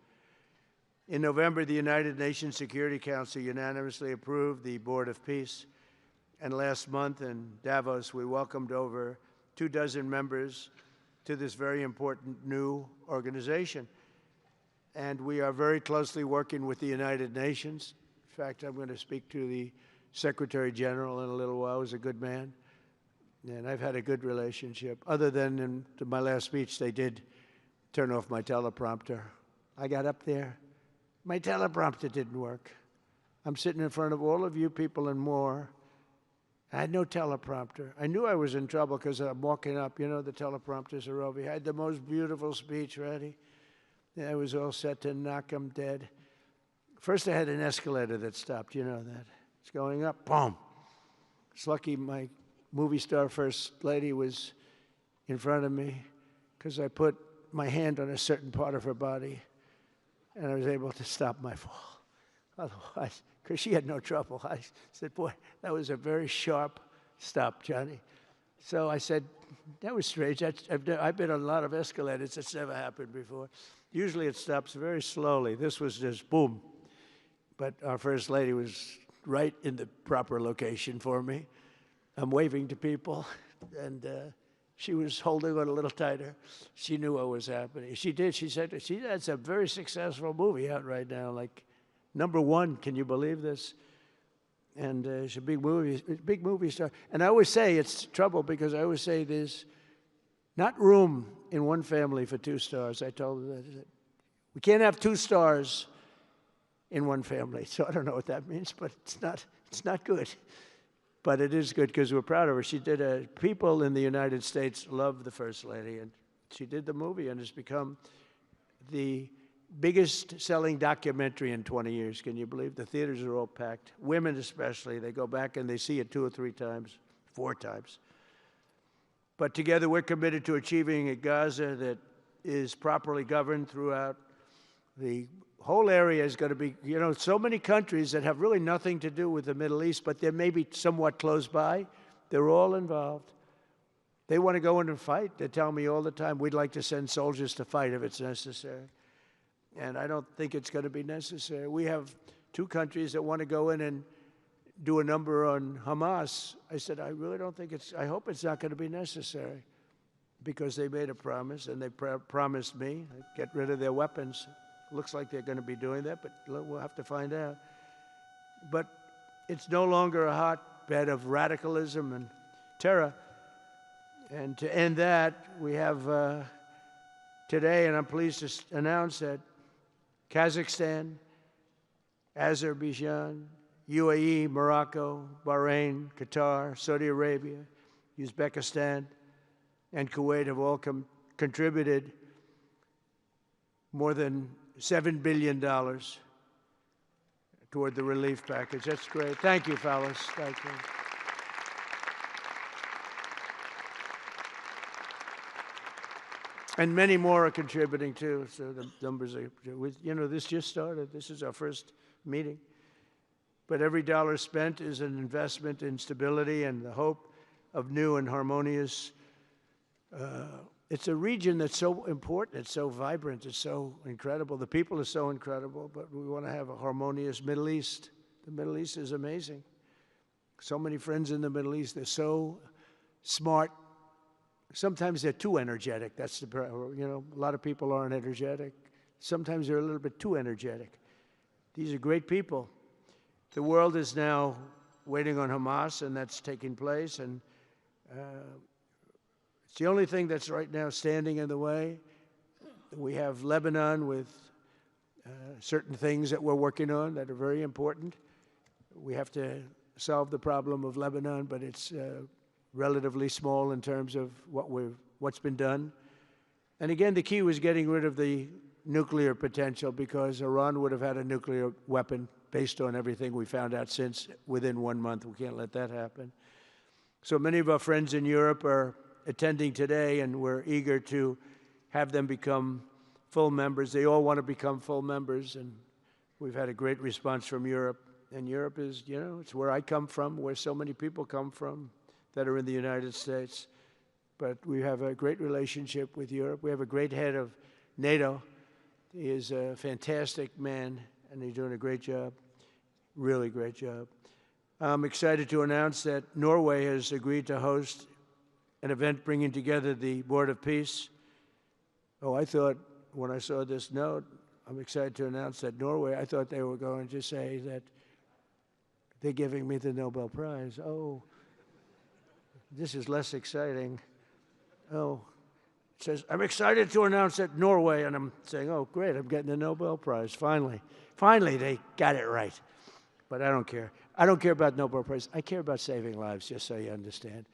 In November, the United Nations Security Council unanimously approved the Board of Peace. And last month in Davos, we welcomed over 24 members to this very important new organization. And we are very closely working with the United Nations. In fact, I'm going to speak to the Secretary General in a little while. He's a good man. And I've had a good relationship. Other than in my last speech, they did turn off my teleprompter. I got up there. My teleprompter didn't work. I'm sitting in front of all of you people and more. I had no teleprompter. I knew I was in trouble because I'm walking up. The teleprompters are over here. I had the most beautiful speech ready. I was all set to knock them dead. First, I had an escalator that stopped. You know that. It's going up. Boom. It's lucky my movie star first lady was in front of me because I put my hand on a certain part of her body, and I was able to stop my fall. Otherwise, because she had no trouble, I said, boy, that was a very sharp stop, Johnny. So I said, that was strange. I've been on a lot of escalators. It's never happened before. Usually it stops very slowly. This was just boom. But our first lady was right in the proper location for me. I'm waving to people, and she was holding on a little tighter. She knew what was happening. She did. She said, that's a very successful movie out right now, like #1. Can you believe this? And she's a big movie star. And I always say it's trouble because I always say there's not room in one family for 2 stars. I told her that. We can't have 2 stars in one family. So I don't know what that means, but it's not good. But it is good because we're proud of her. She did people in the United States love the First Lady, and she did the movie, and it's become the biggest selling documentary in 20 years. Can you believe? The theaters are all packed. Women especially, they go back and they see it 2 or 3 times, 4 times. But together we're committed to achieving a Gaza that is properly governed throughout. The whole area is going to be, so many countries that have really nothing to do with the Middle East, but they're maybe somewhat close by. They're all involved. They want to go in and fight. They tell me all the time, we'd like to send soldiers to fight if it's necessary. And I don't think it's going to be necessary. We have 2 countries that want to go in and do a number on Hamas. I said, I really don't think I hope it's not going to be necessary, because they made a promise, and they promised me, get rid of their weapons. Looks like they're going to be doing that, but we'll have to find out. But it's no longer a hotbed of radicalism and terror. And to end that, we have today, and I'm pleased to announce that Kazakhstan, Azerbaijan, UAE, Morocco, Bahrain, Qatar, Saudi Arabia, Uzbekistan, and Kuwait have all contributed more than $7 billion toward the relief package. That's great. Thank you, fellas. Thank you. And many more are contributing too, so the numbers are, this just started. This is our first meeting. But every dollar spent is an investment in stability and the hope of new and harmonious. It's a region that's so important, it's so vibrant, it's so incredible. The people are so incredible, but we want to have a harmonious Middle East. The Middle East is amazing. So many friends in the Middle East, they're so smart. Sometimes they're too energetic. That's a lot of people aren't energetic. Sometimes they're a little bit too energetic. These are great people. The world is now waiting on Hamas, and that's taking place. And it's the only thing that's right now standing in the way. We have Lebanon with certain things that we're working on that are very important. We have to solve the problem of Lebanon, but it's relatively small in terms of what's been done. And again, the key was getting rid of the nuclear potential, because Iran would have had a nuclear weapon based on everything we found out since within 1 month. We can't let that happen. So many of our friends in Europe are attending today, and we're eager to have them become full members. They all want to become full members, and we've had a great response from Europe. And Europe is, it's where I come from, where so many people come from that are in the United States. But we have a great relationship with Europe. We have a great head of NATO. He is a fantastic man, and he's doing a great job, really great job. I'm excited to announce that Norway has agreed to host an event bringing together the Board of Peace. Oh, I thought when I saw this note, I'm excited to announce that Norway, I thought they were going to say that they're giving me the Nobel Prize. Oh, this is less exciting. Oh, it says, I'm excited to announce that Norway, and I'm saying, oh, great, I'm getting the Nobel Prize, finally. Finally, they got it right. But I don't care. I don't care about Nobel Prize. I care about saving lives, just so you understand.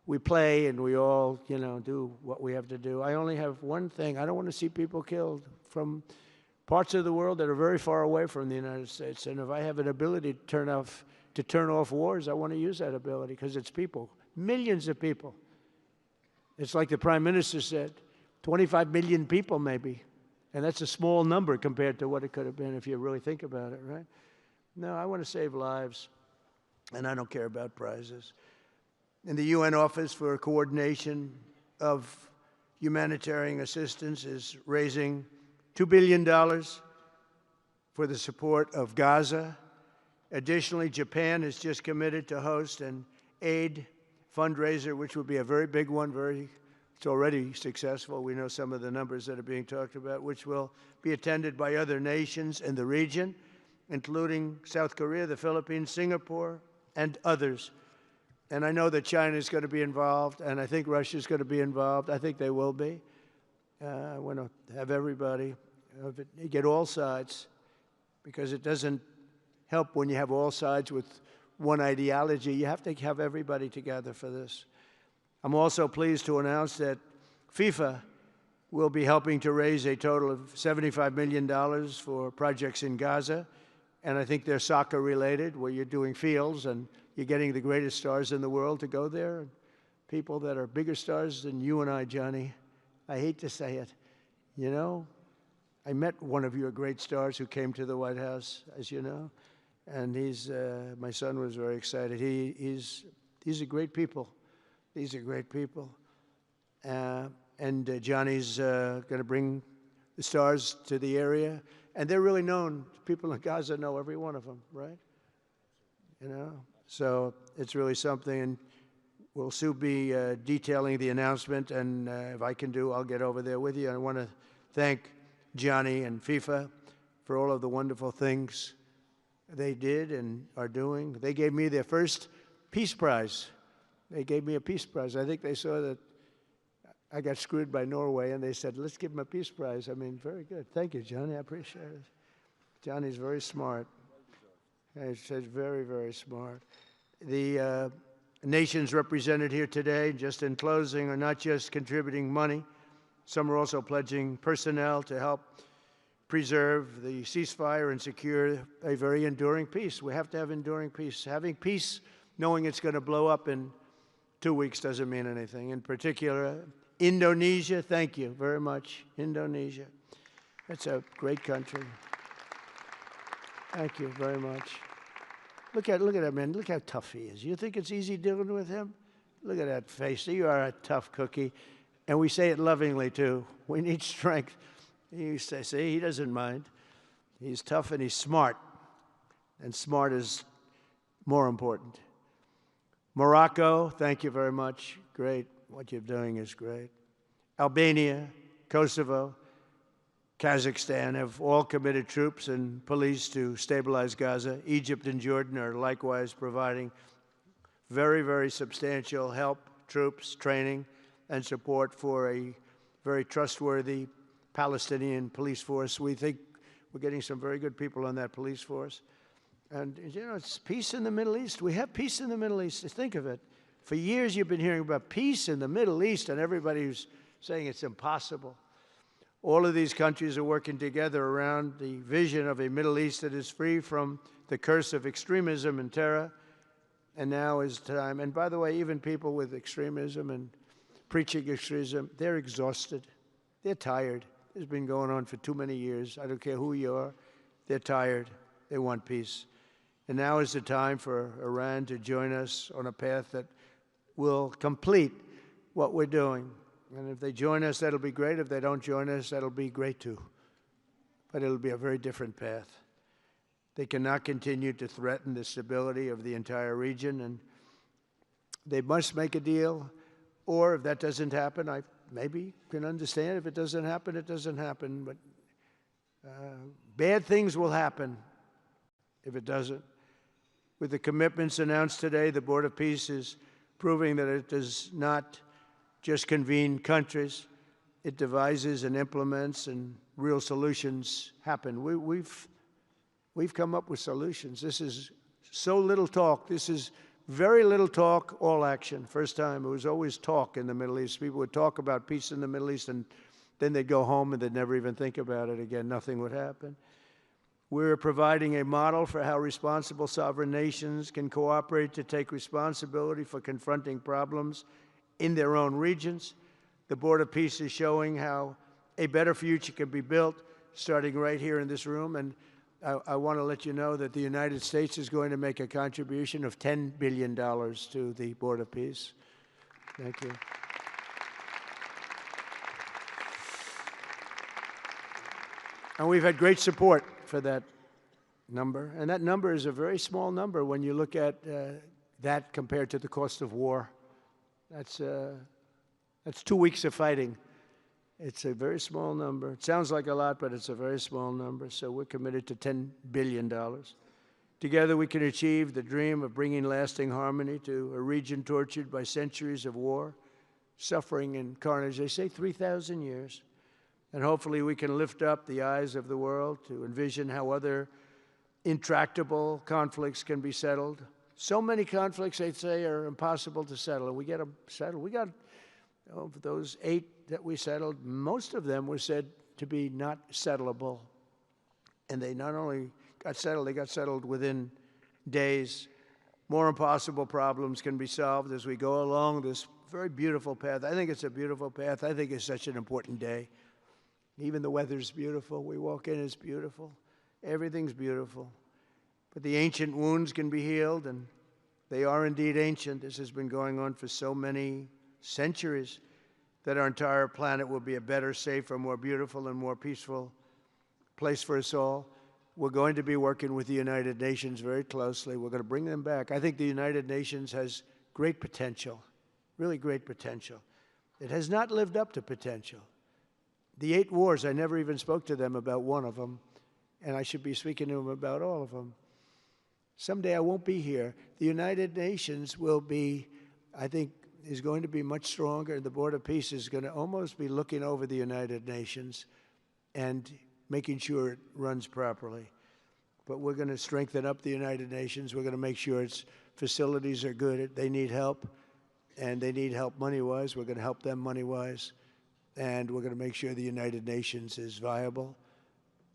We play and we all, do what we have to do. I only have one thing. I don't want to see people killed from parts of the world that are very far away from the United States. And if I have an ability to turn off wars, I want to use that ability, because it's people. Millions of people. It's like the Prime Minister said, 25 million people maybe. And that's a small number compared to what it could have been if you really think about it, right? No, I want to save lives, and I don't care about prizes. And the UN Office for Coordination of Humanitarian Assistance is raising $2 billion for the support of Gaza. Additionally, Japan has just committed to host an aid fundraiser, which would be a very big one. It's already successful. We know some of the numbers that are being talked about, which will be attended by other nations in the region, including South Korea, the Philippines, Singapore, and others. And I know that China is going to be involved, and I think Russia is going to be involved. I think they will be. I want to have everybody, get all sides, because it doesn't help when you have all sides with one ideology. You have to have everybody together for this. I'm also pleased to announce that FIFA will be helping to raise a total of $75 million for projects in Gaza. And I think they're soccer related, where you're doing fields and you're getting the greatest stars in the world to go there. And people that are bigger stars than you and I, Johnny. I hate to say it. You know, I met one of your great stars who came to the White House, as you know. And my son was very excited. These are great people. These are great people. And Johnny's going to bring the stars to the area. And they're really known. People in Gaza know every one of them, right? You know? So it's really something. And we'll soon be detailing the announcement. And if I can I'll get over there with you. I want to thank Johnny and FIFA for all of the wonderful things they did and are doing. They gave me their first Peace Prize. They gave me a Peace Prize. I think they saw that I got screwed by Norway, and they said, let's give him a Peace Prize. I mean, very good. Thank you, Johnny. I appreciate it. Johnny's very smart. He's very, very smart. The nations represented here today, just in closing, are not just contributing money. Some are also pledging personnel to help preserve the ceasefire and secure a very enduring peace. We have to have enduring peace. Having peace, knowing it's going to blow up in 2 weeks, doesn't mean anything. In particular, Indonesia, thank you very much. Indonesia. It's a great country. Thank you very much. Look at that man. Look how tough he is. You think it's easy dealing with him? Look at that face. You are a tough cookie. And we say it lovingly, too. We need strength. You say, see, he doesn't mind. He's tough and he's smart. And smart is more important. Morocco, thank you very much. Great. What you're doing is great. Albania, Kosovo, Kazakhstan have all committed troops and police to stabilize Gaza. Egypt and Jordan are likewise providing very, very substantial help, troops, training, and support for a very trustworthy Palestinian police force. We think we're getting some very good people on that police force. And, you know, it's peace in the Middle East. We have peace in the Middle East. Think of it. For years you've been hearing about peace in the Middle East, and everybody's saying it's impossible. All of these countries are working together around the vision of a Middle East that is free from the curse of extremism and terror. And now is time. And by the way, even people with extremism and preaching extremism, they're exhausted. They're tired. It's been going on for too many years. I don't care who you are. They're tired. They want peace. And now is the time for Iran to join us on a path that will complete what we're doing. And if they join us, that'll be great. If they don't join us, that'll be great too. But it'll be a very different path. They cannot continue to threaten the stability of the entire region, and they must make a deal. Or if that doesn't happen, I maybe can understand. If it doesn't happen, it doesn't happen. But bad things will happen if it doesn't. With the commitments announced today, the Board of Peace is proving that it does not just convene countries. It devises and implements, and real solutions happen. We've come up with solutions. This is so little talk. This is very little talk, all action. First time, it was always talk in the Middle East. People would talk about peace in the Middle East, and then they'd go home and they'd never even think about it again. Nothing would happen. We're providing a model for how responsible sovereign nations can cooperate to take responsibility for confronting problems in their own regions. The Board of Peace is showing how a better future can be built, starting right here in this room. And I want to let you know that the United States is going to make a contribution of $10 billion to the Board of Peace. Thank you. And we've had great support for that number. And that number is a very small number when you look at that compared to the cost of war. That's 2 weeks of fighting. It's a very small number. It sounds like a lot, but it's a very small number. So we're committed to $10 billion. Together we can achieve the dream of bringing lasting harmony to a region tortured by centuries of war, suffering, and carnage. They say 3,000 years. And hopefully we can lift up the eyes of the world to envision how other intractable conflicts can be settled. So many conflicts, they'd say, are impossible to settle, and we get them settled. We got, of those 8 that we settled, most of them were said to be not settleable. And they not only got settled, they got settled within days. More impossible problems can be solved as we go along this very beautiful path. I think it's a beautiful path. I think it's such an important day. Even the weather's beautiful. We walk in, it's beautiful. Everything's beautiful. But the ancient wounds can be healed, and they are indeed ancient. This has been going on for so many centuries that our entire planet will be a better, safer, more beautiful, and more peaceful place for us all. We're going to be working with the United Nations very closely. We're going to bring them back. I think the United Nations has great potential, really great potential. It has not lived up to potential. The 8 wars, I never even spoke to them about one of them, and I should be speaking to them about all of them. Someday I won't be here. The United Nations will be, I think, is going to be much stronger. The Board of Peace is going to almost be looking over the United Nations and making sure it runs properly. But we're going to strengthen up the United Nations. We're going to make sure its facilities are good. They need help, and they need help money-wise. We're going to help them money-wise. And we're going to make sure the United Nations is viable.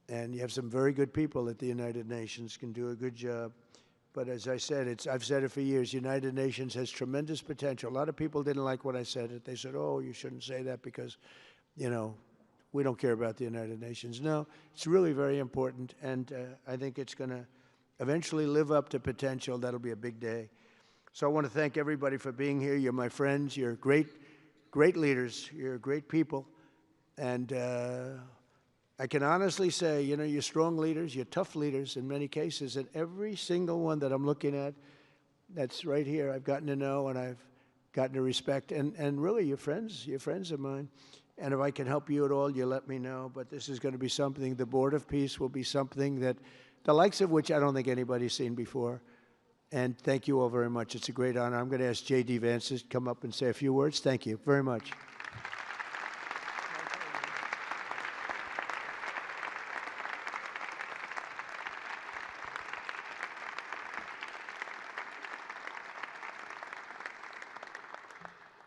And you have some very good people at the United Nations, can do a good job. But as I said, I've said it for years, United Nations has tremendous potential. A lot of people didn't like when I said it. They said, oh, you shouldn't say that because, you know, we don't care about the United Nations. No, it's really very important, and I think it's going to eventually live up to potential. That'll be a big day. So I want to thank everybody for being here. You're my friends. You're great leaders. You're great people. And I can honestly say, you know, you're strong leaders. You're tough leaders in many cases. And every single one that I'm looking at that's right here, I've gotten to know and I've gotten to respect. And really, you're friends of mine. And if I can help you at all, you let me know. But this is going to be something, the Board of Peace will be something that, the likes of which I don't think anybody's seen before. And thank you all very much. It's a great honor. I'm going to ask J.D. Vance to come up and say a few words. Thank you very much.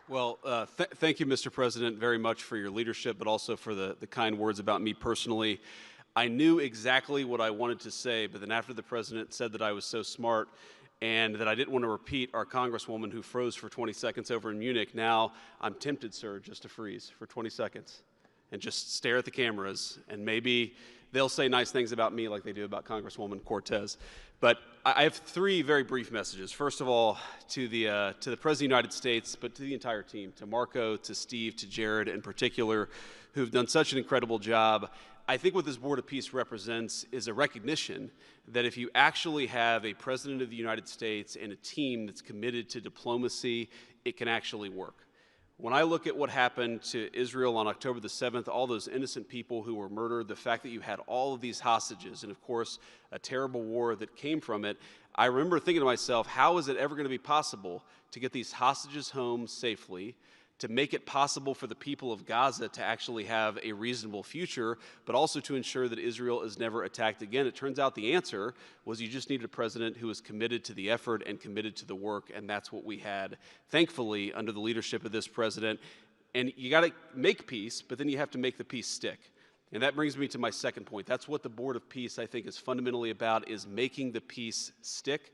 Well, thank you, Mr. President, very much for your leadership, but also for the kind words about me personally. I knew exactly what I wanted to say, but then after the President said that I was so smart and that I didn't want to repeat our Congresswoman who froze for 20 seconds over in Munich, now I'm tempted, sir, just to freeze for 20 seconds and just stare at the cameras, and maybe they'll say nice things about me like they do about Congresswoman Cortez. But I have 3 very brief messages. First of all, to the President of the United States, but to the entire team, to Marco, to Steve, to Jared in particular, who've done such an incredible job. I think what this Board of Peace represents is a recognition that if you actually have a President of the United States and a team that's committed to diplomacy, it can actually work. When I look at what happened to Israel on October the 7th, all those innocent people who were murdered, the fact that you had all of these hostages, and of course, a terrible war that came from it, I remember thinking to myself, how is it ever going to be possible to get these hostages home safely, to make it possible for the people of Gaza to actually have a reasonable future, but also to ensure that Israel is never attacked again? It turns out the answer was you just needed a president who was committed to the effort and committed to the work, and that's what we had, thankfully, under the leadership of this president. And you got to make peace, but then you have to make the peace stick. And that brings me to my second point. That's what the Board of Peace, I think, is fundamentally about, is making the peace stick.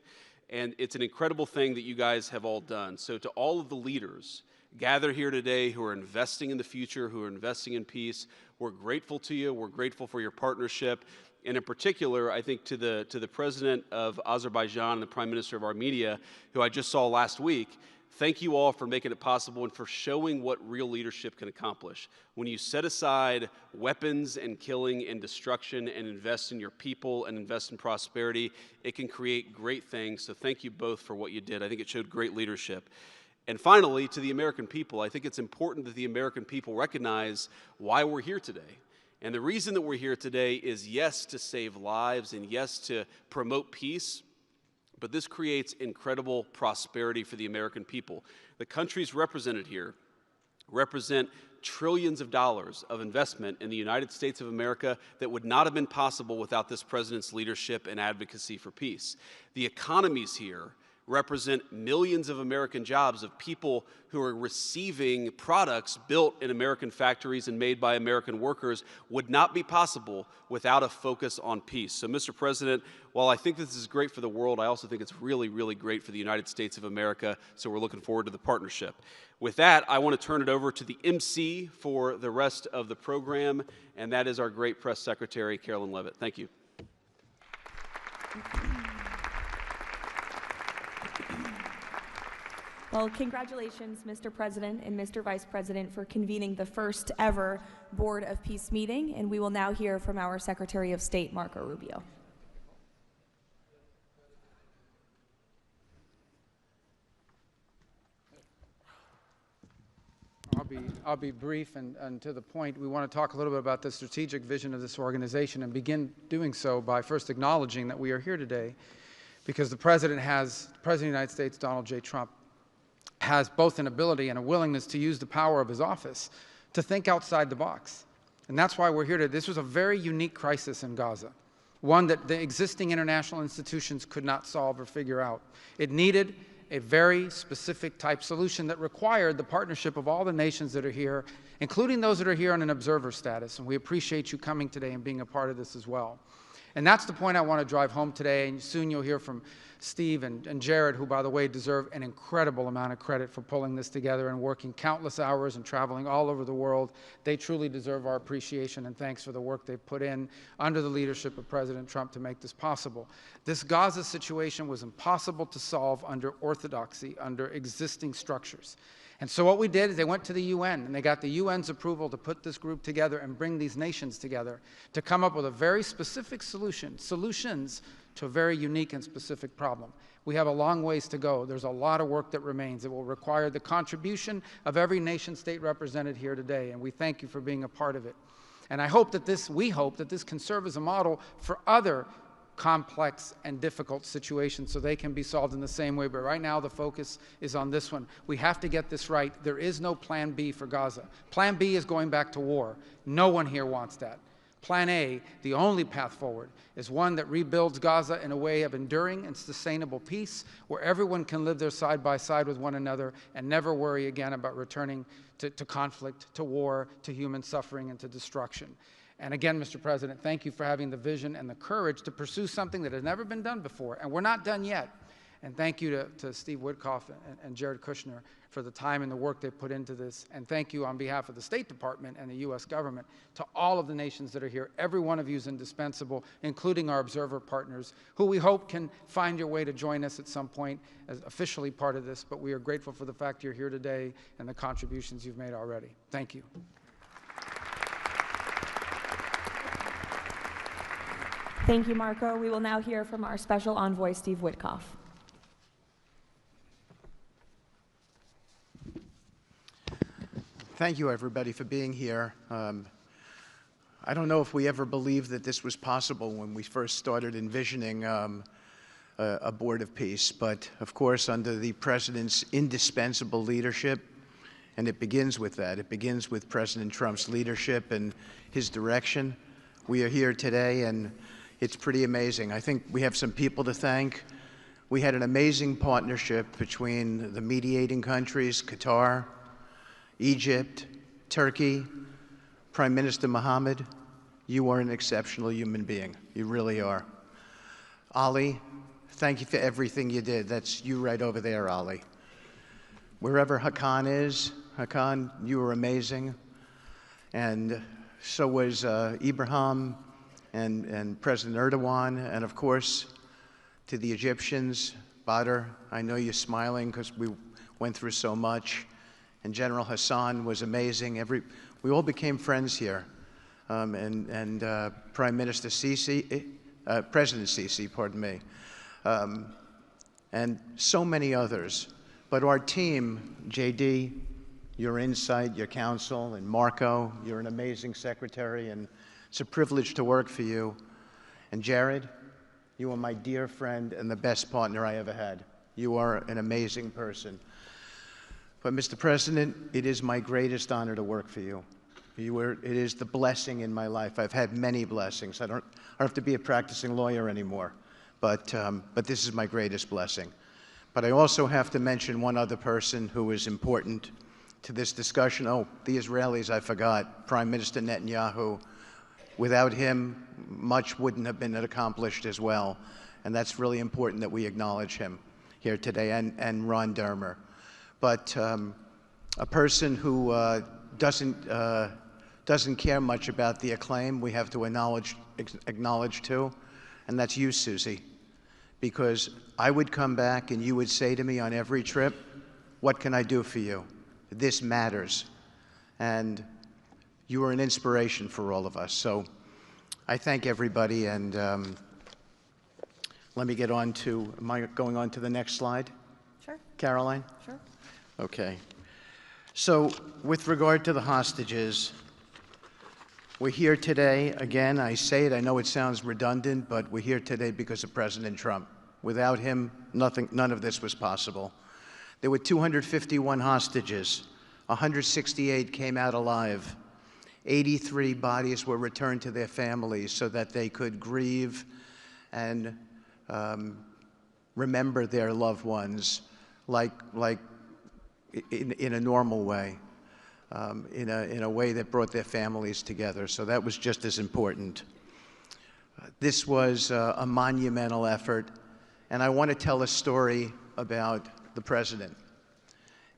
And it's an incredible thing that you guys have all done. So to all of the leaders gathered here today who are investing in the future, who are investing in peace, we're grateful to you. We're grateful for your partnership. And in particular, I think to the President of Azerbaijan and the Prime Minister of Armenia, who I just saw last week, thank you all for making it possible and for showing what real leadership can accomplish. When you set aside weapons and killing and destruction and invest in your people and invest in prosperity, it can create great things. So thank you both for what you did. I think it showed great leadership. And finally, to the American people, I think it's important that the American people recognize why we're here today. And the reason that we're here today is, yes, to save lives and yes, to promote peace, but this creates incredible prosperity for the American people. The countries represented here represent trillions of dollars of investment in the United States of America that would not have been possible without this president's leadership and advocacy for peace. The economies here represent millions of American jobs of people who are receiving products built in American factories and made by American workers would not be possible without a focus on peace. So, Mr. President, while I think this is great for the world, I also think it's really, really great for the United States of America, so we're looking forward to the partnership. With that, I want to turn it over to the MC for the rest of the program, and that is our great press secretary, Carolyn Levitt. Thank you. Well, congratulations, Mr. President and Mr. Vice President, for convening the first ever Board of Peace meeting, and we will now hear from our Secretary of State, Marco Rubio. I'll be brief and to the point. We want to talk a little bit about the strategic vision of this organization and begin doing so by first acknowledging that we are here today because the President of the United States, Donald J. Trump, has both an ability and a willingness to use the power of his office to think outside the box. And that's why we're here today. This was a very unique crisis in Gaza, one that the existing international institutions could not solve or figure out. It needed a very specific type solution that required the partnership of all the nations that are here, including those that are here on an observer status. And we appreciate you coming today and being a part of this as well. And that's the point I want to drive home today. And soon you'll hear from Steve and Jared, who, by the way, deserve an incredible amount of credit for pulling this together and working countless hours and traveling all over the world. They truly deserve our appreciation and thanks for the work they've put in under the leadership of President Trump to make this possible. This Gaza situation was impossible to solve under orthodoxy, under existing structures. And so what we did is they went to the UN, and they got the UN's approval to put this group together and bring these nations together to come up with a very specific solutions to a very unique and specific problem. We have a long ways to go. There's a lot of work that remains. It will require the contribution of every nation state represented here today, and we thank you for being a part of it. And we hope that this can serve as a model for other complex and difficult situations so they can be solved in the same way. But right now the focus is on this one. We have to get this right. There is no plan B for Gaza. Plan B is going back to war. No one here wants that. Plan A, the only path forward, is one that rebuilds Gaza in a way of enduring and sustainable peace where everyone can live there side by side with one another and never worry again about returning to conflict, to war, to human suffering, and to destruction. And again, Mr. President, thank you for having the vision and the courage to pursue something that has never been done before, and we're not done yet. And thank you to Steve Witkoff and Jared Kushner for the time and the work they put into this. And thank you on behalf of the State Department and the U.S. government to all of the nations that are here. Every one of you is indispensable, including our observer partners, who we hope can find your way to join us at some point as officially part of this. But we are grateful for the fact you're here today and the contributions you've made already. Thank you. Thank you, Marco. We will now hear from our special envoy, Steve Witkoff. Thank you, everybody, for being here. I don't know if we ever believed that this was possible when we first started envisioning a Board of Peace, but of course, under the President's indispensable leadership, and it begins with that. It begins with President Trump's leadership and his direction. We are here today, and it's pretty amazing. I think we have some people to thank. We had an amazing partnership between the mediating countries, Qatar, Egypt, Turkey, Prime Minister Mohammed, You are an exceptional human being. You really are. Ali, thank you for everything you did. That's you right over there, Ali. Wherever Hakan is, Hakan, you were amazing. And so was Ibrahim and President Erdogan, and of course, to the Egyptians, Badr, I know you're smiling because we went through so much. And General Hassan was amazing. We all became friends here. And Prime Minister Sisi, President Sisi, pardon me, and so many others. But our team, JD, your insight, your counsel, and Marco, you're an amazing secretary, and it's a privilege to work for you. And Jared, you are my dear friend and the best partner I ever had. You are an amazing person. But Mr. President, it is my greatest honor to work for you. It is the blessing in my life. I've had many blessings. I don't have to be a practicing lawyer anymore, but this is my greatest blessing. But I also have to mention one other person who is important to this discussion. Oh, the Israelis, I forgot. Prime Minister Netanyahu. Without him, much wouldn't have been accomplished as well. And that's really important that we acknowledge him here today, and Ron Dermer. But a person who doesn't care much about the acclaim, we have to acknowledge too, and that's you, Susie. Because I would come back and you would say to me on every trip, what can I do for you? This matters. And you are an inspiration for all of us. So I thank everybody, and let me get on to, am I going on to the next slide? Sure. Caroline? Sure. Okay. So with regard to the hostages, we're here today, again, I say it, I know it sounds redundant, but we're here today because of President Trump. Without him, none of this was possible. There were 251 hostages. 168 came out alive. 83 bodies were returned to their families so that they could grieve and remember their loved ones like in a normal way. In a way that brought their families together. So that was just as important. This was a monumental effort, and I want to tell a story about the president.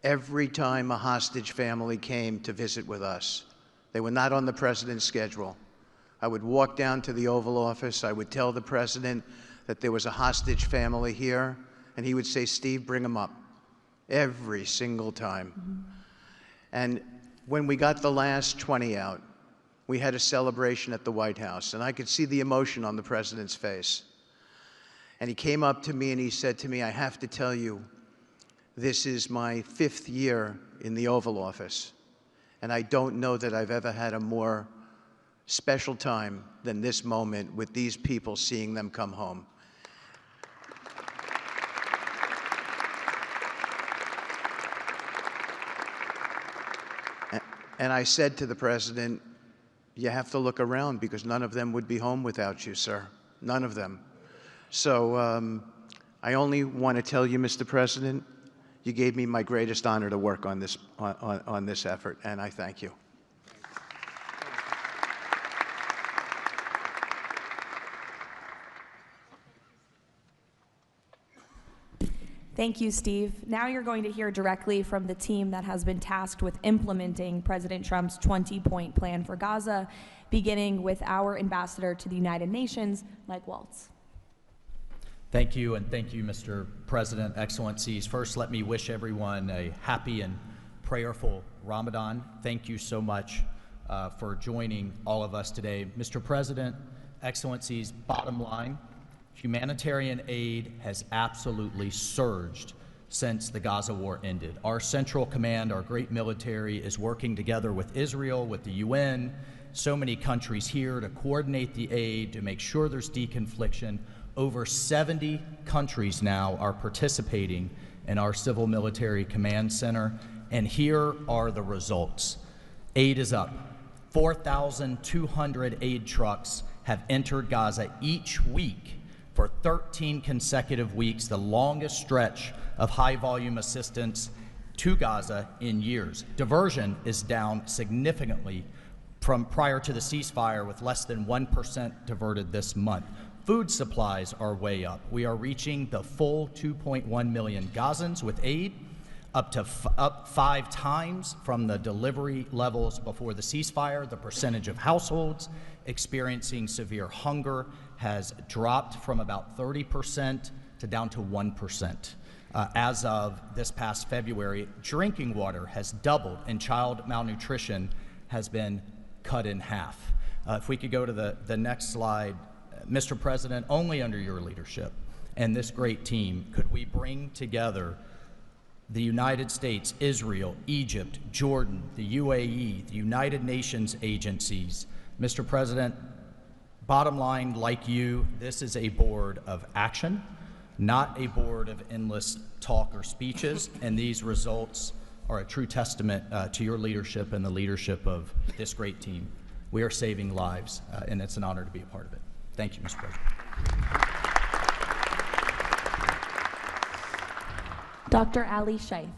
Every time a hostage family came to visit with us, they were not on the president's schedule. I would walk down to the Oval Office, I would tell the president that there was a hostage family here, and he would say, Steve, bring them up. Every single time. Mm-hmm. And when we got the last 20 out, we had a celebration at the White House, and I could see the emotion on the president's face. And he came up to me and he said to me, I have to tell you, this is my 5th year in the Oval Office, and I don't know that I've ever had a more special time than this moment with these people, seeing them come home. And I said to the president, you have to look around because none of them would be home without you, sir. None of them. So I only want to tell you, Mr. President, you gave me my greatest honor to work on this, on this effort, and I thank you. Thank you, Steve. Now you're going to hear directly from the team that has been tasked with implementing President Trump's 20-point plan for Gaza, beginning with our ambassador to the United Nations, Mike Waltz. Thank you, and thank you, Mr. President, Excellencies. First, let me wish everyone a happy and prayerful Ramadan. Thank you so much for joining all of us today. Mr. President, Excellencies, bottom line, humanitarian aid has absolutely surged since the Gaza war ended. Our Central Command, our great military, is working together with Israel, with the UN, so many countries here to coordinate the aid, to make sure there's deconfliction. Over 70 countries now are participating in our Civil Military Command Center, and here are the results. Aid is up. 4,200 aid trucks have entered Gaza each week for 13 consecutive weeks, the longest stretch of high-volume assistance to Gaza in years. Diversion is down significantly from prior to the ceasefire, with less than 1% diverted this month. Food supplies are way up. We are reaching the full 2.1 million Gazans with aid, up 5 times from the delivery levels before the ceasefire. The percentage of households experiencing severe hunger has dropped from about 30% to down to 1%. As of this past February, drinking water has doubled and child malnutrition has been cut in half. If we could go to the next slide. Mr. President, only under your leadership and this great team could we bring together the United States, Israel, Egypt, Jordan, the UAE, the United Nations agencies. Mr. President, bottom line, like you, this is a board of action, not a board of endless talk or speeches, and these results are a true testament to your leadership and the leadership of this great team. We are saving lives, and it's an honor to be a part of it. Thank you, Mr. President. Dr. Ali Shaith.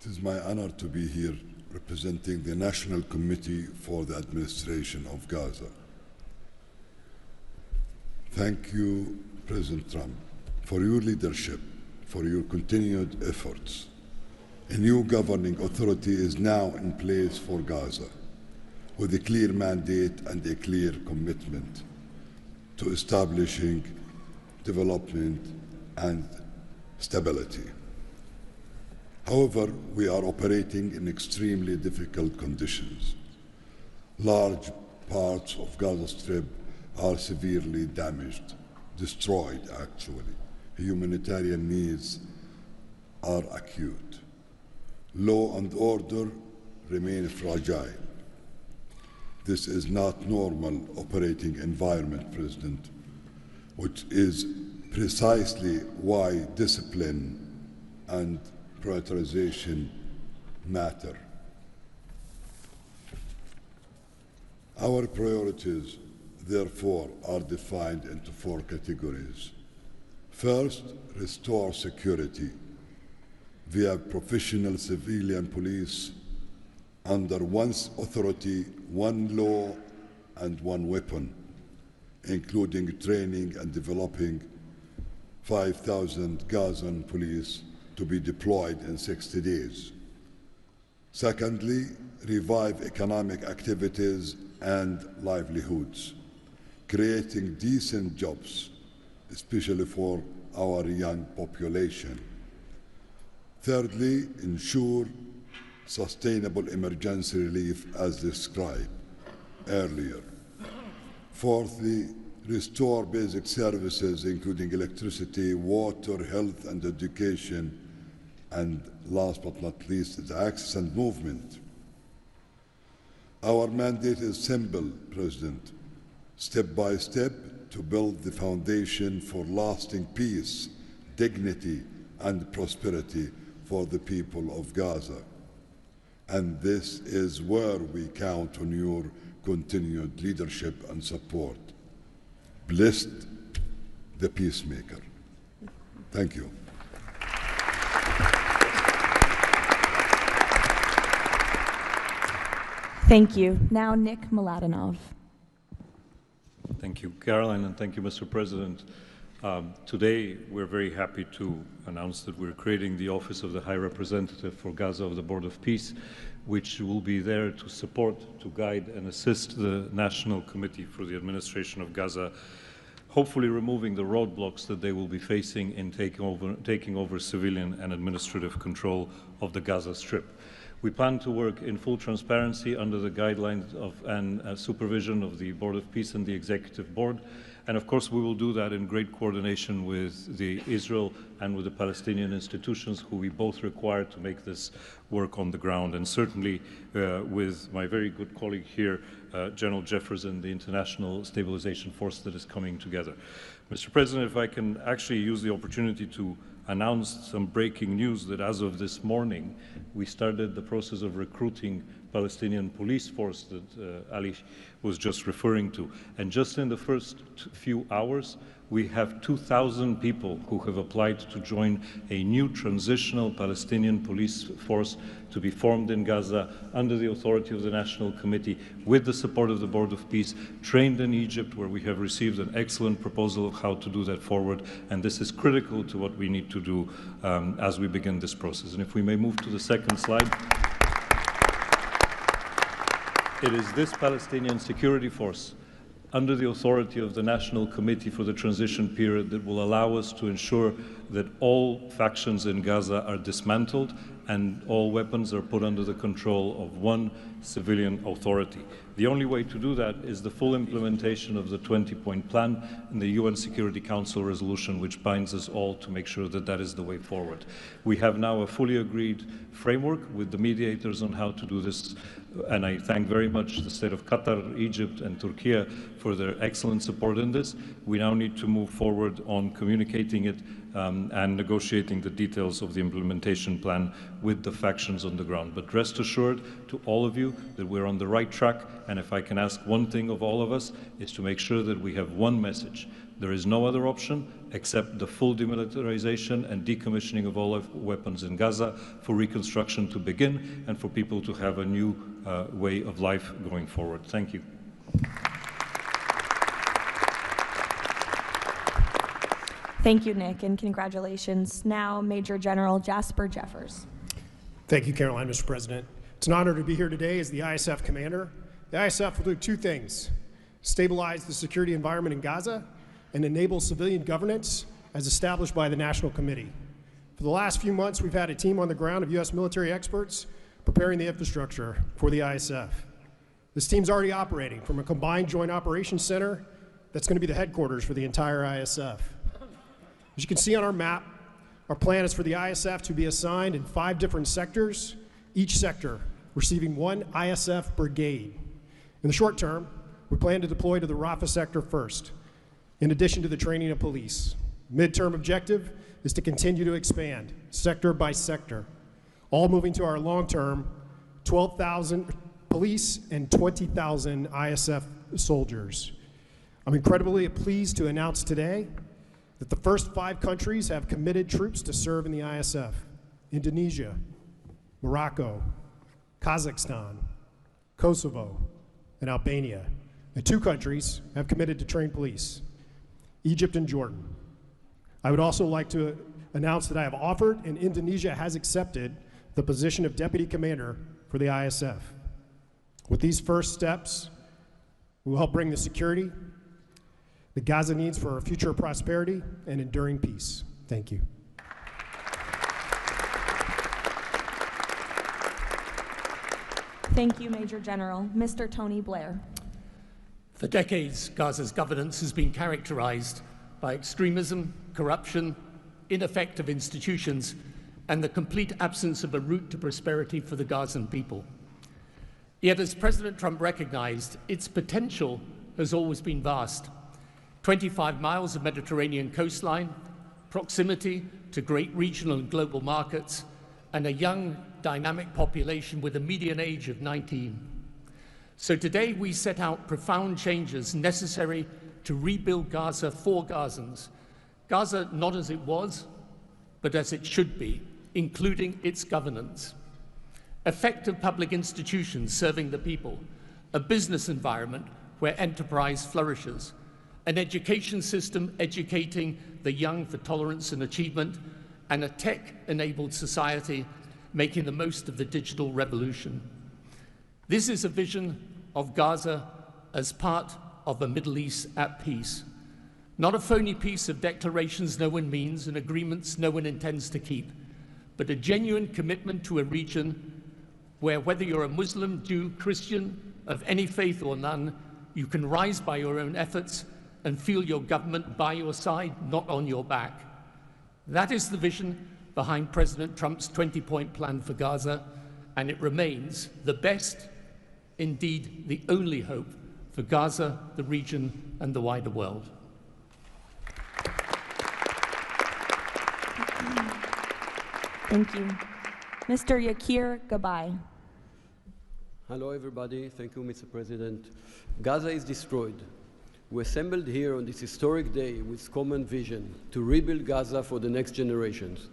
It is my honor to be here representing the National Committee for the Administration of Gaza. Thank you, President Trump, for your leadership, for your continued efforts. A new governing authority is now in place for Gaza, with a clear mandate and a clear commitment to establishing development and stability. However, we are operating in extremely difficult conditions. Large parts of Gaza Strip are severely damaged, destroyed actually. Humanitarian needs are acute. Law and order remain fragile. This is not normal operating environment, President, which is precisely why discipline and prioritization matter. Our priorities, therefore, are defined into 4 categories. First, restore security via professional civilian police under one authority, one law, and one weapon, including training and developing 5,000 Gazan police to be deployed in 60 days. Secondly, revive economic activities and livelihoods, creating decent jobs, especially for our young population. Thirdly, ensure sustainable emergency relief as described earlier. Fourthly, restore basic services including electricity, water, health and education, and last but not least, is access and movement. Our mandate is simple, President, step by step to build the foundation for lasting peace, dignity and prosperity for the people of Gaza. And this is where we count on your continued leadership and support. Blessed the peacemaker. Thank you. Thank you. Now Nick Mladenov. Thank you, Caroline, and thank you, Mr. President. Today, we're very happy to announce that we're creating the Office of the High Representative for Gaza of the Board of Peace, which will be there to support, to guide, and assist the National Committee for the Administration of Gaza, hopefully removing the roadblocks that they will be facing in taking over civilian and administrative control of the Gaza Strip. We plan to work in full transparency under the guidelines of and supervision of the Board of Peace and the Executive Board. And of course, we will do that in great coordination with the Israel and with the Palestinian institutions, who we both require to make this work on the ground. And certainly with my very good colleague here, General Jefferson, the International Stabilization Force that is coming together. Mr. President, if I can actually use the opportunity to announce some breaking news that as of this morning, we started the process of recruiting Palestinian police force that Ali was just referring to. And just in the first few hours, we have 2,000 people who have applied to join a new transitional Palestinian police force to be formed in Gaza under the authority of the National Committee with the support of the Board of Peace, trained in Egypt, where we have received an excellent proposal of how to do that forward. And this is critical to what we need to do as we begin this process. And if we may move to the second slide. It is this Palestinian security force under the authority of the National Committee for the Transition Period that will allow us to ensure that all factions in Gaza are dismantled and all weapons are put under the control of one civilian authority. The only way to do that is the full implementation of the 20-point plan and the UN Security Council resolution, which binds us all to make sure that that is the way forward. We have now a fully agreed framework with the mediators on how to do this, and I thank very much the state of Qatar, Egypt, and Turkey for their excellent support in this. We now need to move forward on communicating it and negotiating the details of the implementation plan with the factions on the ground. But rest assured to all of you that we're on the right track, and if I can ask one thing of all of us, is to make sure that we have one message. There is no other option except the full demilitarization and decommissioning of all weapons in Gaza for reconstruction to begin and for people to have a new way of life going forward. Thank you. Thank you, Nick, and congratulations. Now, Major General Jasper Jeffers. Thank you, Caroline, Mr. President. It's an honor to be here today as the ISF Commander. The ISF will do two things: stabilize the security environment in Gaza and enable civilian governance as established by the National Committee. For the last few months, we've had a team on the ground of U.S. military experts preparing the infrastructure for the ISF. This team's already operating from a combined joint operations center that's going to be the headquarters for the entire ISF. As you can see on our map, our plan is for the ISF to be assigned in 5 different sectors, each sector receiving 1 ISF brigade. In the short term, we plan to deploy to the Rafah sector first, in addition to the training of police. Midterm objective is to continue to expand, sector by sector, all moving to our long-term 12,000 police and 20,000 ISF soldiers. I'm incredibly pleased to announce today that the first 5 countries have committed troops to serve in the ISF: Indonesia, Morocco, Kazakhstan, Kosovo, and Albania. And 2 countries have committed to train police: Egypt and Jordan. I would also like to announce that I have offered and Indonesia has accepted the position of Deputy Commander for the ISF. With these first steps, we will help bring the security that Gaza needs for our future prosperity and enduring peace. Thank you. Thank you, Major General. Mr. Tony Blair. For decades, Gaza's governance has been characterized by extremism, corruption, ineffective institutions, and the complete absence of a route to prosperity for the Gazan people. Yet, as President Trump recognized, its potential has always been vast. 25 miles of Mediterranean coastline, proximity to great regional and global markets, and a young, dynamic population with a median age of 19. So today we set out profound changes necessary to rebuild Gaza for Gazans. Gaza not as it was, but as it should be, including its governance. Effective public institutions serving the people, a business environment where enterprise flourishes, an education system educating the young for tolerance and achievement, and a tech-enabled society making the most of the digital revolution. This is a vision of Gaza as part of a Middle East at peace, not a phony piece of declarations no one means and agreements no one intends to keep, but a genuine commitment to a region where, whether you're a Muslim, Jew, Christian, of any faith or none, you can rise by your own efforts and feel your government by your side, not on your back. That is the vision behind President Trump's 20-point plan for Gaza, and it remains the best, indeed the only hope for Gaza, the region, and the wider world. Thank you. Mr. Yakir Gabay. Hello, everybody. Thank you, Mr. President. Gaza is destroyed. We assembled here on this historic day with common vision to rebuild Gaza for the next generations.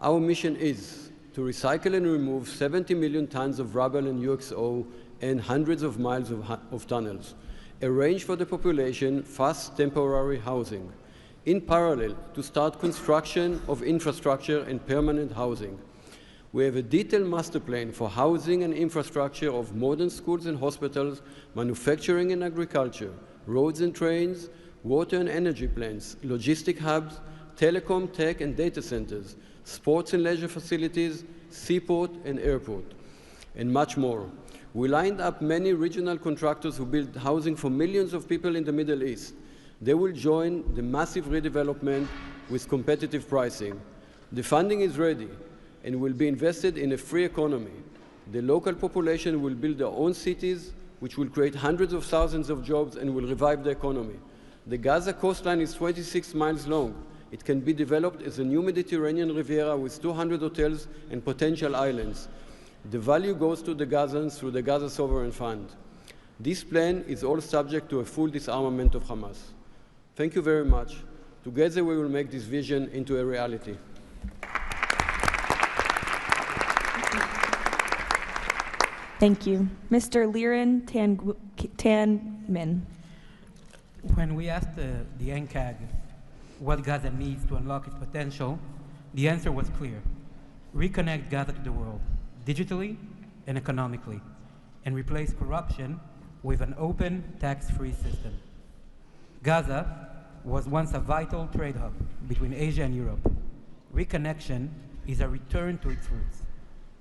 Our mission is to recycle and remove 70 million tons of rubble and UXO and hundreds of miles of tunnels, arrange for the population fast temporary housing. In parallel, to start construction of infrastructure and permanent housing. We have a detailed master plan for housing and infrastructure of modern schools and hospitals, manufacturing and agriculture, roads and trains, water and energy plants, logistic hubs, telecom, tech and data centers, sports and leisure facilities, seaport and airport, and much more. We lined up many regional contractors who build housing for millions of people in the Middle East. They will join the massive redevelopment with competitive pricing. The funding is ready and will be invested in a free economy. The local population will build their own cities, which will create hundreds of thousands of jobs and will revive the economy. The Gaza coastline is 26 miles long. It can be developed as a new Mediterranean Riviera with 200 hotels and potential islands. The value goes to the Gazans through the Gaza Sovereign Fund. This plan is all subject to a full disarmament of Hamas. Thank you very much. Together we will make this vision into a reality. Thank you. Mr. Liren Tanmin. When we asked the NCAG what Gaza needs to unlock its potential, the answer was clear. Reconnect Gaza to the world, digitally and economically, and replace corruption with an open, tax-free system. Gaza was once a vital trade hub between Asia and Europe. Reconnection is a return to its roots.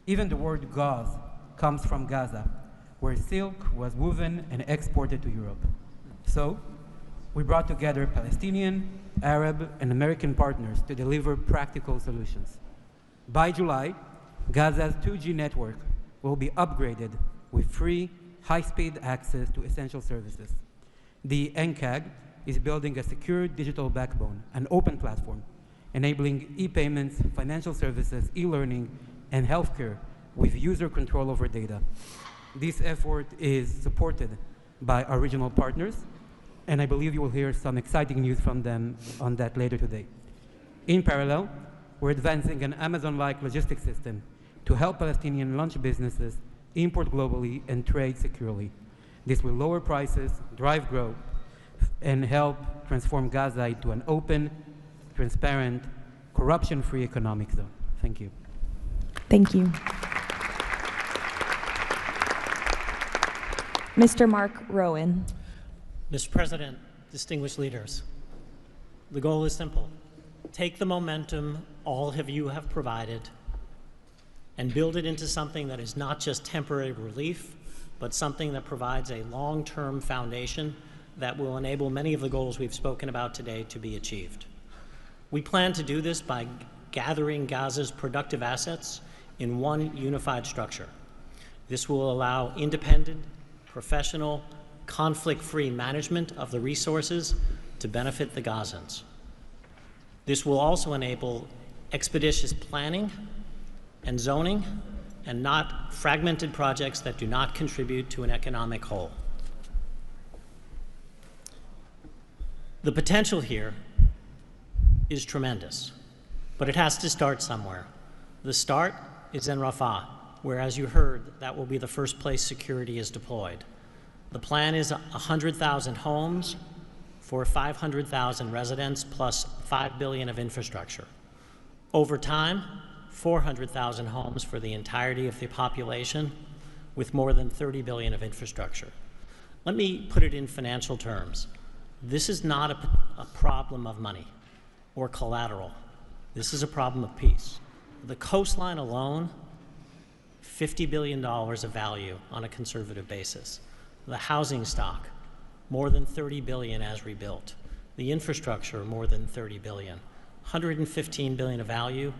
Even the word gauze comes from Gaza, where silk was woven and exported to Europe. So, we brought together Palestinian, Arab, and American partners to deliver practical solutions. By July, Gaza's 2G network will be upgraded with free, high-speed access to essential services. The NCAG is building a secure digital backbone, an open platform, enabling e-payments, financial services, e-learning, and healthcare with user control over data. This effort is supported by our regional partners, and I believe you will hear some exciting news from them on that later today. In parallel, we're advancing an Amazon-like logistics system to help Palestinian launch businesses import globally and trade securely. This will lower prices, drive growth, and help transform Gaza into an open, transparent, corruption-free economic zone. Thank you. Thank you. Mr. Mark Rowan. Mr. President, distinguished leaders, the goal is simple. Take the momentum all of you have provided and build it into something that is not just temporary relief, but something that provides a long-term foundation that will enable many of the goals we've spoken about today to be achieved. We plan to do this by gathering Gaza's productive assets in one unified structure. This will allow independent, professional, conflict-free management of the resources to benefit the Gazans. This will also enable expeditious planning and zoning and not fragmented projects that do not contribute to an economic whole. The potential here is tremendous, but it has to start somewhere. The start is in Rafah, where, as you heard, that will be the first place security is deployed. The plan is 100,000 homes for 500,000 residents plus $5 billion of infrastructure. Over time, 400,000 homes for the entirety of the population with more than $30 billion of infrastructure. Let me put it in financial terms. This is not a problem of money or collateral. This is a problem of peace. The coastline alone, $50 billion of value on a conservative basis. The housing stock, more than $30 billion as rebuilt. The infrastructure, more than $30 billion. $115 billion of value.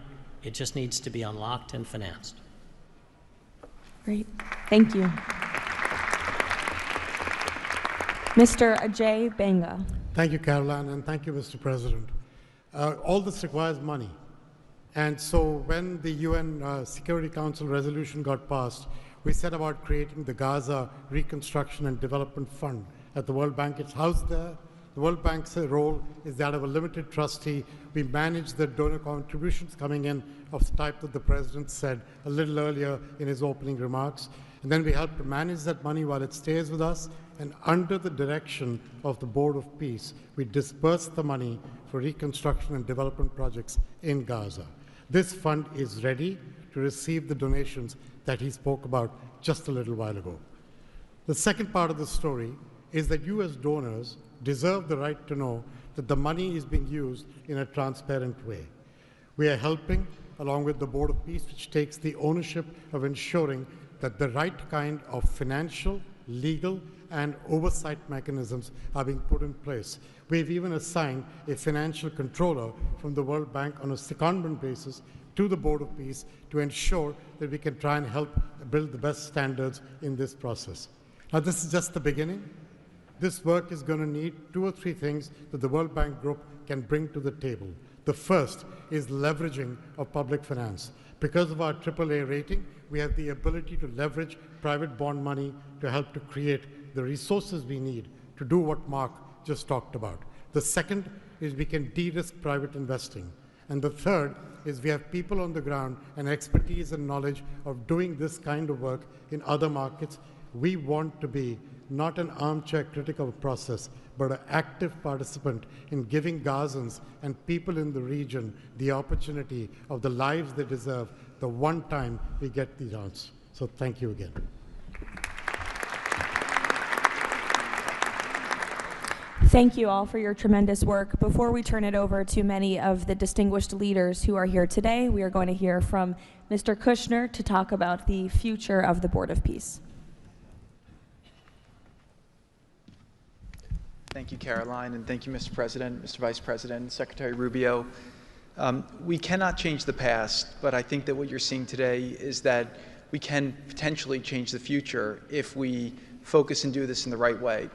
It just needs to be unlocked and financed. Great. Thank you. Mr. Ajay Banga. Thank you, Caroline, and thank you, Mr. President. All this requires money. And so when the UN Security Council resolution got passed, we set about creating the Gaza Reconstruction and Development Fund at the World Bank. It's housed there. The World Bank's role is that of a limited trustee. We manage the donor contributions coming in of the type that the President said a little earlier in his opening remarks. And then we help to manage that money while it stays with us. And under the direction of the Board of Peace, we disperse the money for reconstruction and development projects in Gaza. This fund is ready to receive the donations that he spoke about just a little while ago. The second part of the story is that you as donors deserve the right to know that the money is being used in a transparent way. We are helping, along with the Board of Peace, which takes the ownership of ensuring that the right kind of financial, legal, and oversight mechanisms are being put in place. We've even assigned a financial controller from the World Bank on a secondment basis to the Board of Peace to ensure that we can try and help build the best standards in this process. Now, this is just the beginning. This work is going to need 2 or 3 things that the World Bank Group can bring to the table. The first is leveraging of public finance. Because of our AAA rating, we have the ability to leverage private bond money to help to create the resources we need to do what Mark just talked about. The second is we can de-risk private investing. And the third is we have people on the ground and expertise and knowledge of doing this kind of work in other markets. We want to be not an armchair critic of a process, but an active participant in giving Gazans and people in the region the opportunity of the lives they deserve the one time we get the chance. So thank you again. Thank you all for your tremendous work. Before we turn it over to many of the distinguished leaders who are here today, we are going to hear from Mr. Kushner to talk about the future of the Board of Peace. Thank you, Caroline, and thank you, Mr. President, Mr. Vice President, Secretary Rubio. We cannot change the past, but I think that what you're seeing today is that we can potentially change the future if we focus and do this in the right way.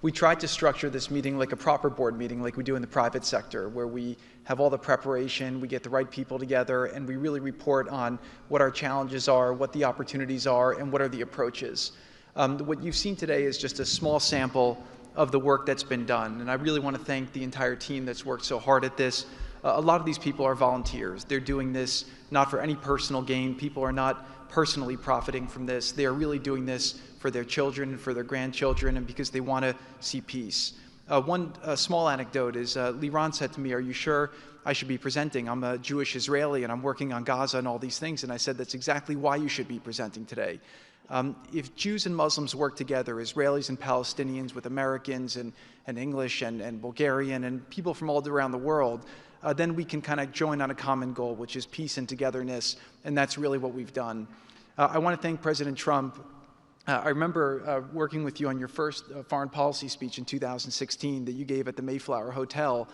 We tried to structure this meeting like a proper board meeting, like we do in the private sector, where we have all the preparation, we get the right people together, and we really report on what our challenges are, what the opportunities are, and what are the approaches. What you've seen today is just a small sample of the work that's been done, and I really want to thank the entire team that's worked so hard at this. A lot of these people are volunteers. They're doing this not for any personal gain. People are not personally profiting from this. They are really doing this for their children and for their grandchildren and because they want to see peace. One small anecdote is Liran said to me, "Are you sure I should be presenting? I'm a Jewish Israeli and I'm working on Gaza and all these things." And I said, "That's exactly why you should be presenting today." If Jews and Muslims work together, Israelis and Palestinians with Americans and English and Bulgarian and people from all around the world, then we can kind of join on a common goal, which is peace and togetherness, and that's really what we've done. I want to thank President Trump. I remember working with you on your first foreign policy speech in 2016 that you gave at the Mayflower Hotel,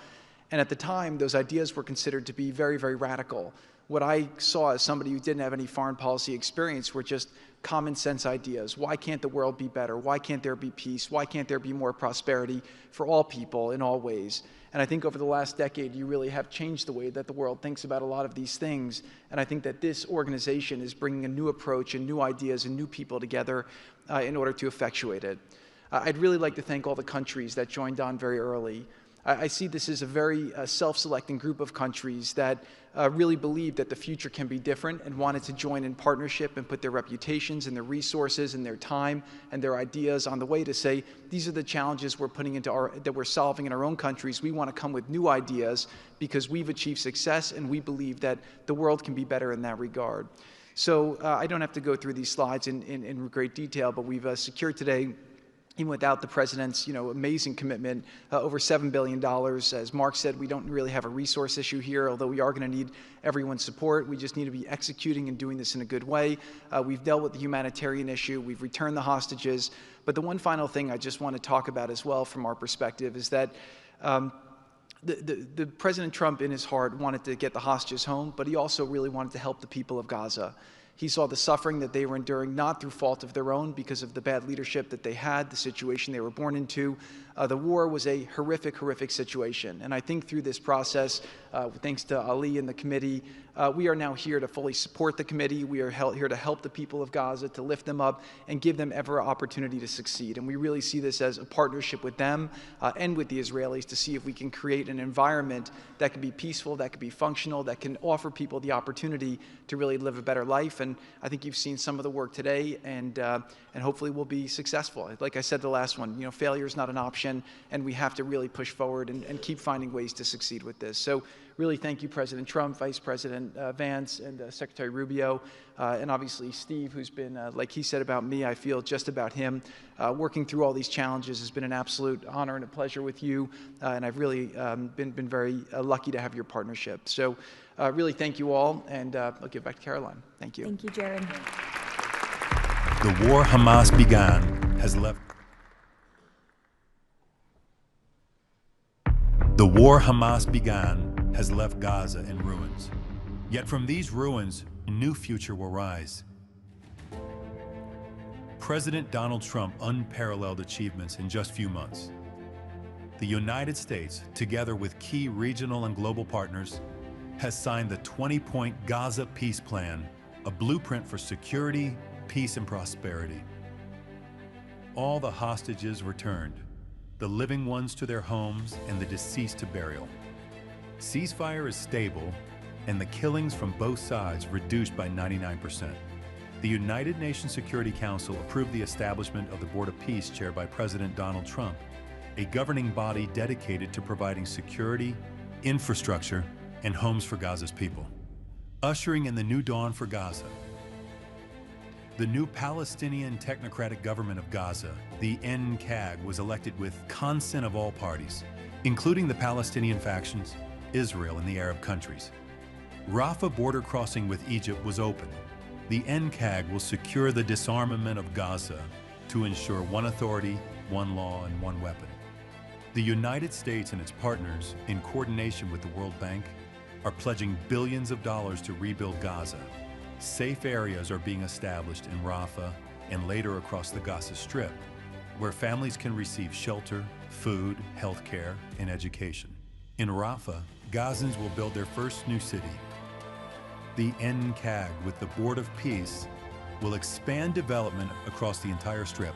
and at the time, those ideas were considered to be very, very radical. What I saw as somebody who didn't have any foreign policy experience were just common sense ideas. Why can't the world be better? Why can't there be peace? Why can't there be more prosperity for all people in all ways? And I think over the last decade, you really have changed the way that the world thinks about a lot of these things. And I think that this organization is bringing a new approach and new ideas and new people together in order to effectuate it. I'd really like to thank all the countries that joined on very early. I see this as a very self-selecting group of countries that really believe that the future can be different and wanted to join in partnership and put their reputations and their resources and their time and their ideas on the way to say, these are the challenges we're putting into that we're solving in our own countries. We want to come with new ideas because we've achieved success and we believe that the world can be better in that regard. So I don't have to go through these slides in great detail, but we've secured today, even without the president's amazing commitment, over $7 billion. As Mark said, we don't really have a resource issue here, although we are going to need everyone's support. We just need to be executing and doing this in a good way. We've dealt with the humanitarian issue. We've returned the hostages. But the one final thing I just want to talk about as well from our perspective is that the President Trump in his heart wanted to get the hostages home, but he also really wanted to help the people of Gaza. He saw the suffering that they were enduring, not through fault of their own, because of the bad leadership that they had, the situation they were born into. The war was a horrific, horrific situation. And I think through this process, thanks to Ali and the committee, we are now here to fully support the committee. We are here to help the people of Gaza, to lift them up and give them every opportunity to succeed. And we really see this as a partnership with them and with the Israelis to see if we can create an environment that can be peaceful, that can be functional, that can offer people the opportunity to really live a better life. And I think you've seen some of the work today, and hopefully we'll be successful. Like I said, the last one, failure is not an option, and we have to really push forward and keep finding ways to succeed with this. So really thank you, President Trump, Vice President Vance, and Secretary Rubio, and obviously Steve, who's been, like he said about me, I feel just about him. Working through all these challenges has been an absolute honor and a pleasure with you, and I've really been very lucky to have your partnership. So really thank you all, and I'll give back to Caroline. Thank you. Thank you, Jared. The war Hamas began has left. The war Hamas began has left Gaza in ruins. Yet from these ruins, a new future will rise. President Donald Trump unparalleled achievements in just a few months. The United States, together with key regional and global partners, has signed the 20-point Gaza Peace Plan, a blueprint for security, peace, and prosperity. All the hostages returned, the living ones to their homes and the deceased to burial. Ceasefire is stable, and the killings from both sides reduced by 99%. The United Nations Security Council approved the establishment of the Board of Peace chaired by President Donald Trump, a governing body dedicated to providing security, infrastructure, and homes for Gaza's people, ushering in the new dawn for Gaza. The new Palestinian Technocratic Government of Gaza, the NCAG, was elected with consent of all parties, including the Palestinian factions, Israel, and the Arab countries. Rafah border crossing with Egypt was open. The NCAG will secure the disarmament of Gaza to ensure one authority, one law, and one weapon. The United States and its partners, in coordination with the World Bank, are pledging billions of dollars to rebuild Gaza. Safe areas are being established in Rafah and later across the Gaza Strip, where families can receive shelter, food, health care, and education. In Rafah, Gazans will build their first new city. The NCAG, with the Board of Peace, will expand development across the entire Strip,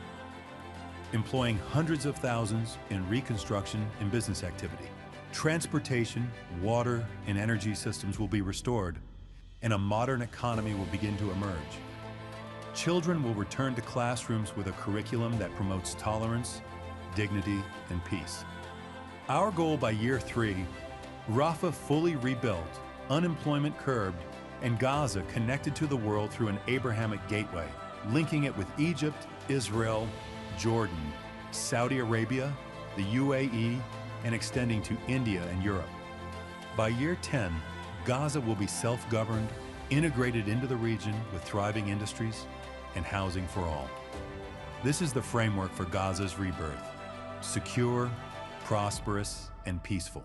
employing hundreds of thousands in reconstruction and business activity. Transportation, water, and energy systems will be restored, and a modern economy will begin to emerge. Children will return to classrooms with a curriculum that promotes tolerance, dignity, and peace. Our goal by year 3, Rafah fully rebuilt, unemployment curbed, and Gaza connected to the world through an Abrahamic gateway, linking it with Egypt, Israel, Jordan, Saudi Arabia, the UAE, and extending to India and Europe. By year 10, Gaza will be self-governed, integrated into the region with thriving industries and housing for all. This is the framework for Gaza's rebirth: secure, prosperous, and peaceful.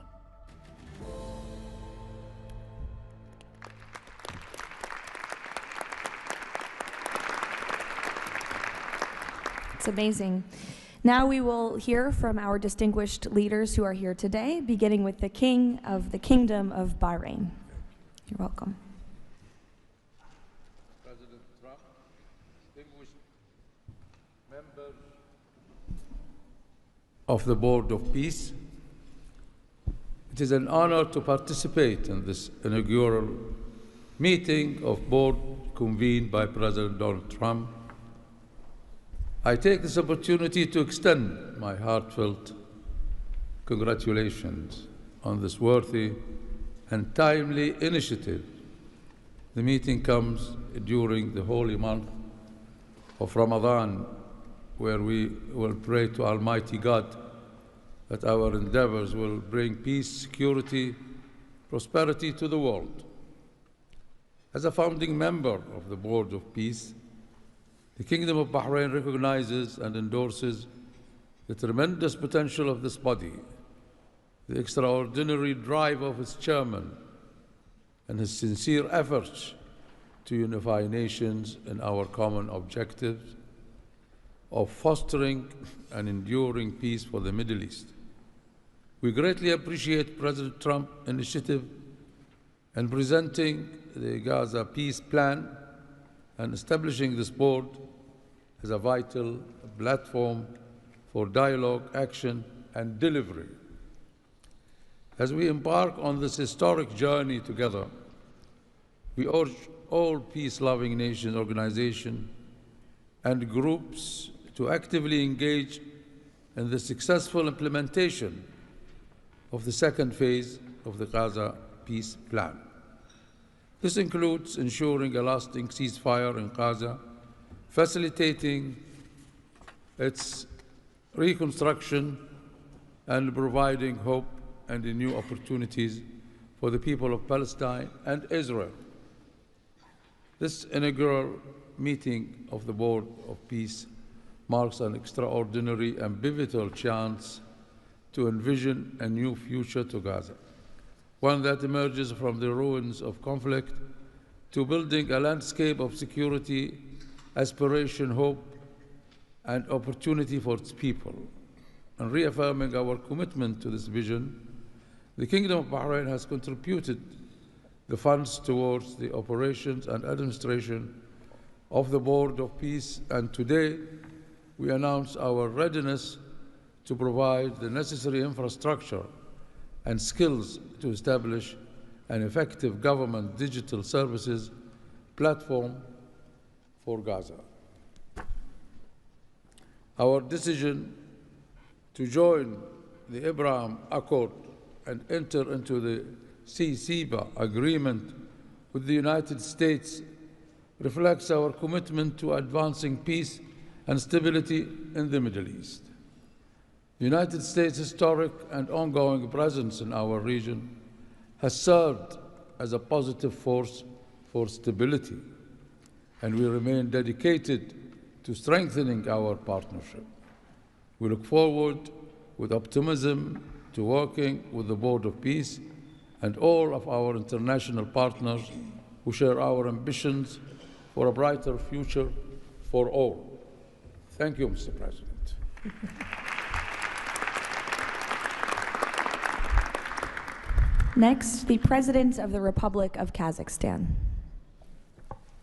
It's amazing. Now we will hear from our distinguished leaders who are here today, beginning with the King of the Kingdom of Bahrain. You're welcome. President Trump, distinguished members of the Board of Peace, it is an honor to participate in this inaugural meeting of board convened by President Donald Trump. I take this opportunity to extend my heartfelt congratulations on this worthy and timely initiative. The meeting comes during the holy month of Ramadan, where we will pray to Almighty God that our endeavors will bring peace, security, prosperity to the world. As a founding member of the Board of Peace, the Kingdom of Bahrain recognizes and endorses the tremendous potential of this body, the extraordinary drive of its chairman, and his sincere efforts to unify nations in our common objectives of fostering and enduring peace for the Middle East. We greatly appreciate President Trump's initiative and presenting the Gaza Peace Plan and establishing this board as a vital platform for dialogue, action, and delivery. As we embark on this historic journey together, we urge all peace-loving nation organizations and groups to actively engage in the successful implementation of the second phase of the Gaza Peace Plan. This includes ensuring a lasting ceasefire in Gaza, facilitating its reconstruction, and providing hope and new opportunities for the people of Palestine and Israel. This inaugural meeting of the Board of Peace marks an extraordinary and pivotal chance to envision a new future to Gaza, one that emerges from the ruins of conflict to building a landscape of security, aspiration, hope, and opportunity for its people. And reaffirming our commitment to this vision, the Kingdom of Bahrain has contributed the funds towards the operations and administration of the Board of Peace, and today we announce our readiness to provide the necessary infrastructure and skills to establish an effective government digital services platform for Gaza. Our decision to join the Abraham Accord and enter into the ceasefire agreement with the United States reflects our commitment to advancing peace and stability in the Middle East. The United States' historic and ongoing presence in our region has served as a positive force for stability, and we remain dedicated to strengthening our partnership. We look forward with optimism to working with the Board of Peace and all of our international partners who share our ambitions for a brighter future for all. Thank you, Mr. President. Next, the President of the Republic of Kazakhstan.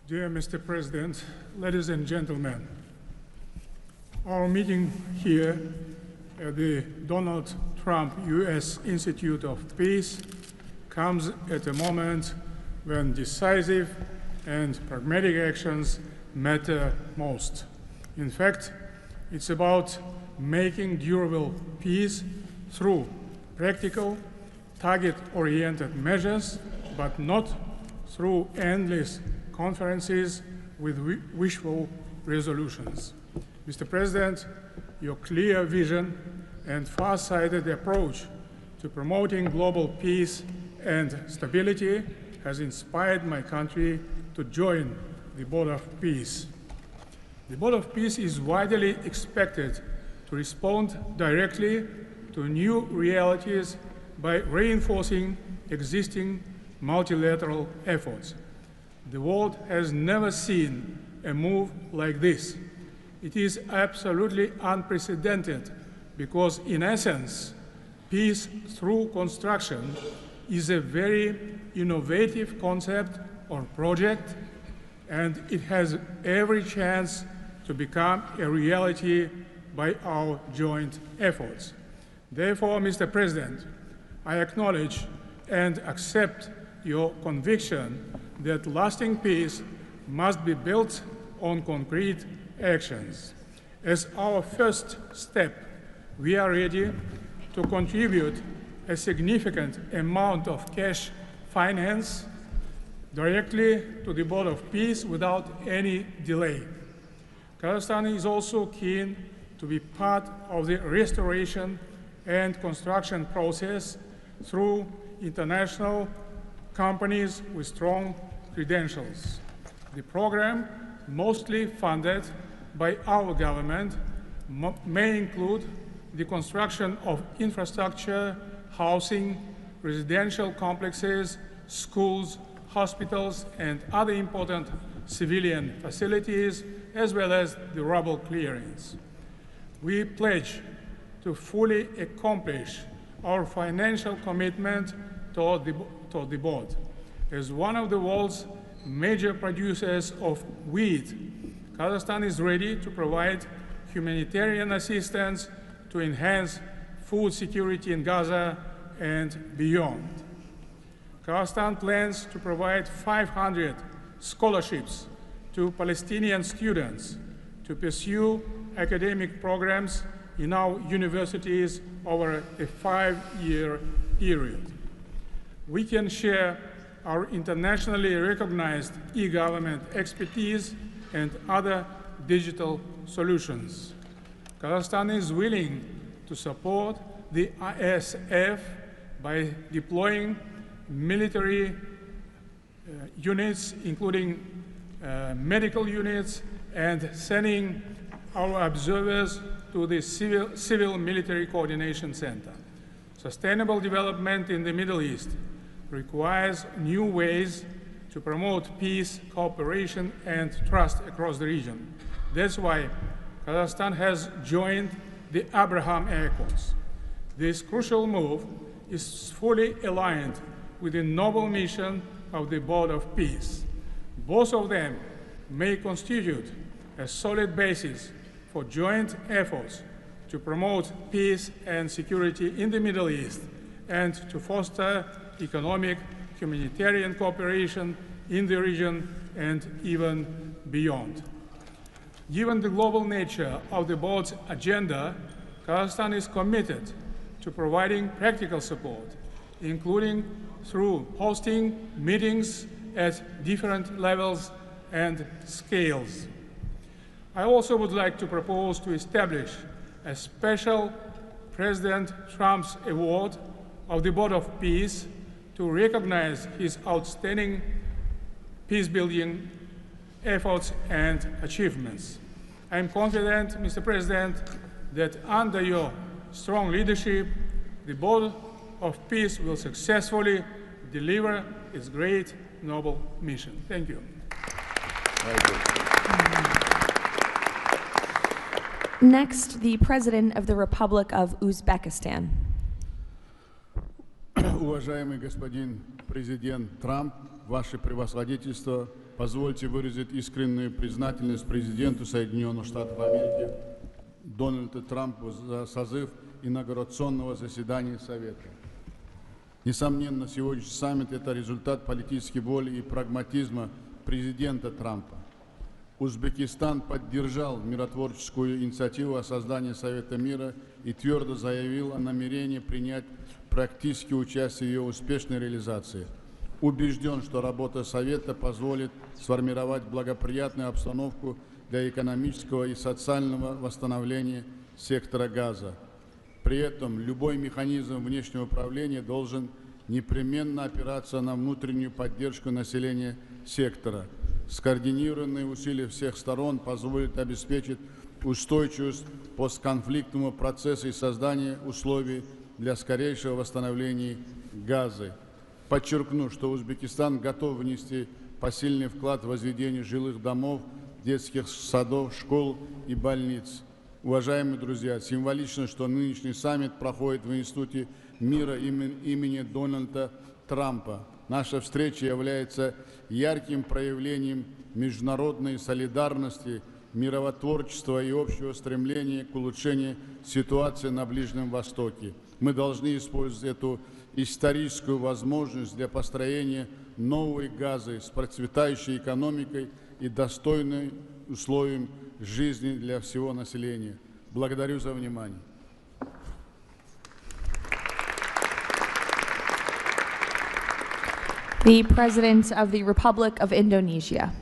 Dear Mr. President, ladies and gentlemen, our meeting here at the Donald Trump U.S. Institute of Peace comes at a moment when decisive and pragmatic actions matter most. In fact, it's about making durable peace through practical, target-oriented measures, but not through endless conferences with wishful resolutions. Mr. President, your clear vision and far-sighted approach to promoting global peace and stability has inspired my country to join the Board of Peace. The Board of Peace is widely expected to respond directly to new realities by reinforcing existing multilateral efforts. The world has never seen a move like this. It is absolutely unprecedented because, in essence, peace through construction is a very innovative concept or project, and it has every chance to become a reality by our joint efforts. Therefore, Mr. President, I acknowledge and accept your conviction that lasting peace must be built on concrete actions. As our first step, we are ready to contribute a significant amount of cash finance directly to the Board of Peace without any delay. Kazakhstan is also keen to be part of the restoration and construction process through international companies with strong credentials. The program, mostly funded by our government, may include the construction of infrastructure, housing, residential complexes, schools, hospitals, and other important civilian facilities, as well as the rubble clearance. We pledge to fully accomplish our financial commitment toward the board. As one of the world's major producers of wheat, Kazakhstan is ready to provide humanitarian assistance to enhance food security in Gaza and beyond. Kazakhstan plans to provide 500 scholarships to Palestinian students to pursue academic programs in our universities over a 5-year period. We can share our internationally recognized e-government expertise and other digital solutions. Kazakhstan is willing to support the ISF by deploying military units, including medical units, and sending our observers to the Civil-Military Coordination Center. Sustainable development in the Middle East requires new ways to promote peace, cooperation, and trust across the region. That's why Kazakhstan has joined the Abraham Accords. This crucial move is fully aligned with the noble mission of the Board of Peace. Both of them may constitute a solid basis for joint efforts to promote peace and security in the Middle East and to foster economic, humanitarian cooperation in the region and even beyond. Given the global nature of the board's agenda, Kazakhstan is committed to providing practical support, including through hosting meetings at different levels and scales. I also would like to propose to establish a special President Trump's Award of the Board of Peace to recognize his outstanding peace-building efforts and achievements. I am confident, Mr. President, that under your strong leadership, the Board of Peace will successfully deliver its great, noble mission. Thank you. Next, the President of the Republic of Uzbekistan. Уважаемый господин президент Трамп, ваше превосходительство, позвольте выразить искреннюю признательность президенту Соединенных Штатов Америки Дональду Трампу за созыв инаугурационного заседания Совета. Несомненно, сегодняшний саммит – это результат политической воли и прагматизма президента Трампа. Узбекистан поддержал миротворческую инициативу о создании Совета мира и твердо заявил о намерении принять практическое участие в ее успешной реализации. Убежден, что работа Совета позволит сформировать благоприятную обстановку для экономического и социального восстановления сектора Газа. При этом любой механизм внешнего управления должен непременно опираться на внутреннюю поддержку населения сектора. Скоординированные усилия всех сторон позволят обеспечить устойчивость постконфликтного процесса и создание условий для скорейшего восстановления Газы. Подчеркну, что Узбекистан готов внести посильный вклад в возведение жилых домов, детских садов, школ и больниц. Уважаемые друзья, символично, что нынешний саммит проходит в Институте мира имени Дональда Трампа. Наша встреча является ярким проявлением международной солидарности, миротворчества и общего стремления к улучшению ситуации на Ближнем Востоке. Мы должны использовать эту историческую возможность для построения новой Газы с процветающей экономикой и достойными условиями жизни для всего населения. Благодарю за внимание. The President of the Republic of Indonesia.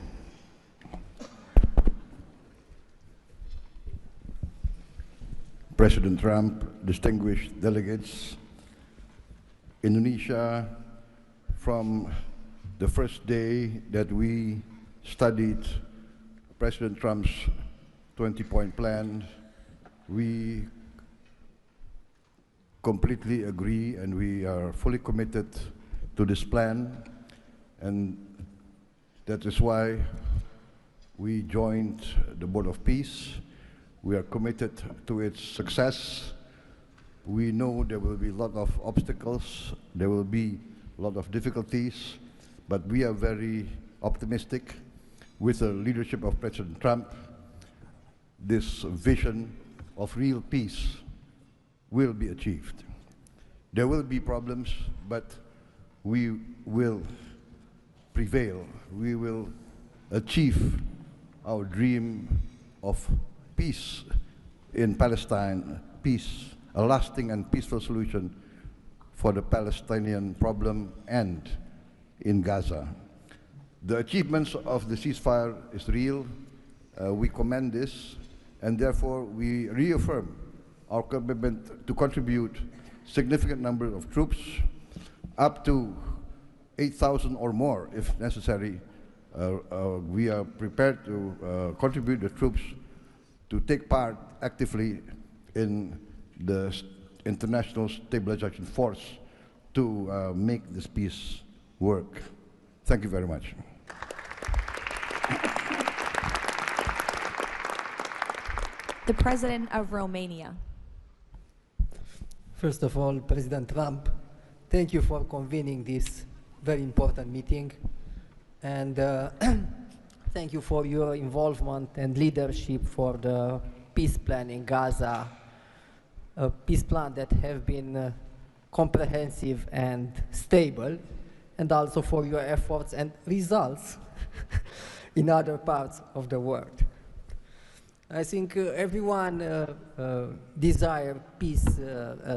President Trump, distinguished delegates, Indonesia, from the first day that we studied President Trump's 20-point plan, we completely agree and we are fully committed to this plan, and that is why we joined the Board of Peace. We are committed to its success. We know there will be a lot of obstacles, there will be a lot of difficulties, but we are very optimistic with the leadership of President Trump. This vision of real peace will be achieved. There will be problems, but we will prevail. We will achieve our dream of peace in Palestine, peace, a lasting and peaceful solution for the Palestinian problem and in Gaza. The achievements of the ceasefire is real. We commend this, and therefore we reaffirm our commitment to contribute significant number of troops, up to 8,000 or more if necessary. We are prepared to contribute the troops to take part actively in the International Stabilization Force to make this peace work. Thank you very much. The President of Romania. First of all, President Trump, thank you for convening this very important meeting, and thank you for your involvement and leadership for the peace plan in Gaza, a peace plan that has been comprehensive and stable, and also for your efforts and results in other parts of the world. I think everyone desires peace,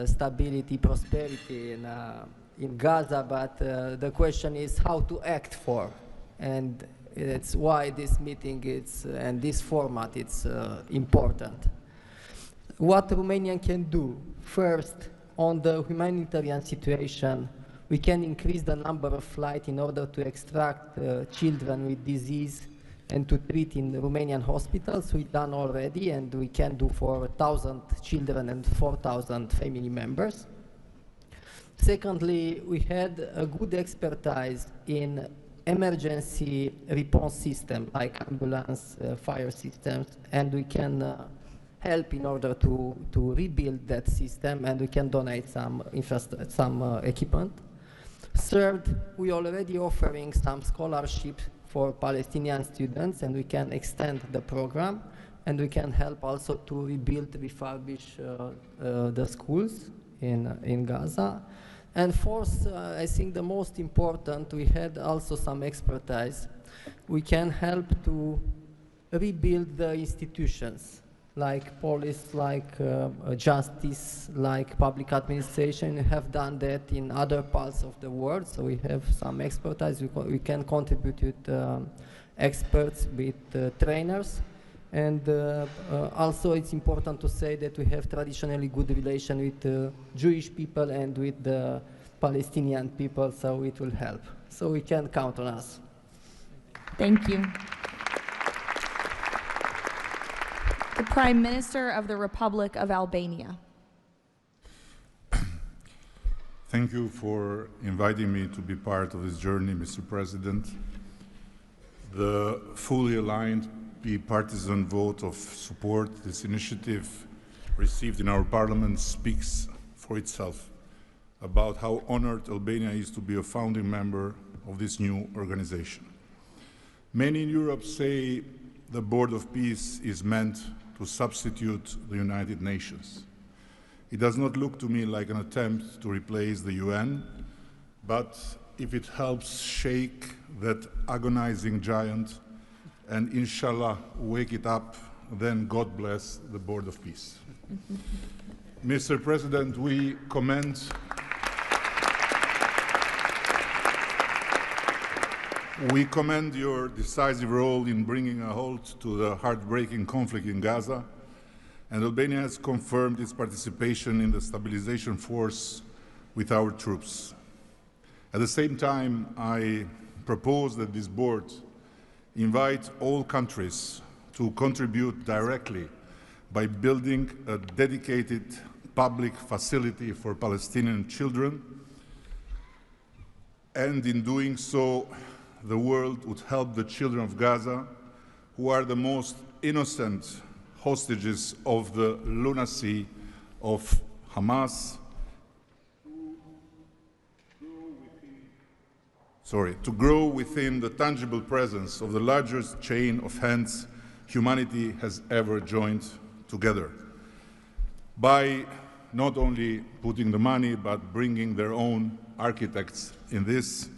stability, prosperity in Gaza, but the question is how to act for, and it's why this meeting and this format is important. What Romania can do, first, on the humanitarian situation, we can increase the number of flights in order to extract children with disease and to treat in Romanian hospitals. We've done already, and we can do for 1,000 children and 4,000 family members. Secondly, we had a good expertise in emergency response system like ambulance, fire systems, and we can help in order to rebuild that system, and we can donate some equipment. Third, we are already offering some scholarships for Palestinian students, and we can extend the program, and we can help also to rebuild, refurbish the schools in Gaza. And fourth, I think the most important, we had also some expertise. We can help to rebuild the institutions, like police, like justice, like public administration. We have done that in other parts of the world, so we have some expertise. We can contribute with experts, with trainers. And also it's important to say that we have traditionally good relation with the Jewish people and with the Palestinian people, so it will help. So we can count on us. Thank you. The Prime Minister of the Republic of Albania. Thank you for inviting me to be part of this journey, Mr. President. The fully aligned bipartisan vote of support this initiative received in our parliament speaks for itself about how honored Albania is to be a founding member of this new organization. Many in Europe say the Board of Peace is meant to substitute the United Nations. It does not look to me like an attempt to replace the UN, but if it helps shake that agonizing giant and inshallah wake it up, then God bless the Board of Peace. Mr. President, we commend your decisive role in bringing a halt to the heartbreaking conflict in Gaza, and Albania has confirmed its participation in the Stabilization Force with our troops. At the same time, I propose that this board invite all countries to contribute directly by building a dedicated public facility for Palestinian children, and in doing so, the world would help the children of Gaza, who are the most innocent hostages of the lunacy of Hamas. to grow within the tangible presence of the largest chain of hands humanity has ever joined together, by not only putting the money, but bringing their own architects in this,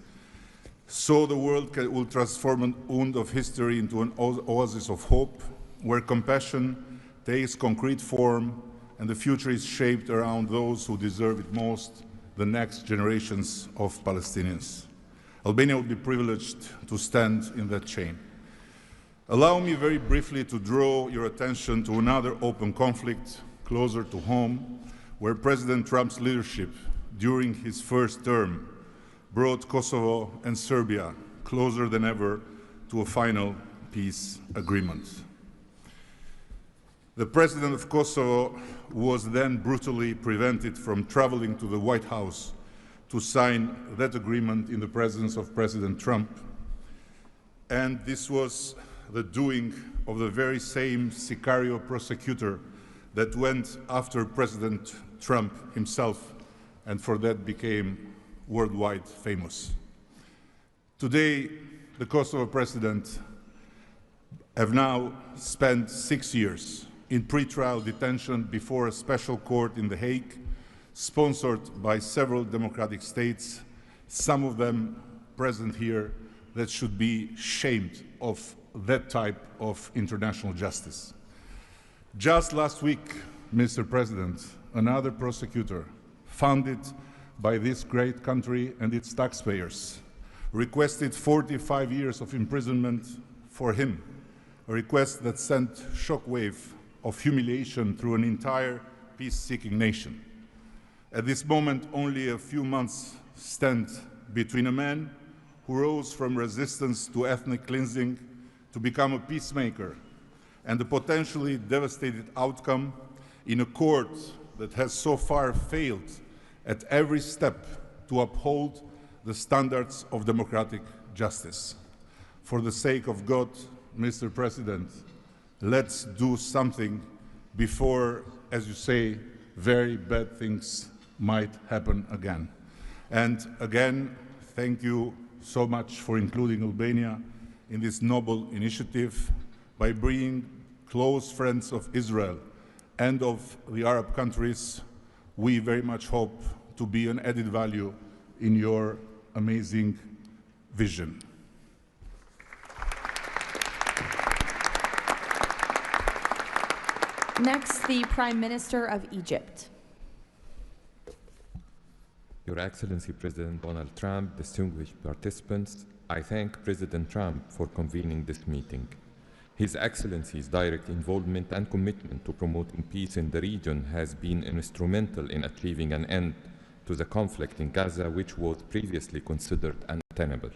so the world will transform an wound of history into an oasis of hope, where compassion takes concrete form and the future is shaped around those who deserve it most, the next generations of Palestinians. Albania will be privileged to stand in that chain. Allow me very briefly to draw your attention to another open conflict closer to home, where President Trump's leadership during his first term brought Kosovo and Serbia closer than ever to a final peace agreement. The president of Kosovo was then brutally prevented from traveling to the White House to sign that agreement in the presence of President Trump. And this was the doing of the very same Sicario prosecutor that went after President Trump himself, and for that became worldwide famous. Today, the Kosovo president have now spent 6 years in pretrial detention before a special court in The Hague, sponsored by several democratic states, some of them present here, that should be shamed of that type of international justice. Just last week, Mr. President, another prosecutor funded by this great country and its taxpayers requested 45 years of imprisonment for him, a request that sent shockwave of humiliation through an entire peace-seeking nation. At this moment, only a few months stand between a man who rose from resistance to ethnic cleansing to become a peacemaker and the potentially devastating outcome in a court that has so far failed at every step to uphold the standards of democratic justice. For the sake of God, Mr. President, let's do something before, as you say, very bad things might happen again. And again, thank you so much for including Albania in this noble initiative by bringing close friends of Israel and of the Arab countries. We very much hope to be an added value in your amazing vision. Next, the Prime Minister of Egypt. Your Excellency President Donald Trump, distinguished participants, I thank President Trump for convening this meeting. His Excellency's direct involvement and commitment to promoting peace in the region has been instrumental in achieving an end to the conflict in Gaza, which was previously considered untenable.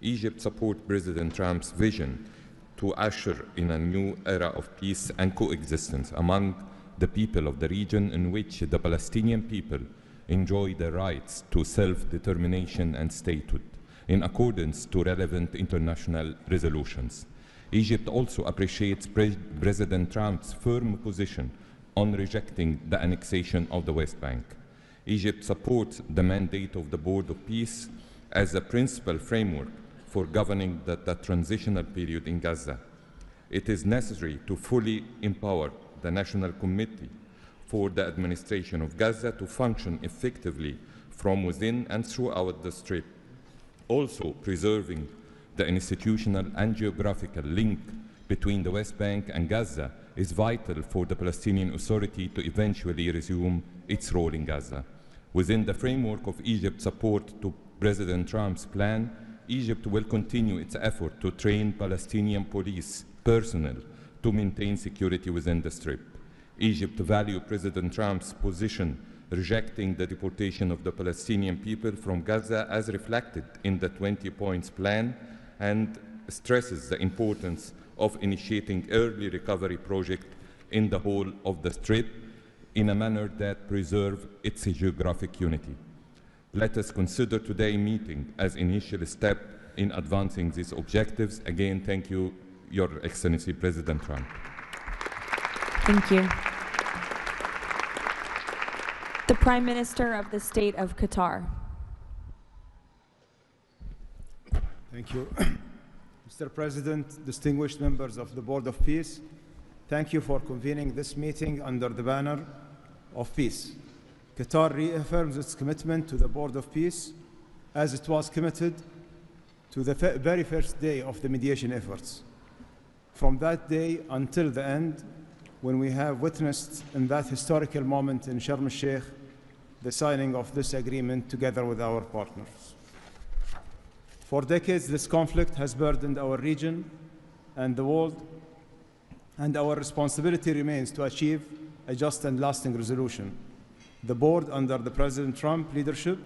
Egypt supports President Trump's vision to usher in a new era of peace and coexistence among the people of the region, in which the Palestinian people enjoy the rights to self-determination and statehood, in accordance to relevant international resolutions. Egypt also appreciates President Trump's firm position on rejecting the annexation of the West Bank. Egypt supports the mandate of the Board of Peace as a principal framework for governing the transitional period in Gaza. It is necessary to fully empower the National Committee for the Administration of Gaza to function effectively from within and throughout the Strip. Also, preserving the institutional and geographical link between the West Bank and Gaza is vital for the Palestinian Authority to eventually resume its role in Gaza. Within the framework of Egypt's support to President Trump's plan, Egypt will continue its effort to train Palestinian police personnel to maintain security within the Strip. Egypt values President Trump's position rejecting the deportation of the Palestinian people from Gaza as reflected in the 20-point plan, and stresses the importance of initiating early recovery projects in the whole of the Strip in a manner that preserves its geographic unity. Let us consider today's meeting as an initial step in advancing these objectives. Again, thank you, Your Excellency President Trump. Thank you. The Prime Minister of the State of Qatar. Thank you. Mr. President, distinguished members of the Board of Peace, thank you for convening this meeting under the banner of peace. Qatar reaffirms its commitment to the Board of Peace as it was committed to the very first day of the mediation efforts. From that day until the end, when we have witnessed in that historical moment in Sharm el-Sheikh the signing of this agreement together with our partners. For decades, this conflict has burdened our region and the world, and our responsibility remains to achieve a just and lasting resolution. The board, under the President Trump leadership,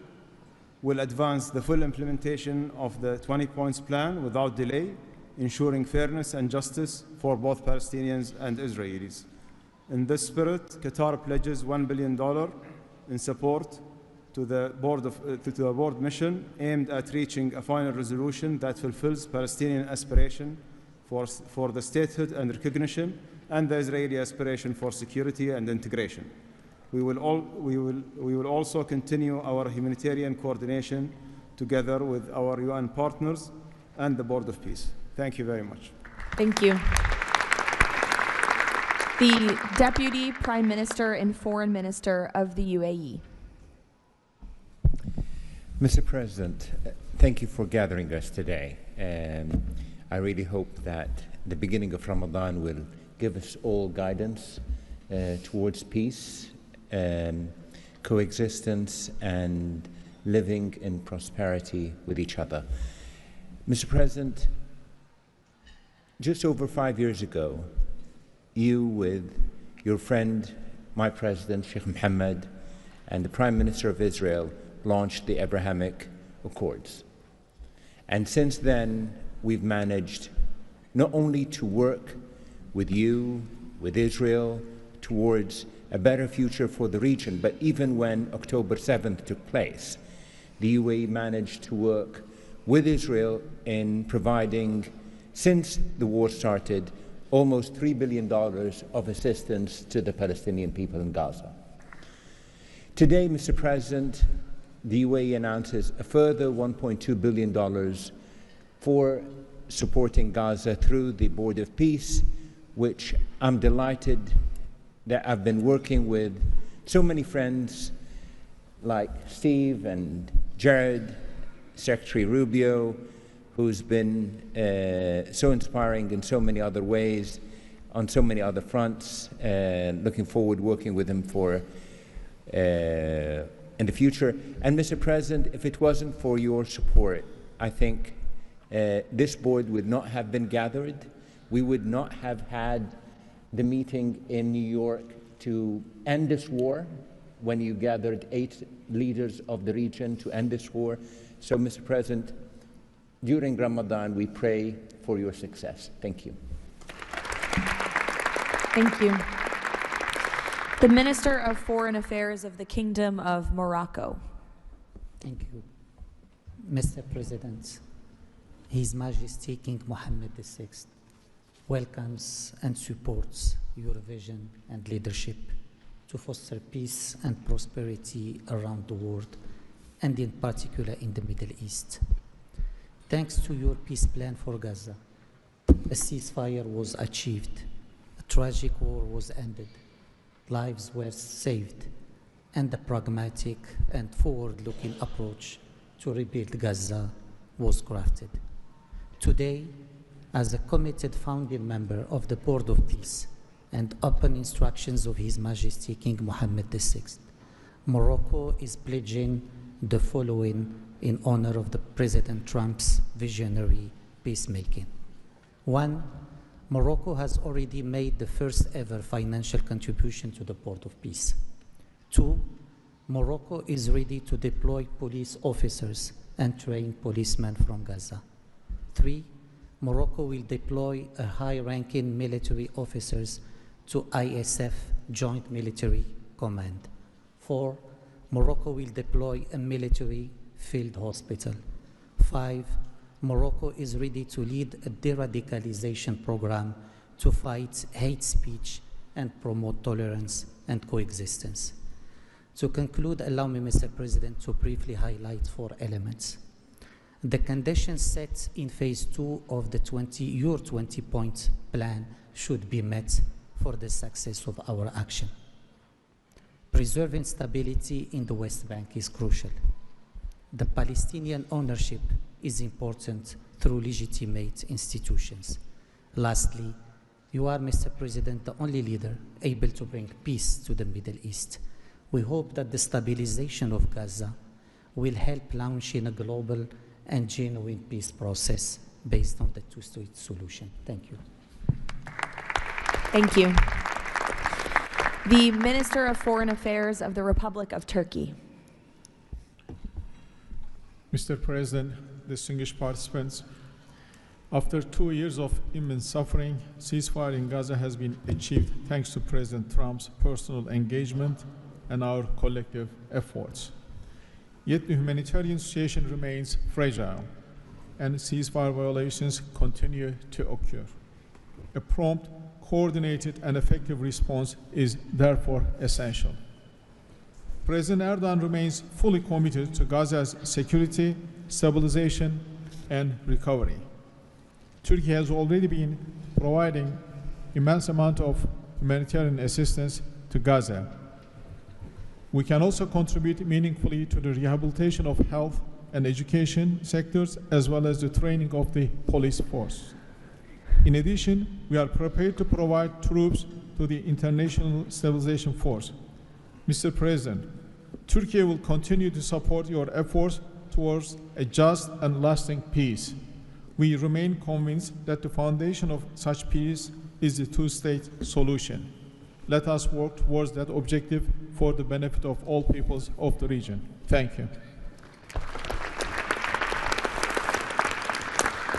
will advance the full implementation of the 20-point plan without delay, ensuring fairness and justice for both Palestinians and Israelis. In this spirit, Qatar pledges $1 billion in support to the board mission aimed at reaching a final resolution that fulfills Palestinian aspiration for the statehood and recognition, and the Israeli aspiration for security and integration. We will also continue our humanitarian coordination together with our UN partners and the Board of Peace. Thank you very much. Thank you. The Deputy Prime Minister and Foreign Minister of the UAE. Mr. President, thank you for gathering us today. I really hope that the beginning of Ramadan will give us all guidance towards peace, coexistence, and living in prosperity with each other. Mr. President, just over 5 years ago, you with your friend, my president, Sheikh Mohammed, and the Prime Minister of Israel launched the Abrahamic Accords. And since then, we've managed not only to work with you, with Israel, towards a better future for the region, but even when October 7th took place, the UAE managed to work with Israel in providing, since the war started, almost $3 billion of assistance to the Palestinian people in Gaza. Today, Mr. President, the UAE announces a further $1.2 billion for supporting Gaza through the Board of Peace, which I'm delighted that I've been working with so many friends like Steve and Jared, Secretary Rubio, who's been so inspiring in so many other ways, on so many other fronts, and looking forward working with him for in the future. And Mr. President, if it wasn't for your support, I think this board would not have been gathered. We would not have had the meeting in New York to end this war, when you gathered 8 leaders of the region to end this war. So, Mr. President, during Ramadan, we pray for your success. Thank you. Thank you. The Minister of Foreign Affairs of the Kingdom of Morocco. Thank you. Mr. President, His Majesty King Mohammed VI welcomes and supports your vision and leadership to foster peace and prosperity around the world, and in particular in the Middle East. Thanks to your peace plan for Gaza, a ceasefire was achieved, a tragic war was ended, lives were saved, and a pragmatic and forward-looking approach to rebuild Gaza was crafted. Today, as a committed founding member of the Board of Peace and upon instructions of His Majesty King Mohammed VI, Morocco is pledging the following in honor of the President Trump's visionary peacemaking. 1, Morocco has already made the first ever financial contribution to the Board of Peace. 2, Morocco is ready to deploy police officers and train policemen from Gaza. 3, Morocco will deploy a high-ranking military officers to ISF Joint Military Command. 4, Morocco will deploy a military field hospital. 5, Morocco is ready to lead a de-radicalization program to fight hate speech and promote tolerance and coexistence. To conclude, allow me, Mr. President, to briefly highlight 4 elements. The conditions set in phase 2 of the your 20-point plan should be met for the success of our action. Preserving stability in the West Bank is crucial. The Palestinian ownership is important through legitimate institutions. Lastly, you are, Mr. President, the only leader able to bring peace to the Middle East. We hope that the stabilization of Gaza will help launching a global and genuine peace process based on the two-state solution. Thank you. Thank you. The Minister of Foreign Affairs of the Republic of Turkey. Mr. President, distinguished participants, after 2 years of immense suffering, ceasefire in Gaza has been achieved thanks to President Trump's personal engagement and our collective efforts. Yet the humanitarian situation remains fragile, and ceasefire violations continue to occur. A prompt, coordinated, and effective response is therefore essential. President Erdogan remains fully committed to Gaza's security, stabilization, and recovery. Turkey has already been providing immense amount of humanitarian assistance to Gaza. We can also contribute meaningfully to the rehabilitation of health and education sectors, as well as the training of the police force. In addition, we are prepared to provide troops to the International Stabilization Force. Mr. President, Turkey will continue to support your efforts towards a just and lasting peace. We remain convinced that the foundation of such peace is the two-state solution. Let us work towards that objective for the benefit of all peoples of the region. Thank you.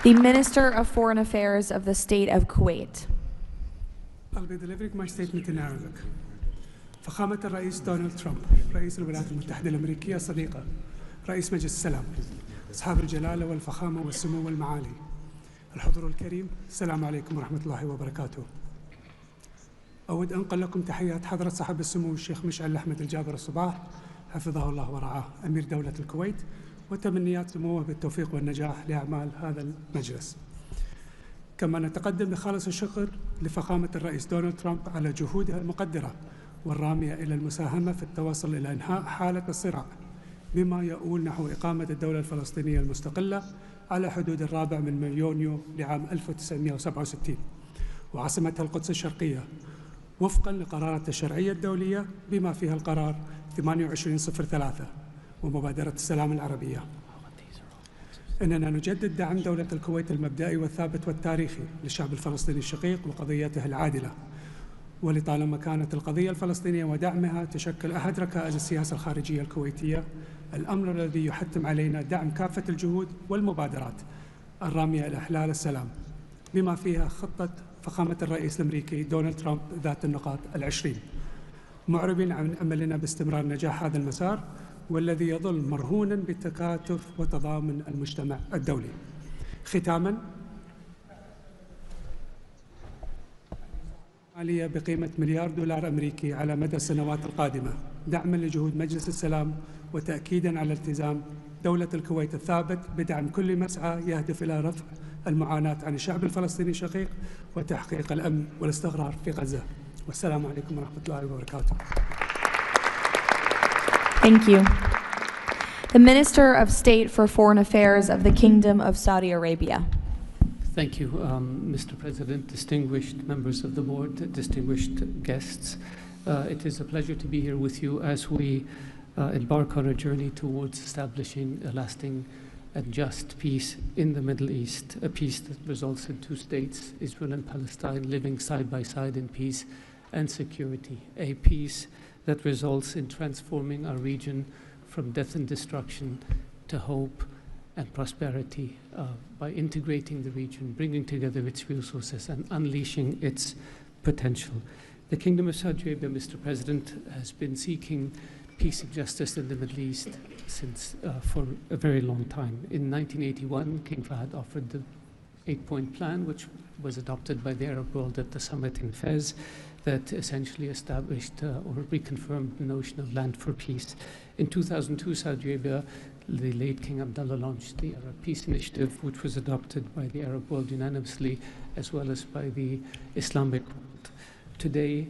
The Minister of Foreign Affairs of the State of Kuwait. I'll be delivering my statement in Arabic. فخامة الرئيس دونالد ترامب، رئيس الولايات المتحدة الأمريكية الصديقة، رئيس مجلس السلام، أصحاب الجلالة والفخامة والسمو والمعالي، الحضور الكريم، السلام عليكم ورحمة الله وبركاته. أود أن أنقل لكم تحيات حضرة صاحب السمو الشيخ مشعل أحمد الجابر الصباح، حفظه الله ورعاه، أمير دولة الكويت، وتمنيات سموه بالتوفيق والنجاح لأعمال هذا المجلس. كما نتقدم بخالص الشكر لفخامة الرئيس دونالد ترامب على جهودها المقدرة والرامية إلى المساهمة في التوصل إلى إنهاء حالة الصراع، بما يؤول نحو إقامة الدولة الفلسطينية المستقلة على حدود 4 يونيو لعام 1967 وعاصمتها القدس الشرقية، وفقا لقرارات الشرعية الدولية بما فيها القرار 2803 ومبادرة السلام العربية. إننا نجدد دعم دولة الكويت المبدئي والثابت والتاريخي للشعب الفلسطيني الشقيق وقضيته العادلة، ولطالما كانت القضية الفلسطينية ودعمها تشكل أحد ركائز السياسة الخارجية الكويتية، الأمر الذي يحتم علينا دعم كافة الجهود والمبادرات الرامية إلى إحلال السلام، بما فيها خطة فخامة الرئيس الأمريكي دونالد ترامب ذات النقاط 20، معربين عن أملنا باستمرار نجاح هذا المسار، والذي يظل مرهونا بتكاتف وتضامن المجتمع الدولي. ختاما، مالية بقيمة $1 أمريكي على مدى السنوات القادمة، دعما لجهود مجلس السلام وتأكيدا على التزام دولة الكويت الثابت بدعم كل مسعى يهدف إلى رفع المعاناة عن الشعب الفلسطيني الشقيق وتحقيق الأمن والاستقرار في غزة. والسلام عليكم ورحمة الله وبركاته. Thank you. The Minister of State for Foreign Affairs of the Kingdom of Saudi Arabia. Thank you, Mr. President, distinguished members of the board, distinguished guests. It is a pleasure to be here with you as we embark on a journey towards establishing a lasting and just peace in the Middle East, a peace that results in two states, Israel and Palestine, living side by side in peace and security, a peace that results in transforming our region from death and destruction to hope and prosperity by integrating the region, bringing together its resources and unleashing its potential. The Kingdom of Saudi Arabia, Mr. President, has been seeking peace and justice in the Middle East since for a very long time. In 1981, King Fahd offered the 8-point plan, which was adopted by the Arab world at the summit in Fez. that essentially established or reconfirmed the notion of land for peace. In 2002, Saudi Arabia, the late King Abdullah, launched the Arab Peace Initiative, which was adopted by the Arab world unanimously, as well as by the Islamic world. Today,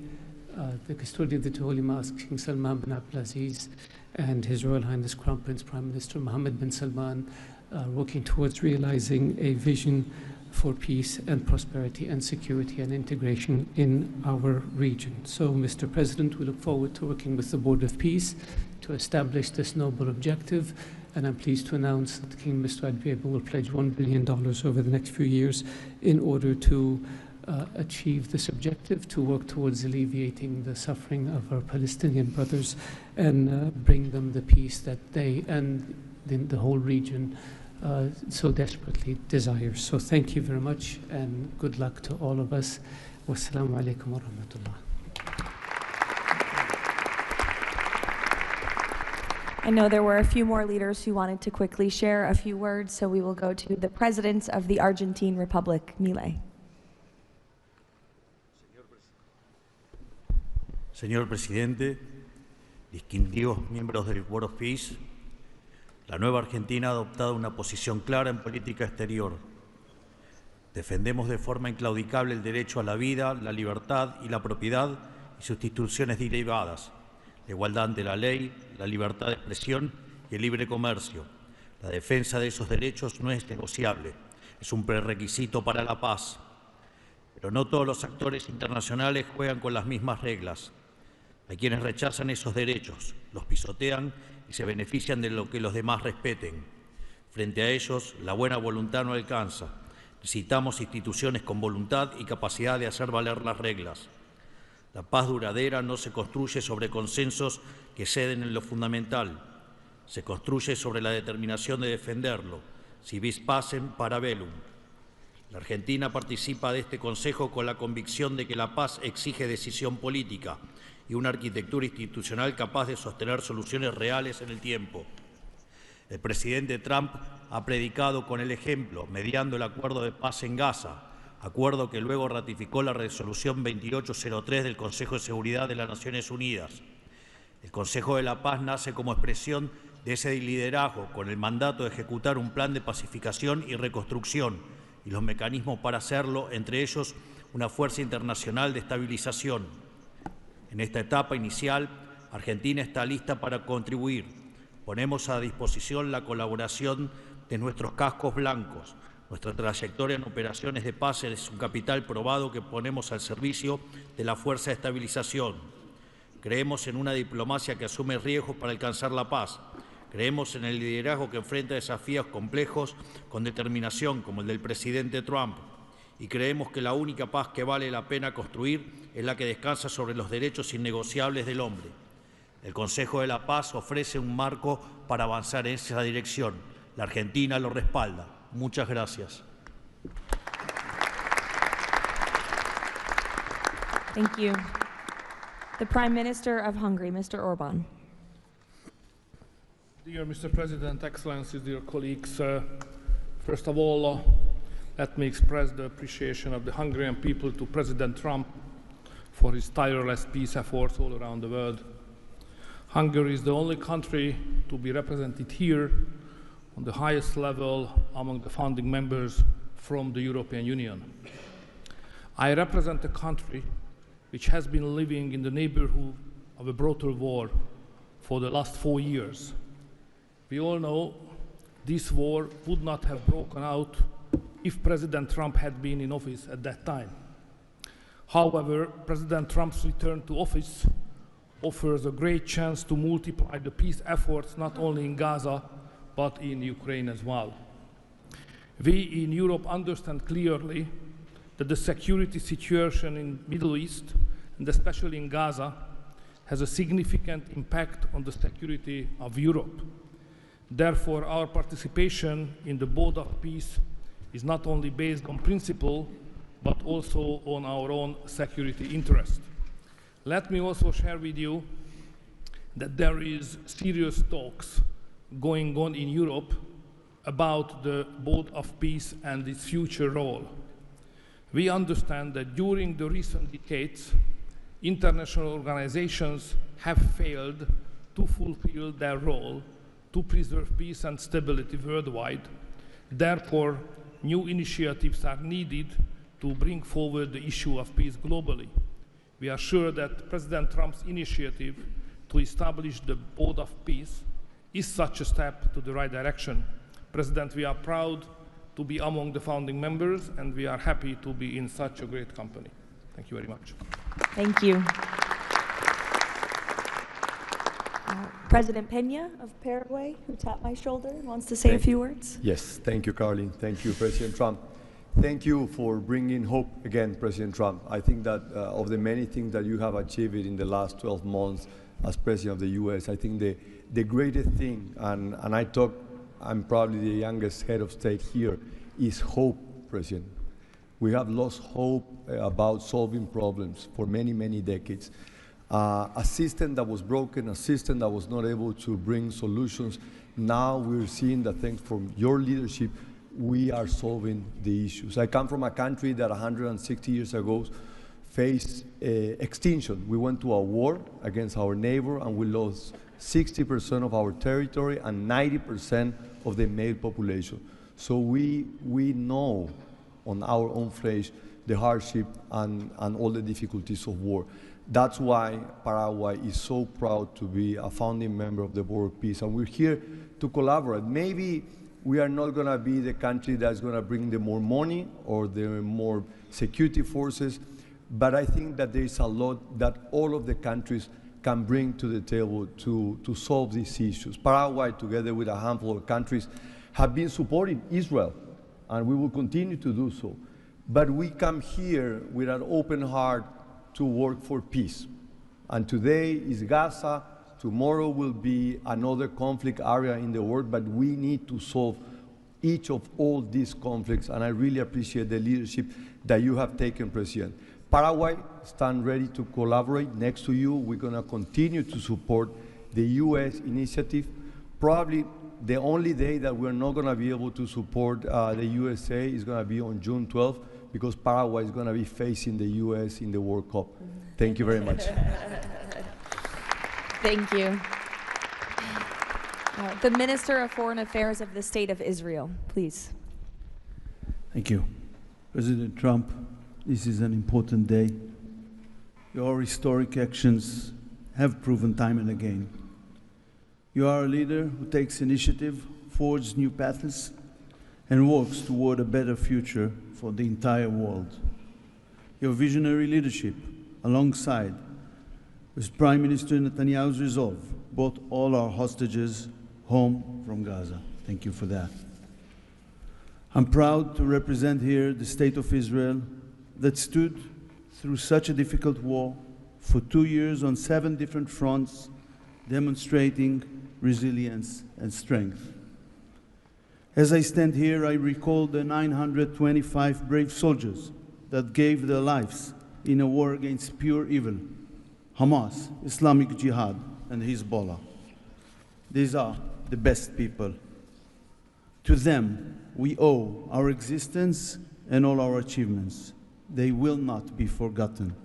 the custodian of the Holy Mosque, King Salman bin Abdulaziz, and His Royal Highness Crown Prince Prime Minister Mohammed bin Salman are working towards realizing a vision for peace and prosperity and security and integration in our region. So, Mr. President, we look forward to working with the Board of Peace to establish this noble objective, and I'm pleased to announce that King Mr. Adviebo will pledge $1 billion over the next few years in order to achieve this objective, to work towards alleviating the suffering of our Palestinian brothers and bring them the peace that they and the whole region so desperately desires. So thank you very much and good luck to all of us. Wassalamu alaikum wa rahmatullah. I know there were a few more leaders who wanted to quickly share a few words, so we will go to the President of the Argentine Republic, Milei. Señor Presidente, distinguidos miembros del Board of Peace, la nueva Argentina ha adoptado una posición clara en política exterior. Defendemos de forma inclaudicable el derecho a la vida, la libertad y la propiedad y sus instituciones derivadas, la igualdad ante la ley, la libertad de expresión y el libre comercio. La defensa de esos derechos no es negociable, es un prerequisito para la paz. Pero no todos los actores internacionales juegan con las mismas reglas. Hay quienes rechazan esos derechos, los pisotean y se benefician de lo que los demás respeten. Frente a ellos, la buena voluntad no alcanza. Necesitamos instituciones con voluntad y capacidad de hacer valer las reglas. La paz duradera no se construye sobre consensos que ceden en lo fundamental. Se construye sobre la determinación de defenderlo, si vis pacem para bellum. La Argentina participa de este Consejo con la convicción de que la paz exige decisión política y una arquitectura institucional capaz de sostener soluciones reales en el tiempo. El presidente Trump ha predicado con el ejemplo, mediando el acuerdo de paz en Gaza, acuerdo que luego ratificó la resolución 2803 del Consejo de Seguridad de las Naciones Unidas. El Consejo de la Paz nace como expresión de ese liderazgo, con el mandato de ejecutar un plan de pacificación y reconstrucción y los mecanismos para hacerlo, entre ellos una fuerza internacional de estabilización. En esta etapa inicial, Argentina está lista para contribuir. Ponemos a disposición la colaboración de nuestros cascos blancos. Nuestra trayectoria en operaciones de paz es un capital probado que ponemos al servicio de la fuerza de estabilización. Creemos en una diplomacia que asume riesgos para alcanzar la paz. Creemos en el liderazgo que enfrenta desafíos complejos con determinación, como el del presidente Trump. Y creemos que la única paz que vale la pena construir es la que descansa sobre los derechos innegociables del hombre. El Consejo de la Paz ofrece un marco para avanzar en esa dirección. La Argentina lo respalda. Muchas gracias. Thank you. The Prime Minister of Hungary, Mr. Orbán. Dear Mr. President, Excellencies, dear colleagues, first of all, let me express the appreciation of the Hungarian people to President Trump for his tireless peace efforts all around the world. Hungary is the only country to be represented here on the highest level among the founding members from the European Union. I represent a country which has been living in the neighborhood of a brutal war for the last 4 years. We all know this war would not have broken out if President Trump had been in office at that time. However, President Trump's return to office offers a great chance to multiply the peace efforts not only in Gaza, but in Ukraine as well. We in Europe understand clearly that the security situation in the Middle East, and especially in Gaza, has a significant impact on the security of Europe. Therefore, our participation in the Board of Peace is not only based on principle, but also on our own security interest. Let me also share with you that there is serious talks going on in Europe about the Board of Peace and its future role. We understand that during the recent decades, International organizations have failed to fulfill their role to preserve peace and stability worldwide. Therefore, new initiatives are needed to bring forward the issue of peace globally. We are sure that President Trump's initiative to establish the Board of Peace is such a step to the right direction. President, we are proud to be among the founding members, and we are happy to be in such a great company. Thank you very much. Thank you. President Peña of Paraguay, who tapped my shoulder, wants to say a few words. Yes, thank you, Caroline. Thank you, President Trump. Thank you for bringing hope again, President Trump. I think that of the many things that you have achieved in the last 12 months as President of the U.S., I think the greatest thing, and I'm probably the youngest head of state here, is hope, President. We have lost hope about solving problems for many, many decades. A system that was broken, a system that was not able to bring solutions. Now we're seeing that thanks from your leadership, we are solving the issues. I come from a country that 160 years ago faced extinction. We went to a war against our neighbor and we lost 60% of our territory and 90% of the male population. So we know on our own flesh the hardship and all the difficulties of war. That's why Paraguay is so proud to be a founding member of the Board of Peace, and we're here to collaborate. Maybe we are not going to be the country that's going to bring the more money or the more security forces, but I think that there is a lot that all of the countries can bring to the table to solve these issues. Paraguay, together with a handful of countries, have been supporting Israel, and we will continue to do so. But we come here with an open heart to work for peace. And today is Gaza, tomorrow will be another conflict area in the world, but we need to solve each of all these conflicts, and I really appreciate the leadership that you have taken, President. Paraguay stands ready to collaborate next to you. We're going to continue to support the U.S. initiative. Probably the only day that we're not going to be able to support the USA is going to be on June 12th, because Paraguay is going to be facing the U.S. in the World Cup. Thank you very much. Thank you. The Minister of Foreign Affairs of the State of Israel, please. Thank you. President Trump, this is an important day. Your historic actions have proven time and again. You are a leader who takes initiative, forges new paths, and works toward a better future for the entire world. Your visionary leadership, alongside with Prime Minister Netanyahu's resolve, brought all our hostages home from Gaza. Thank you for that. I'm proud to represent here the State of Israel that stood through such a difficult war for 2 years on 7 different fronts, demonstrating resilience and strength. As I stand here, I recall the 925 brave soldiers that gave their lives in a war against pure evil, Hamas, Islamic Jihad, and Hezbollah. These are the best people. To them, we owe our existence and all our achievements. They will not be forgotten.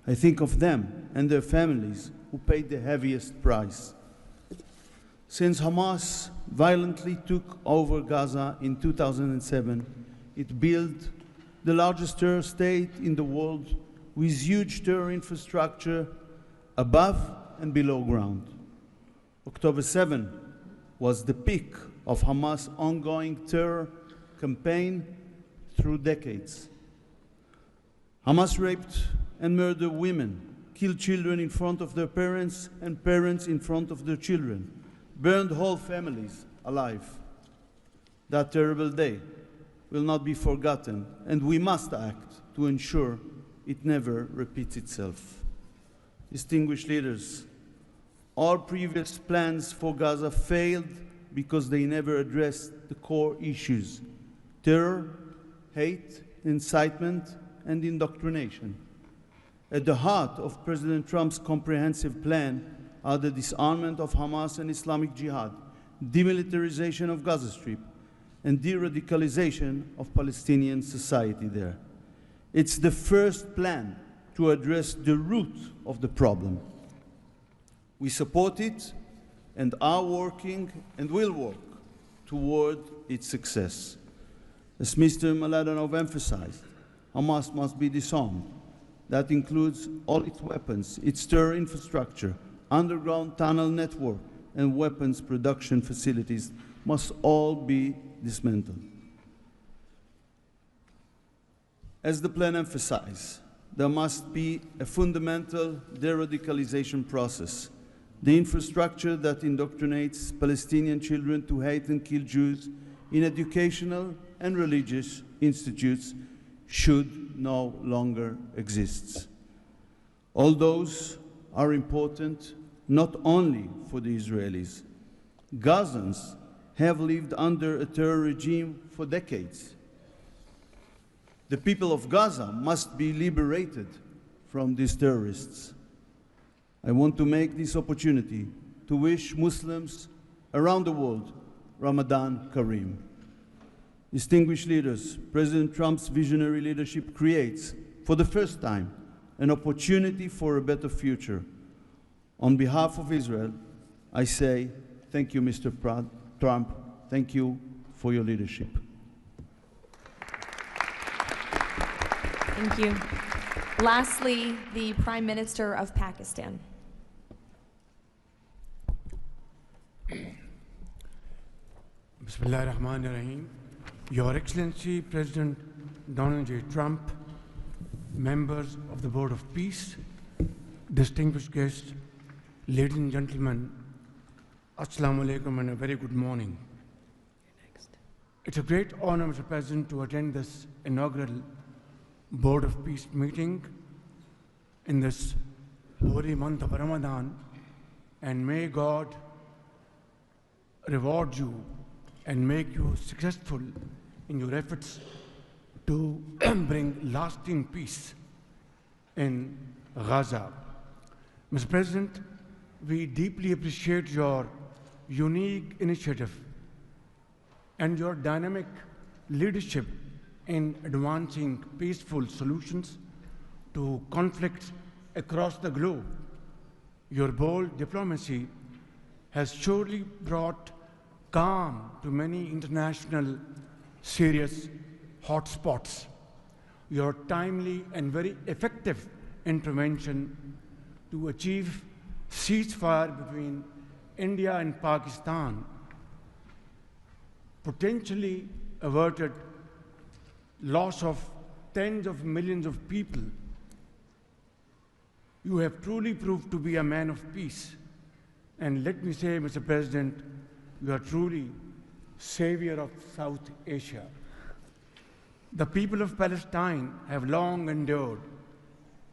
I think of them and their families who paid the heaviest price. Since Hamas violently took over Gaza in 2007, it built the largest terror state in the world with huge terror infrastructure above and below ground. October 7 was the peak of Hamas' ongoing terror campaign through decades. Hamas raped and murdered women, killed children in front of their parents and parents in front of their children, burned whole families alive. That terrible day will not be forgotten, and we must act to ensure it never repeats itself. Distinguished leaders, all previous plans for Gaza failed because they never addressed the core issues: terror, hate, incitement, and indoctrination. At the heart of President Trump's comprehensive plan are the disarmament of Hamas and Islamic Jihad, demilitarization of Gaza Strip, and de-radicalization of Palestinian society there. It's the first plan to address the root of the problem. We support it and are working and will work toward its success. As Mr. Mladenov emphasized, Hamas must be disarmed. That includes all its weapons, its terror infrastructure, underground tunnel network, and weapons production facilities must all be dismantled. As the plan emphasized, there must be a fundamental de-radicalization process. The infrastructure that indoctrinates Palestinian children to hate and kill Jews in educational and religious institutes should no longer exist. All those are important not only for the Israelis. Gazans have lived under a terror regime for decades. The people of Gaza must be liberated from these terrorists. I want to make this opportunity to wish Muslims around the world Ramadan Kareem. Distinguished leaders, President Trump's visionary leadership creates, for the first time, an opportunity for a better future. On behalf of Israel, I say thank you, Mr. Trump. Thank you for your leadership. Thank you. Lastly, the Prime Minister of Pakistan. Bismillah ar-Rahman ar-Rahim. Your Excellency, President Donald J. Trump, members of the Board of Peace, distinguished guests, ladies and gentlemen, Assalamu alaikum and a very good morning. It's a great honor, Mr. President, to attend this inaugural Board of Peace meeting in this holy month of Ramadan, and may God reward you and make you successful in your efforts to bring lasting peace in Gaza. Mr. President, we deeply appreciate your unique initiative and your dynamic leadership in advancing peaceful solutions to conflicts across the globe. Your bold diplomacy has surely brought calm to many international serious hotspots. Your timely and very effective intervention to achieve ceasefire between India and Pakistan potentially averted loss of tens of millions of people. You have truly proved to be a man of peace. And let me say, Mr. President, you are truly savior of South Asia. The people of Palestine have long endured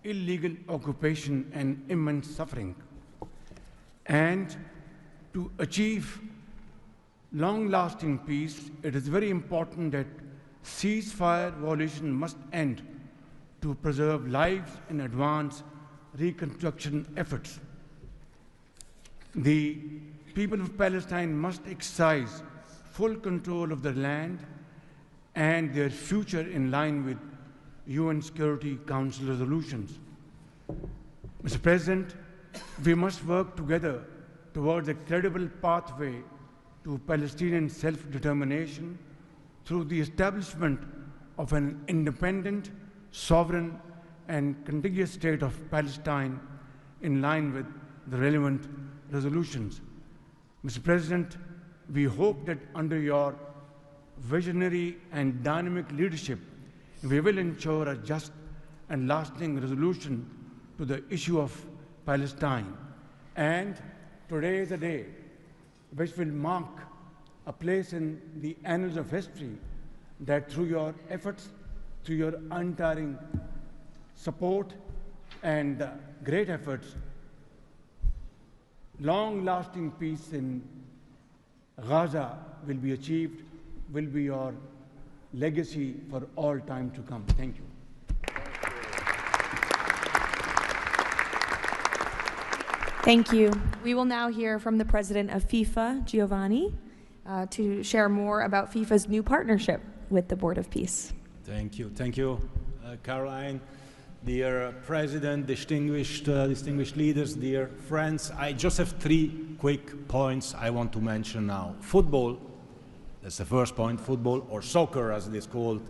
illegal occupation and immense suffering. And to achieve long-lasting peace, it is very important that ceasefire violation must end to preserve lives and advance reconstruction efforts. The people of Palestine must exercise full control of their land and their future in line with UN Security Council resolutions. Mr. President, we must work together towards a credible pathway to Palestinian self-determination through the establishment of an independent, sovereign, and contiguous state of Palestine in line with the relevant resolutions. Mr. President, we hope that under your visionary and dynamic leadership, we will ensure a just and lasting resolution to the issue of Palestine. And today is a day which will mark a place in the annals of history that through your efforts, through your untiring support and great efforts, long-lasting peace in Gaza will be achieved, will be your legacy for all time to come. Thank you. Thank you. We will now hear from the president of FIFA, Giovanni, to share more about FIFA's new partnership with the Board of Peace. Thank you, Caroline. dear President, distinguished leaders, dear friends, I just have 3 quick points I want to mention now. Football, that's the first point, football, or soccer as it is called,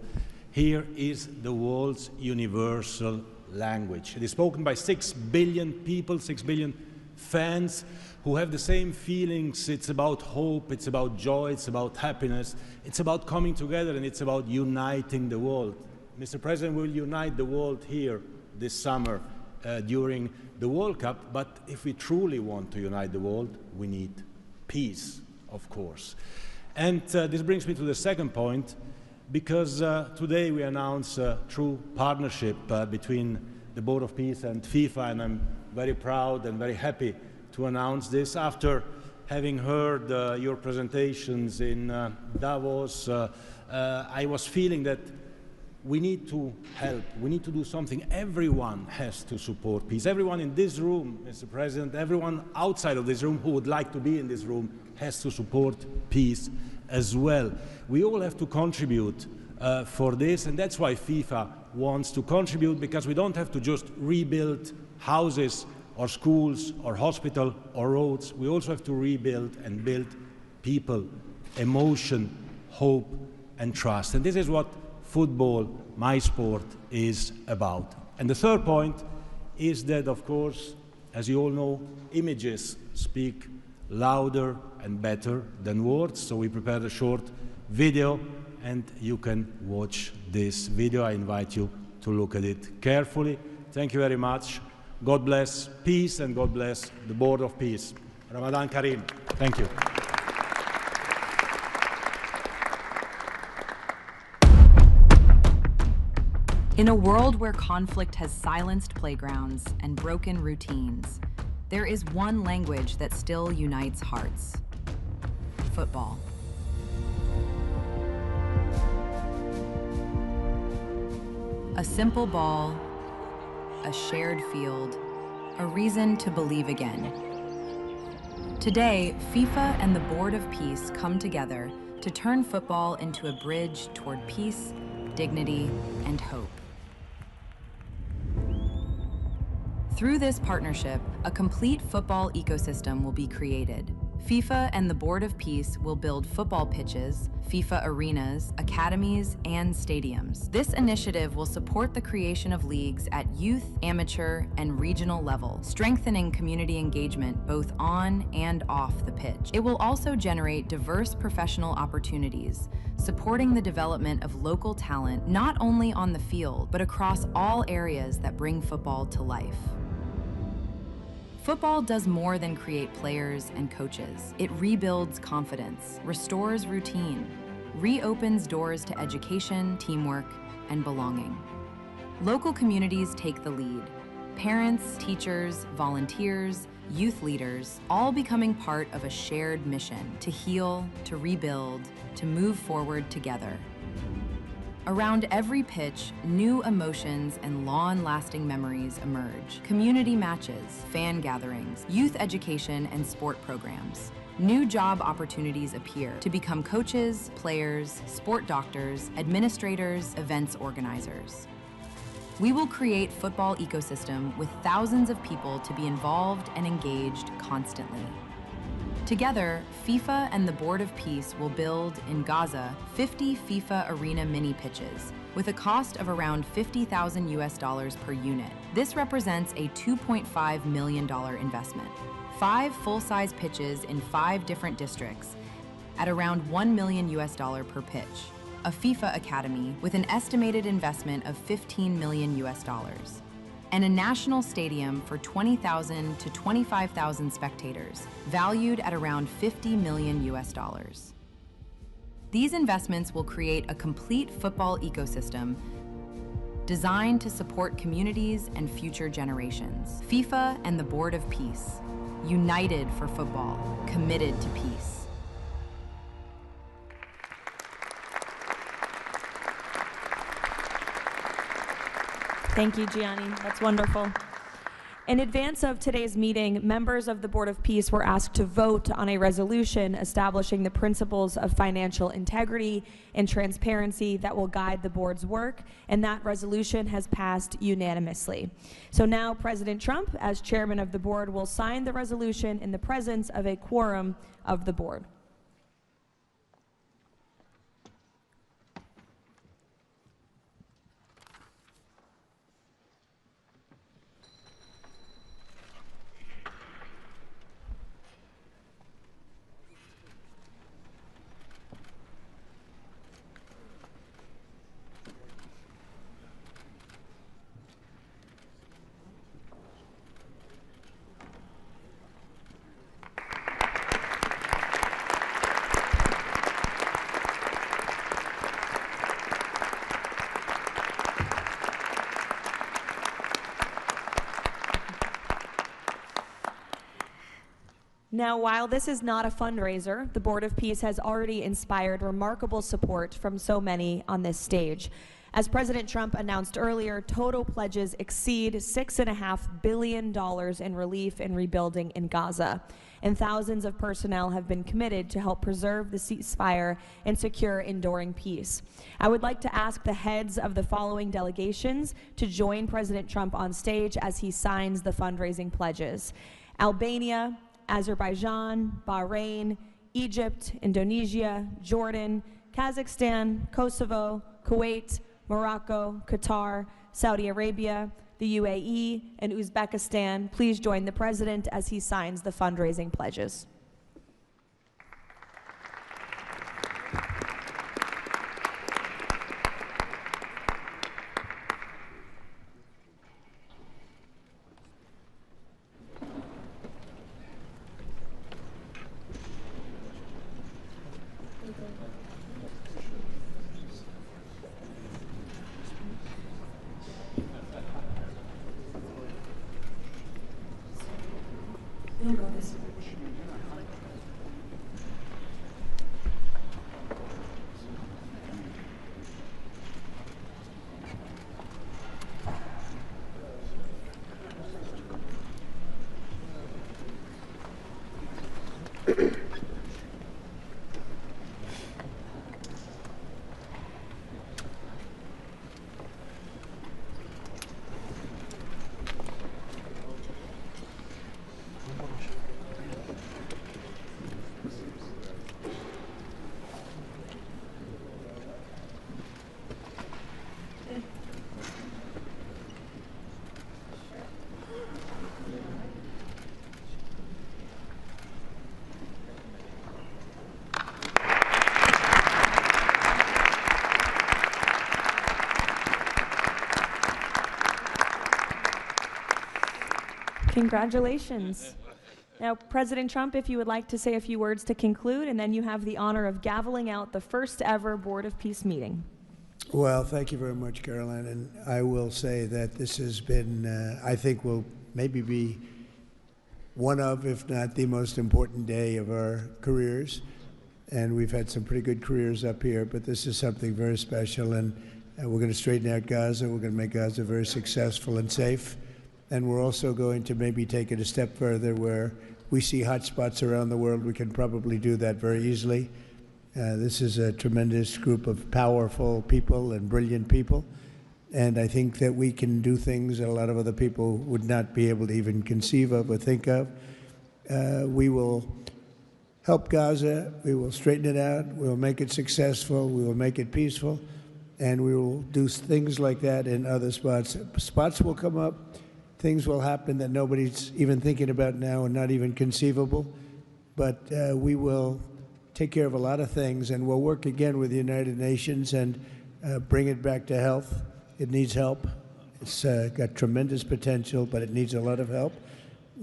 here is the world's universal language. It is spoken by 6 billion people, 6 billion fans who have the same feelings. It's about hope, it's about joy, it's about happiness, it's about coming together, and it's about uniting the world. Mr. President, we will unite the world here this summer during the World Cup, but if we truly want to unite the world, we need peace, of course. And this brings me to the second point, because today we announce a true partnership between the Board of Peace and FIFA, and I'm very proud and very happy to announce this. After having heard your presentations in Davos, I was feeling that we need to help, we need to do something. Everyone has to support peace. Everyone in this room, Mr. President, everyone outside of this room who would like to be in this room has to support peace as well. We all have to contribute for this, and that's why FIFA wants to contribute, because we don't have to just rebuild houses or schools or hospital or roads. We also have to rebuild and build people, emotion, hope and trust. And this is what football, my sport, is about. And the third point is that, of course, as you all know, images speak louder and better than words. So we prepared a short video, and you can watch this video. I invite you to look at it carefully. Thank you very much. God bless peace, and God bless the Board of Peace. Ramadan Kareem. Thank you. In a world where conflict has silenced playgrounds and broken routines, there is one language that still unites hearts: football. A simple ball, a shared field, a reason to believe again. Today, FIFA and the Board of Peace come together to turn football into a bridge toward peace, dignity, and hope. Through this partnership, a complete football ecosystem will be created. FIFA and the Board of Peace will build football pitches, FIFA arenas, academies, and stadiums. This initiative will support the creation of leagues at youth, amateur, and regional level, strengthening community engagement both on and off the pitch. It will also generate diverse professional opportunities, supporting the development of local talent not only on the field, but across all areas that bring football to life. Football does more than create players and coaches. It rebuilds confidence, restores routine, reopens doors to education, teamwork, and belonging. Local communities take the lead. Parents, teachers, volunteers, youth leaders, all becoming part of a shared mission to heal, to rebuild, to move forward together. Around every pitch, new emotions and long-lasting memories emerge. Community matches, fan gatherings, youth education, and sport programs. New job opportunities appear to become coaches, players, sport doctors, administrators, events organizers. We will create football ecosystem with thousands of people to be involved and engaged constantly. Together, FIFA and the Board of Peace will build, in Gaza, 50 FIFA arena mini pitches, with a cost of around $50,000 per unit. This represents a $2.5 million investment. 5 full-size pitches in 5 different districts at around $1 million per pitch. A FIFA academy with an estimated investment of $15 million. And a national stadium for 20,000 to 25,000 spectators, valued at around $50 million. These investments will create a complete football ecosystem designed to support communities and future generations. FIFA and the Board of Peace, united for football, committed to peace. Thank you, Gianni. That's wonderful. In advance of today's meeting, members of the Board of Peace were asked to vote on a resolution establishing the principles of financial integrity and transparency that will guide the board's work, and that resolution has passed unanimously. So now President Trump, as chairman of the board, will sign the resolution in the presence of a quorum of the board. Now, while this is not a fundraiser, the Board of Peace has already inspired remarkable support from so many on this stage. As President Trump announced earlier, total pledges exceed $6.5 billion in relief and rebuilding in Gaza, and thousands of personnel have been committed to help preserve the ceasefire and secure enduring peace. I would like to ask the heads of the following delegations to join President Trump on stage as he signs the fundraising pledges: Albania, Azerbaijan, Bahrain, Egypt, Indonesia, Jordan, Kazakhstan, Kosovo, Kuwait, Morocco, Qatar, Saudi Arabia, the UAE, and Uzbekistan. Please join the President as he signs the fundraising pledges. Congratulations. Now, President Trump, if you would like to say a few words to conclude, and then you have the honor of gaveling out the first ever Board of Peace meeting. Well, thank you very much, Caroline. And I will say that this has been, I think, will maybe be one of, if not the most important day of our careers. And we've had some pretty good careers up here, but this is something very special. And we're going to straighten out Gaza. We're going to make Gaza very successful and safe. And we're also going to maybe take it a step further where we see hot spots around the world. We can probably do that very easily. This is a tremendous group of powerful people and brilliant people. And I think that we can do things that a lot of other people would not be able to even conceive of or think of. We will help Gaza. We will straighten it out. We will make it successful. We will make it peaceful. And we will do things like that in other spots. Spots will come up. Things will happen that nobody's even thinking about now and not even conceivable. But we will take care of a lot of things, and we'll work again with the United Nations and bring it back to health. It needs help. It's got tremendous potential, but it needs a lot of help.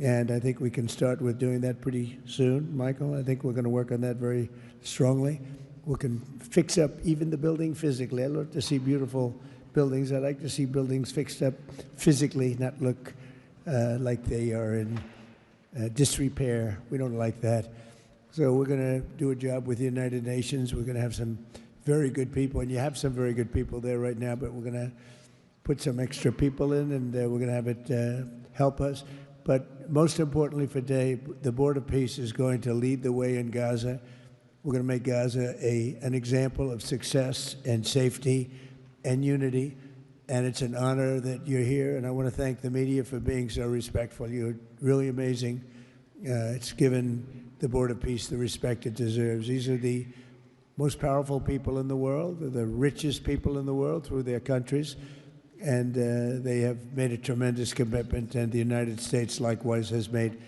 And I think we can start with doing that pretty soon, Michael. I think we're going to work on that very strongly. We can fix up even the building physically. I love to see beautiful buildings. I like to see buildings fixed up physically, not look like they are in disrepair. We don't like that. So we're going to do a job with the United Nations. We're going to have some very good people, and you have some very good people there right now, but we're going to put some extra people in, and we're going to have it help us. But most importantly for today, the Board of Peace is going to lead the way in Gaza. We're going to make Gaza an example of success and safety and unity. And it's an honor that you're here. And I want to thank the media for being so respectful. You're really amazing. It's given the Board of Peace the respect it deserves. These are the most powerful people in the world, the richest people in the world through their countries. And they have made a tremendous commitment, and the United States likewise has made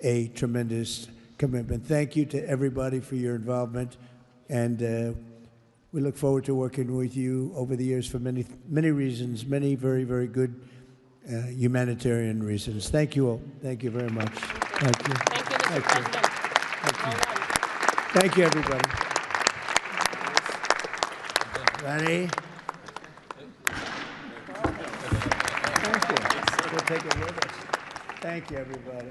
a tremendous commitment. Thank you to everybody for your involvement, and we look forward to working with you over the years for many, many reasons, many very, very good humanitarian reasons. Thank you all. Thank you very much. Thank you. Thank you, Mr. President. Thank you. Thank you, everybody. Ready? Thank you. We'll take it with us. Thank you, everybody.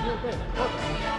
okay.